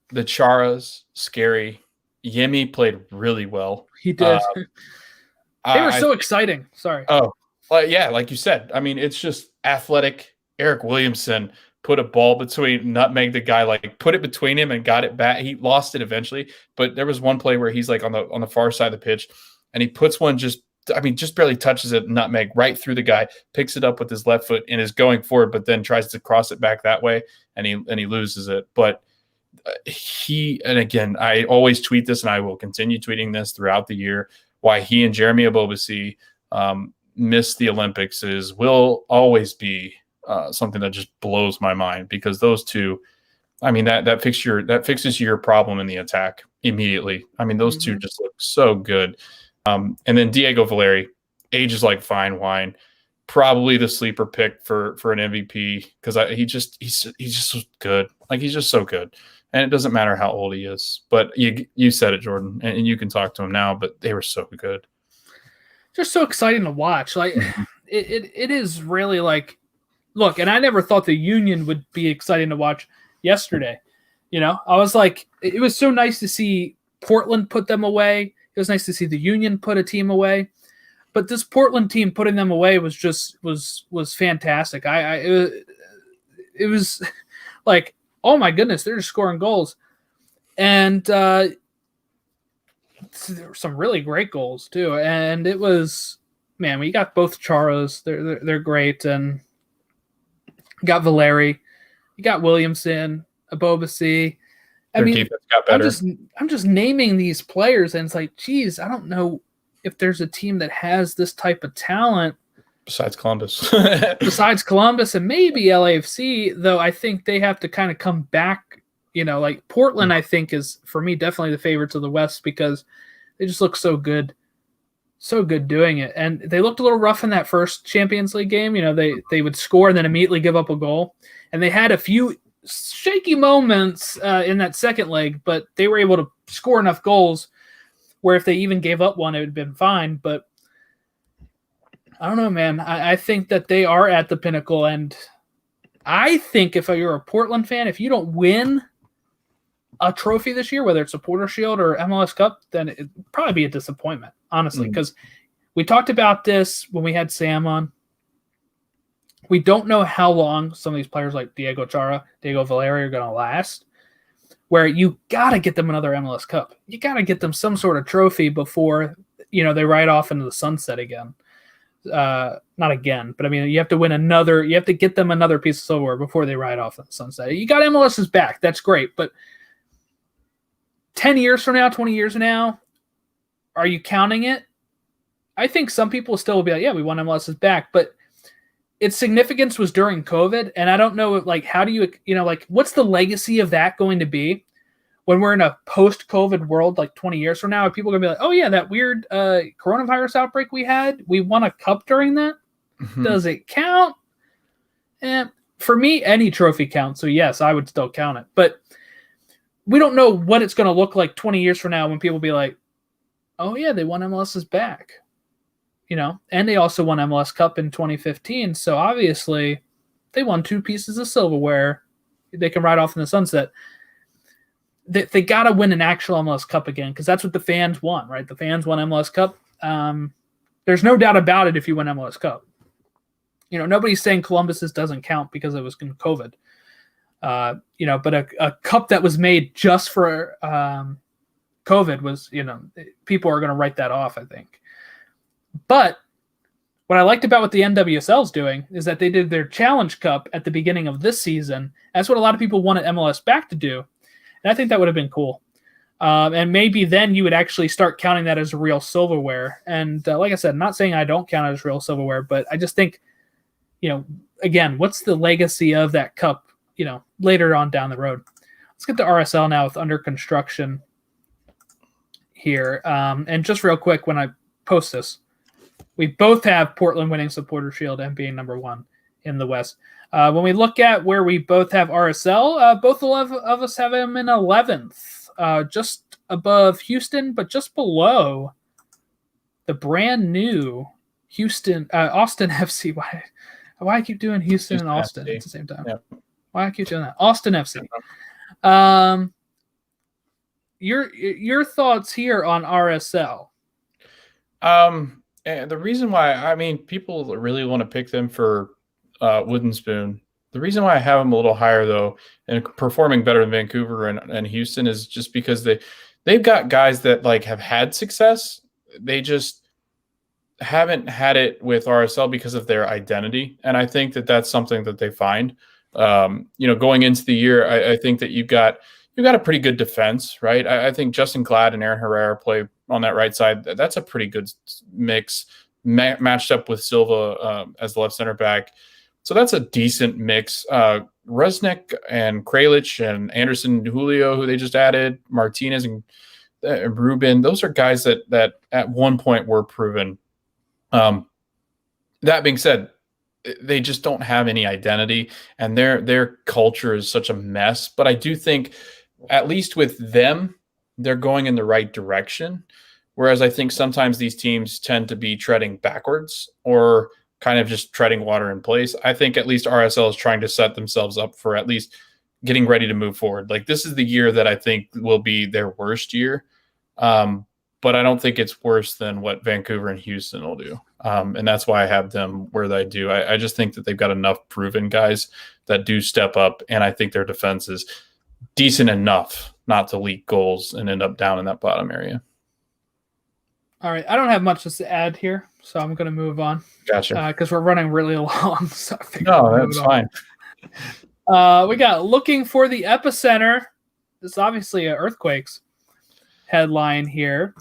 the Charas, scary. Yemi played really well. He did. They were so exciting. Sorry. Oh, well, yeah, like you said. I mean, it's just athletic. Eric Williamson put a ball between, nutmeg the guy, like put it between him and got it back. He lost it eventually, but there was one play where he's like on the far side of the pitch, and he puts one just barely touches it, nutmeg right through the guy, picks it up with his left foot and is going forward, but then tries to cross it back that way, and he loses it. But and again, I always tweet this, and I will continue tweeting this throughout the year, why he and Jeremy Ebobisse missed the Olympics will always be something that just blows my mind, because those two, I mean, that fixes your problem in the attack immediately. I mean, those two just look so good. And then Diego Valeri, ages like fine wine, probably the sleeper pick for an MVP, because he's just good. Like, he's just so good. And it doesn't matter how old he is. But you said it, Jordan, and you can talk to him now, but they were so good. Just so exciting to watch. Like, it is really like, look, and I never thought the Union would be exciting to watch yesterday. You know, I was like, it was so nice to see Portland put them away. It was nice to see the Union put a team away. But this Portland team putting them away was fantastic. It was like, oh my goodness, they're just scoring goals. And there were some really great goals too. And it was, man, we got both Charos. They're great. And you got Valeri, you got Williamson, Ebobisse. I mean, got better. I'm just naming these players, and it's like, geez, I don't know if there's a team that has this type of talent besides Columbus. Besides Columbus and maybe LAFC, though I think they have to kind of come back. You know, like Portland, I think is, for me, definitely the favorites of the West, because they just look so good doing it. And they looked a little rough in that first Champions League game. You know, they would score and then immediately give up a goal. And they had a few shaky moments in that second leg, but they were able to score enough goals where if they even gave up one, it would have been fine. But I don't know, man. I think that they are at the pinnacle. And I think if you're a Portland fan, if you don't win a trophy this year, whether it's a Porter Shield or MLS Cup, then it'd probably be a disappointment, honestly, because we talked about this when we had Sam on. We don't know how long some of these players like Diego Chara, Diego Valeri are going to last, where you got to get them another MLS Cup. You got to get them some sort of trophy before, you know, they ride off into the sunset again. Not again, but I mean, you have to get them another piece of silverware before they ride off in the sunset. You got MLS's back. That's great. But 10 years from now, 20 years from now, are you counting it? I think some people still will be like, yeah, we want MLS's back, but its significance was during COVID. And I don't know, like, how do you know, like, what's the legacy of that going to be when we're in a post-COVID world, like 20 years from now? Are people going to be like, oh yeah, that weird coronavirus outbreak we had, we won a cup during that? Mm-hmm. Does it count? For me, any trophy counts. So yes, I would still count it. But we don't know what it's going to look like 20 years from now when people be like, oh yeah, they won MLS's back. You know, and they also won MLS Cup in 2015. So obviously they won 2 pieces of silverware. They can ride off in the sunset. They got to win an actual MLS Cup again, because that's what the fans want, right? The fans want MLS Cup. There's no doubt about it if you win MLS Cup. You know, nobody's saying Columbus's doesn't count because it was in COVID. You know, but a cup that was made just for COVID was, you know, people are going to write that off, I think. But what I liked about what the NWSL is doing is that they did their Challenge Cup at the beginning of this season. That's what a lot of people wanted MLS back to do. And I think that would have been cool. And maybe then you would actually start counting that as real silverware. And like I said, I'm not saying I don't count it as real silverware, but I just think, again, what's the legacy of that cup, later on down the road. Let's get to RSL now with under construction here. And just real quick, when I post this, we both have Portland winning Supporter Shield and being number 1 in the West. When we look at where we both have RSL, both of us have him in 11th, just above Houston, but just below the brand new Austin FC. Why I keep doing Houston and Austin FC at the same time? Yep. Why I keep doing that? Austin FC. Your thoughts here on RSL? And the reason why, people really want to pick them for Wooden Spoon. The reason why I have them a little higher, though, and performing better than Vancouver and Houston is just because they've got guys that have had success. They just haven't had it with RSL because of their identity, and I think that that's something that they find. Going into the year, I think that you've got a pretty good defense, right? I think Justin Glad and Aaron Herrera play on that right side. That's a pretty good mix, matched up with Silva as the left center back. So that's a decent mix. Resnick and Kralich and Anderson Julio, who they just added, Martinez and Ruben, those are guys that at one point were proven. That being said, they just don't have any identity, and their culture is such a mess. But I do think, at least with them, they're going in the right direction. Whereas I think sometimes these teams tend to be treading backwards or kind of just treading water in place. I think at least RSL is trying to set themselves up for at least getting ready to move forward. This is the year that I think will be their worst year. But I don't think it's worse than what Vancouver and Houston will do. And that's why I have them where they do. I just think that they've got enough proven guys that do step up, and I think their defense is decent enough not to leak goals and end up down in that bottom area. All right. I don't have much to add here, so I'm going to move on. Gotcha. Because we're running really long. So that's fine. We got looking for the epicenter. This is obviously an earthquakes headline here.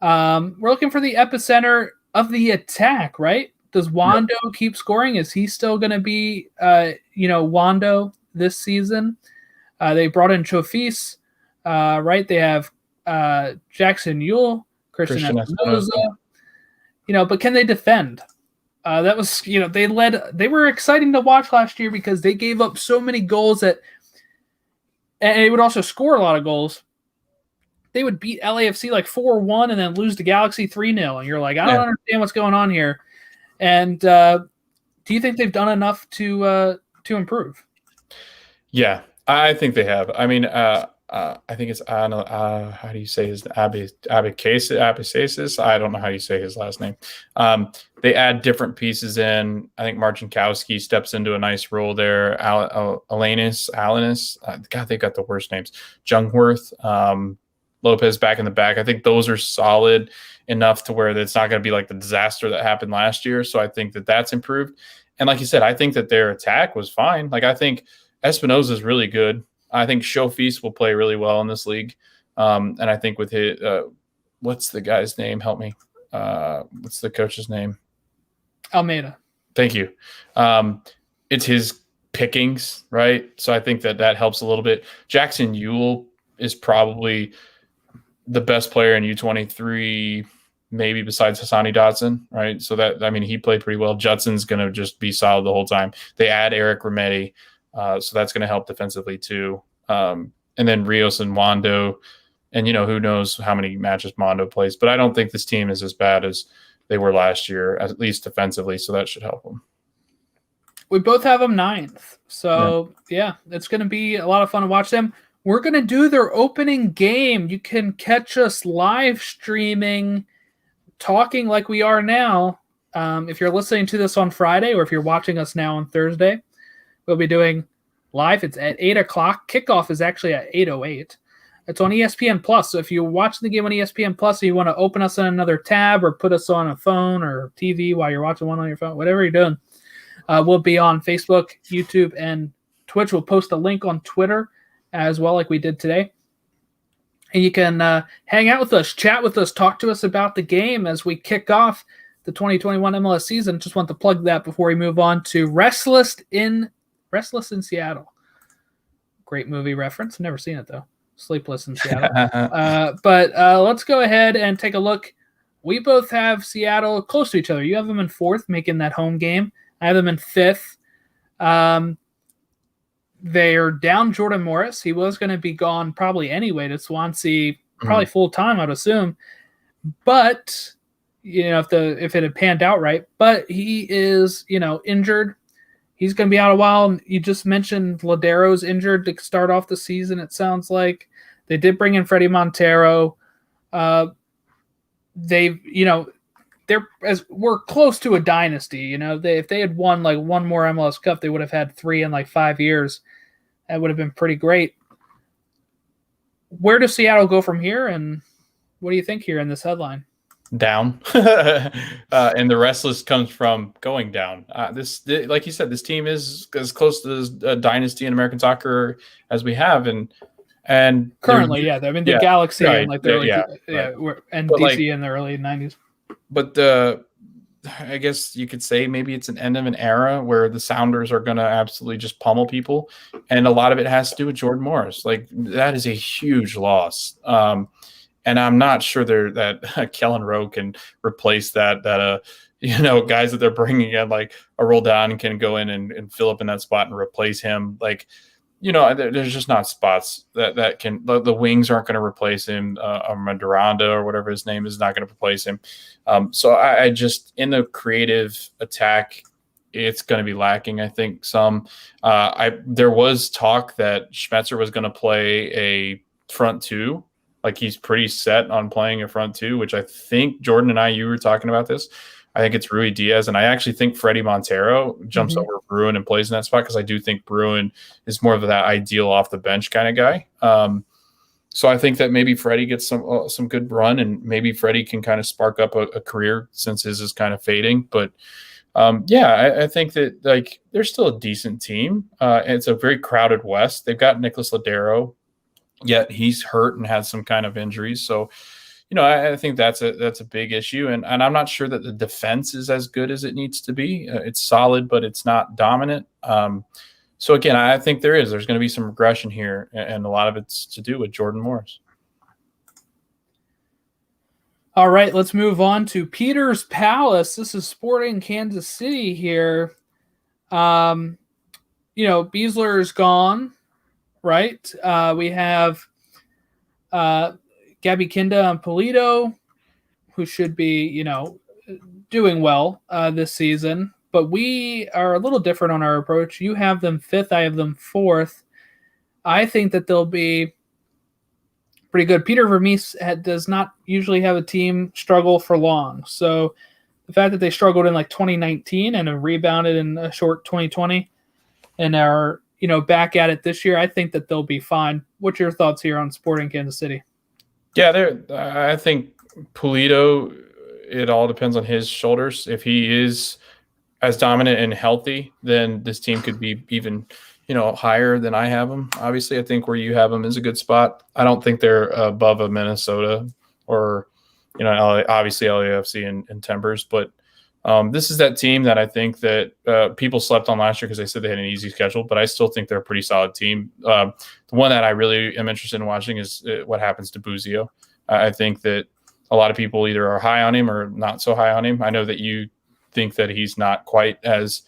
We're looking for the epicenter of the attack, right? Does Wando keep scoring? Is he still going to be, Wando this season? They brought in Chofis, right? They have Jackson Yule, Christian Espinoza. But can they defend? That was, they were exciting to watch last year because they gave up so many goals and they would also score a lot of goals. They would beat LAFC 4-1 and then lose to Galaxy 3-0. And you're like, I don't understand what's going on here. And do you think they've done enough to improve? Yeah, I think they have. I think it's how do you say his Abicasis? I don't know how you say his last name. They add different pieces in. I think Marcinkowski steps into a nice role there. Alanis, God, they got the worst names. Jungwirth, Lopez back in the back. I think those are solid enough to where it's not going to be like the disaster that happened last year. So I think that that's improved. And like you said, I think that their attack was fine. I think Espinoza is really good. I think Chofis will play really well in this league. And I think with his, what's the guy's name? Help me. What's the coach's name? Almeida. Thank you. It's his pickings, right? So I think that helps a little bit. Jackson Yule is probably the best player in U23, maybe besides Hassani Dotson, right? So he played pretty well. Judson's going to just be solid the whole time. They add Eric Remedi, so that's going to help defensively too. And then Rios and Wando, and who knows how many matches Mondo plays. But I don't think this team is as bad as they were last year, at least defensively, so that should help them. We both have them 9th. So, yeah, it's going to be a lot of fun to watch them. We're going to do their opening game. You can catch us live streaming, talking like we are now. If you're listening to this on Friday or if you're watching us now on Thursday, we'll be doing live. It's at 8 o'clock. Kickoff is actually at 8:08. It's on ESPN Plus. So if you're watching the game on ESPN Plus and you want to open us on another tab or put us on a phone or TV while you're watching one on your phone, whatever you're doing, we'll be on Facebook, YouTube, and Twitch. We'll post a link on Twitter as well, like we did today. And you can hang out with us, chat with us, talk to us about the game as we kick off the 2021 MLS season. Just want to plug that before we move on to Restless in Seattle. Great movie reference. Never seen it though. Sleepless in Seattle. But let's go ahead and take a look. We both have Seattle close to each other. You have them in 4th, making that home game. I have them in 5th. They're down Jordan Morris. He was going to be gone probably anyway to Swansea, probably full time, I'd assume. But if it had panned out right, but he is injured. He's going to be out a while. You just mentioned Lodero's injured to start off the season. It sounds like they did bring in Freddie Montero. We're close to a dynasty. If they had won like one more MLS Cup, they would have had 3 in like 5 years. That would have been pretty great. Where does Seattle go from here, and what do you think here in this headline? Down. And the restless comes from going down. Like you said, this team is as close to a dynasty in American soccer as we have, and currently, the Galaxy right, and like the early, right. and But DC in the early 90s. But I guess you could say maybe it's an end of an era where the Sounders are going to absolutely just pummel people, and a lot of it has to do with Jordan Morris. Like, that is a huge loss. And I'm not sure that Kellen Rowe can replace that guys that they're bringing in, like a roll down, can go in and fill up in that spot and replace him. Like, there's just not spots that can, the wings aren't going to replace him. Duranda or whatever his name is not going to replace him. So I just, in the creative attack, it's going to be lacking, I think, some. There was talk that Schmetzer was going to play a front 2. Like, he's pretty set on playing a front 2, which I think Jordan and you were talking about this. I think it's Rui Diaz, and I actually think Freddie Montero jumps over Bruin and plays in that spot, because I do think Bruin is more of that ideal off the bench kind of guy. So I think that maybe Freddie gets some good run, and maybe Freddie can kind of spark up a career, since his is kind of fading. But I think that, like, they're still a decent team. And it's a very crowded West. They've got Nicholas Lodero, yet he's hurt and has some kind of injuries. So, I think that's a big issue. And I'm not sure that the defense is as good as it needs to be. It's solid, but it's not dominant. So again, I think there's going to be some regression here, and a lot of it's to do with Jordan Morris. All right, let's move on to Peter's Palace. This is Sporting Kansas City here. Beasler's gone. Right. We have Gabby Kinda and Polito, who should be, doing well this season. But we are a little different on our approach. You have them 5th. I have them 4th. I think that they'll be pretty good. Peter Vermees does not usually have a team struggle for long. So the fact that they struggled in like 2019 and have rebounded in a short 2020 and are back at it this year, I think that they'll be fine. What's your thoughts here on Sporting Kansas City? Yeah, I think Polito, it all depends on his shoulders. If he is as dominant and healthy, then this team could be even, higher than I have them. Obviously, I think where you have them is a good spot. I don't think they're above a Minnesota or, obviously LAFC and Timbers, but this is that team that I think that people slept on last year because they said they had an easy schedule, but I still think they're a pretty solid team. The one that I really am interested in watching is what happens to Buzio. I think that a lot of people either are high on him or not so high on him. I know that you think that he's not quite as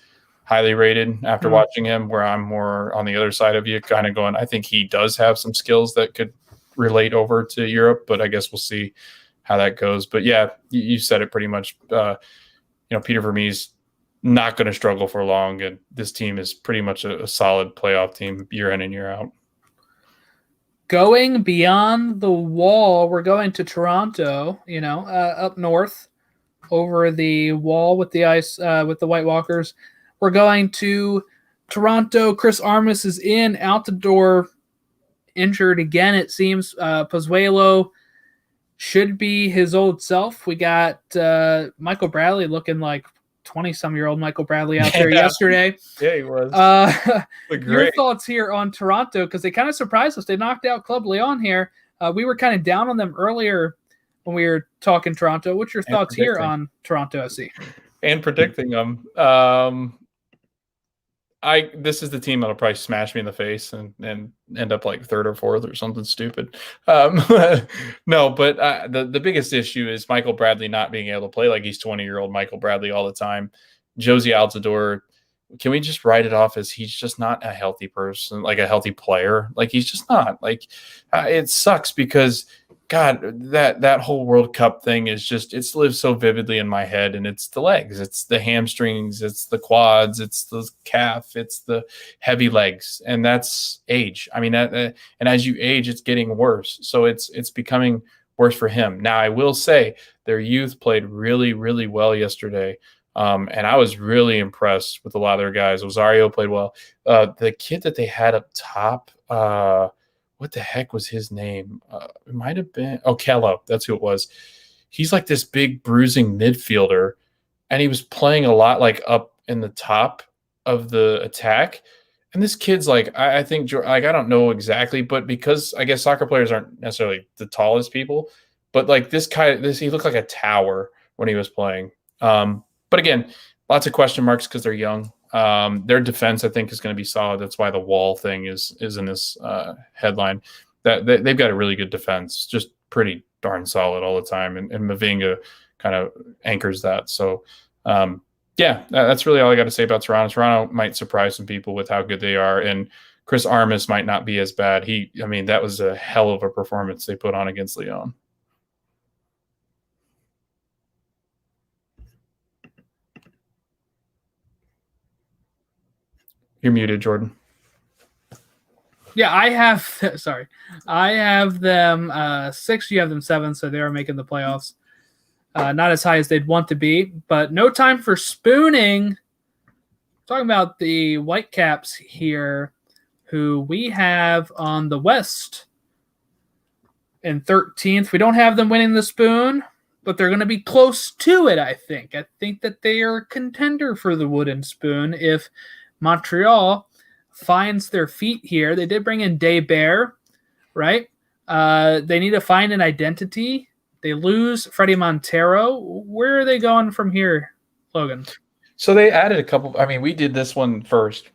highly rated after watching him, where I'm more on the other side of you, kind of going, I think he does have some skills that could relate over to Europe, but I guess we'll see how that goes. But yeah, you said it pretty much. Peter Vermees not going to struggle for long, and this team is pretty much a solid playoff team year in and year out. Going beyond the wall, we're going to Toronto, up north over the wall with the ice, with the White Walkers. We're going to Toronto. Chris Armas is out the door, injured again, it seems. Pozuelo should be his old self. We got Michael Bradley looking like 20-some-year-old Michael Bradley out there yesterday. Yeah, he was. Your thoughts here on Toronto, because they kind of surprised us. They knocked out Club Leon here. We were kind of down on them earlier when we were talking Toronto. What's your thoughts here on Toronto FC? And predicting them. This is the team that'll probably smash me in the face and end up like third or fourth or something stupid. No, but the biggest issue is Michael Bradley not being able to play like he's 20-year-old Michael Bradley all the time. Josie Altidore, can we just write it off as he's just not a healthy person, like a healthy player? Like he's just not. Like it sucks because God, that whole World Cup thing is just, it's lived so vividly in my head, and it's the legs, it's the hamstrings, it's the quads, it's the calf, it's the heavy legs, and that's age. I mean, and as you age, it's getting worse. So it's becoming worse for him. Now, I will say their youth played really, really well yesterday. And I was really impressed with a lot of their guys. Rosario played well. The kid that they had up top, what the heck was his name? It might have been Kello. That's who it was. He's like this big bruising midfielder, and he was playing a lot like up in the top of the attack. And this kid's like, I think, like, I don't know exactly, but because I guess soccer players aren't necessarily the tallest people, but like he looked like a tower when he was playing. But again, lots of question marks because they're young. Their defense, I think, is going to be solid. That's why the wall thing is in this headline. That they've got a really good defense, just pretty darn solid all the time. And Mavinga kind of anchors that. So, yeah, that's really all I got to say about Toronto. Toronto might surprise some people with how good they are. And Chris Armas might not be as bad. That was a hell of a performance they put on against Lyon. You're muted, Jordan. Yeah, I have them 6. You have them 7, so they are making the playoffs. Not as high as they'd want to be, but no time for spooning. Talking about the Whitecaps here, who we have on the West in 13th. We don't have them winning the spoon, but they're going to be close to it, I think. I think that they are a contender for the wooden spoon if Montreal finds their feet here. They did bring in Daybert, right? They need to find an identity. They lose Freddie Montero. Where are they going from here, Logan? So they added a couple. I mean, we did this one first.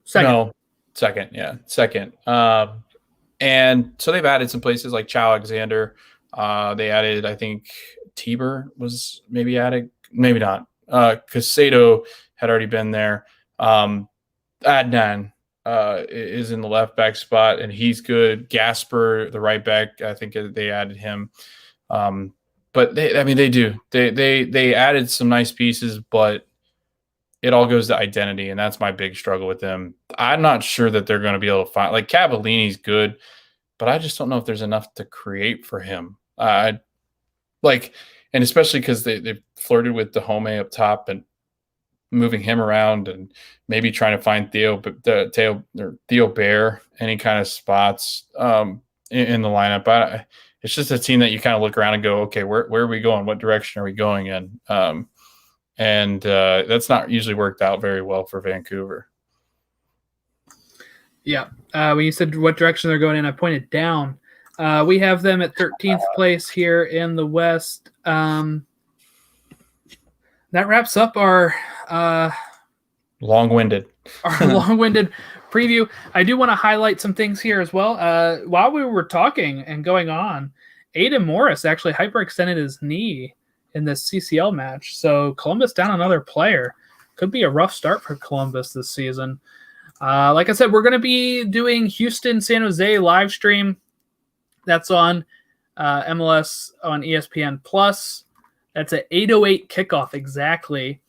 Second. Second. And so they've added some places like Chow Alexander. They added, I think, Tiber was maybe added. Maybe not. Casado had already been there. Adnan is in the left back spot, and he's good. Gasper, the right back, I think they added him. But they do. They added some nice pieces, but it all goes to identity, and that's my big struggle with them. I'm not sure that they're going to be able to find, like, Cavallini's good, but I just don't know if there's enough to create for him. And especially because they flirted with Dahomey up top and moving him around, and maybe trying to find Theo Bear any kind of spots in the lineup. But it's just a team that you kind of look around and go, okay, where are we going? What direction are we going in? And that's not usually worked out very well for Vancouver. Yeah. When you said what direction they're going in, I pointed down. We have them at 13th place here in the West. That wraps up our long-winded preview. I do want to highlight some things here as well. While we were talking and going on, Aiden Morris actually hyperextended his knee in this CCL match. So Columbus down another player. Could be a rough start for Columbus this season. Like I said, we're going to be doing Houston, San Jose live stream. That's on MLS on ESPN Plus. That's at 8:08 kickoff exactly.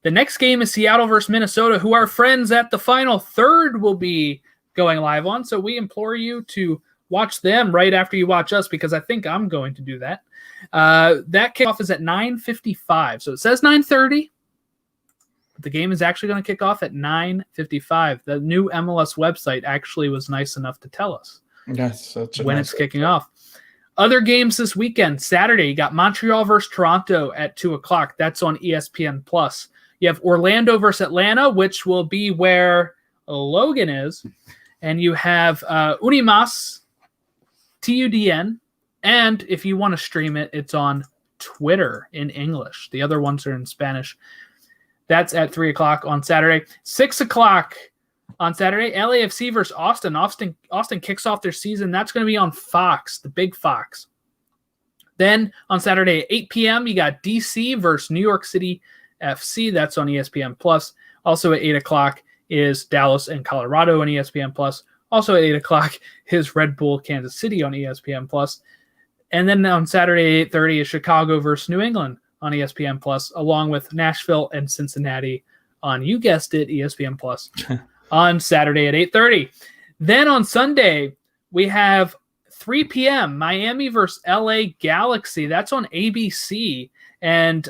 The next game is Seattle versus Minnesota, who our friends at the Final Third will be going live on. So we implore you to watch them right after you watch us, because I think I'm going to do that. That kickoff is at 9:55. So it says 9:30. But the game is actually going to kick off at 9:55. The new MLS website actually was nice enough to tell us when it's kicking off. Other games this weekend, Saturday, you got Montreal versus Toronto at 2 o'clock. That's on ESPN Plus. You have Orlando versus Atlanta, which will be where Logan is. And you have Unimas, TUDN, And if you want to stream it, it's on Twitter in English. The other ones are in Spanish. That's at 3 o'clock on Saturday. 6 o'clock on Saturday, LAFC versus Austin. Austin kicks off their season. That's going to be on Fox, the big Fox. Then on Saturday at 8 p.m., you got DC versus New York City FC. That's on ESPN+. Also at 8 o'clock is Dallas and Colorado on ESPN+. Also at 8 o'clock is Red Bull Kansas City on ESPN+. And then on Saturday at 8:30 is Chicago versus New England on ESPN+, along with Nashville and Cincinnati on, you guessed it, ESPN+, on Saturday at 8:30. Then on Sunday, we have 3 p.m., Miami versus LA Galaxy. That's on ABC. And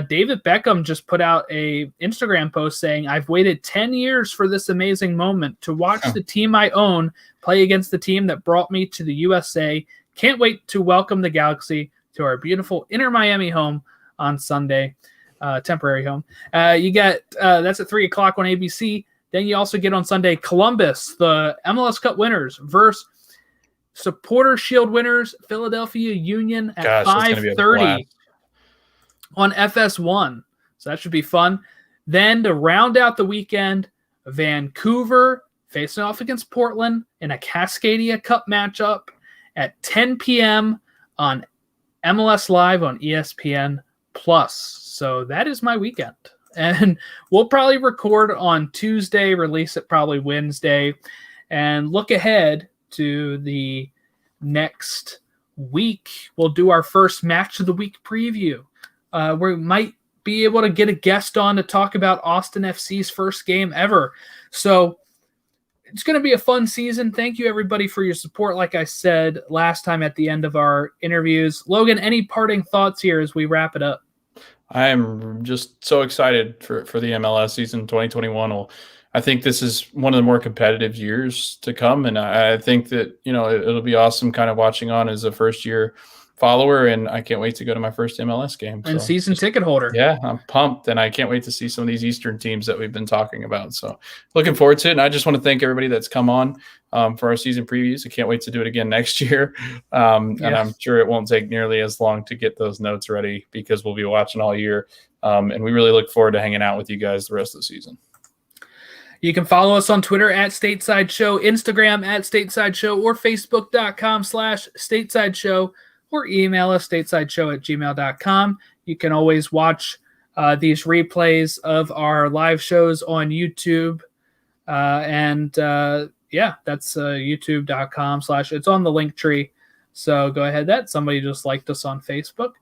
David Beckham just put out a Instagram post saying, I've waited 10 years for this amazing moment to watch the team I own play against the team that brought me to the USA. Can't wait to welcome the Galaxy to our beautiful Inter Miami home on Sunday, temporary home. You get that's at 3 o'clock on ABC. Then you also get on Sunday Columbus, the MLS Cup winners, versus Supporter Shield winners, Philadelphia Union at 5:30 on FS1. So that should be fun. Then to round out the weekend, Vancouver facing off against Portland in a Cascadia Cup matchup at 10 p.m. on MLS Live on ESPN+. So that is my weekend. And we'll probably record on Tuesday, release it probably Wednesday, and look ahead to the next week. We'll do our first match of the week preview. We might be able to get a guest on to talk about Austin FC's first game ever. So it's going to be a fun season. Thank you, everybody, for your support. Like I said last time at the end of our interviews. Logan, any parting thoughts here as we wrap it up? I am just so excited for the MLS season 2021. I think this is one of the more competitive years to come. And I think that, it'll be awesome kind of watching on as a first-year follower, and I can't wait to go to my first MLS game. And season ticket holder. Yeah, I'm pumped, and I can't wait to see some of these Eastern teams that we've been talking about. So looking forward to it, and I just want to thank everybody that's come on for our season previews. I can't wait to do it again next year, and I'm sure it won't take nearly as long to get those notes ready because we'll be watching all year, and we really look forward to hanging out with you guys the rest of the season. You can follow us on Twitter at Stateside Show, Instagram at Stateside Show, or Facebook.com/Stateside Show, or email us statesideshow@gmail.com. You can always watch these replays of our live shows on YouTube. That's youtube.com/ it's on the link tree. So go ahead. Somebody just liked us on Facebook.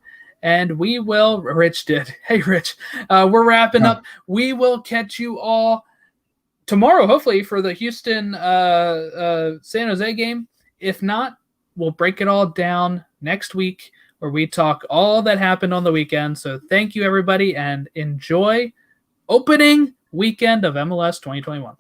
And we will, Rich did. Hey, Rich, we're wrapping up. We will catch you all tomorrow, hopefully, for the Houston San Jose game. If not, we'll break it all down next week where we talk all that happened on the weekend. So thank you, everybody, and enjoy opening weekend of MLS 2021.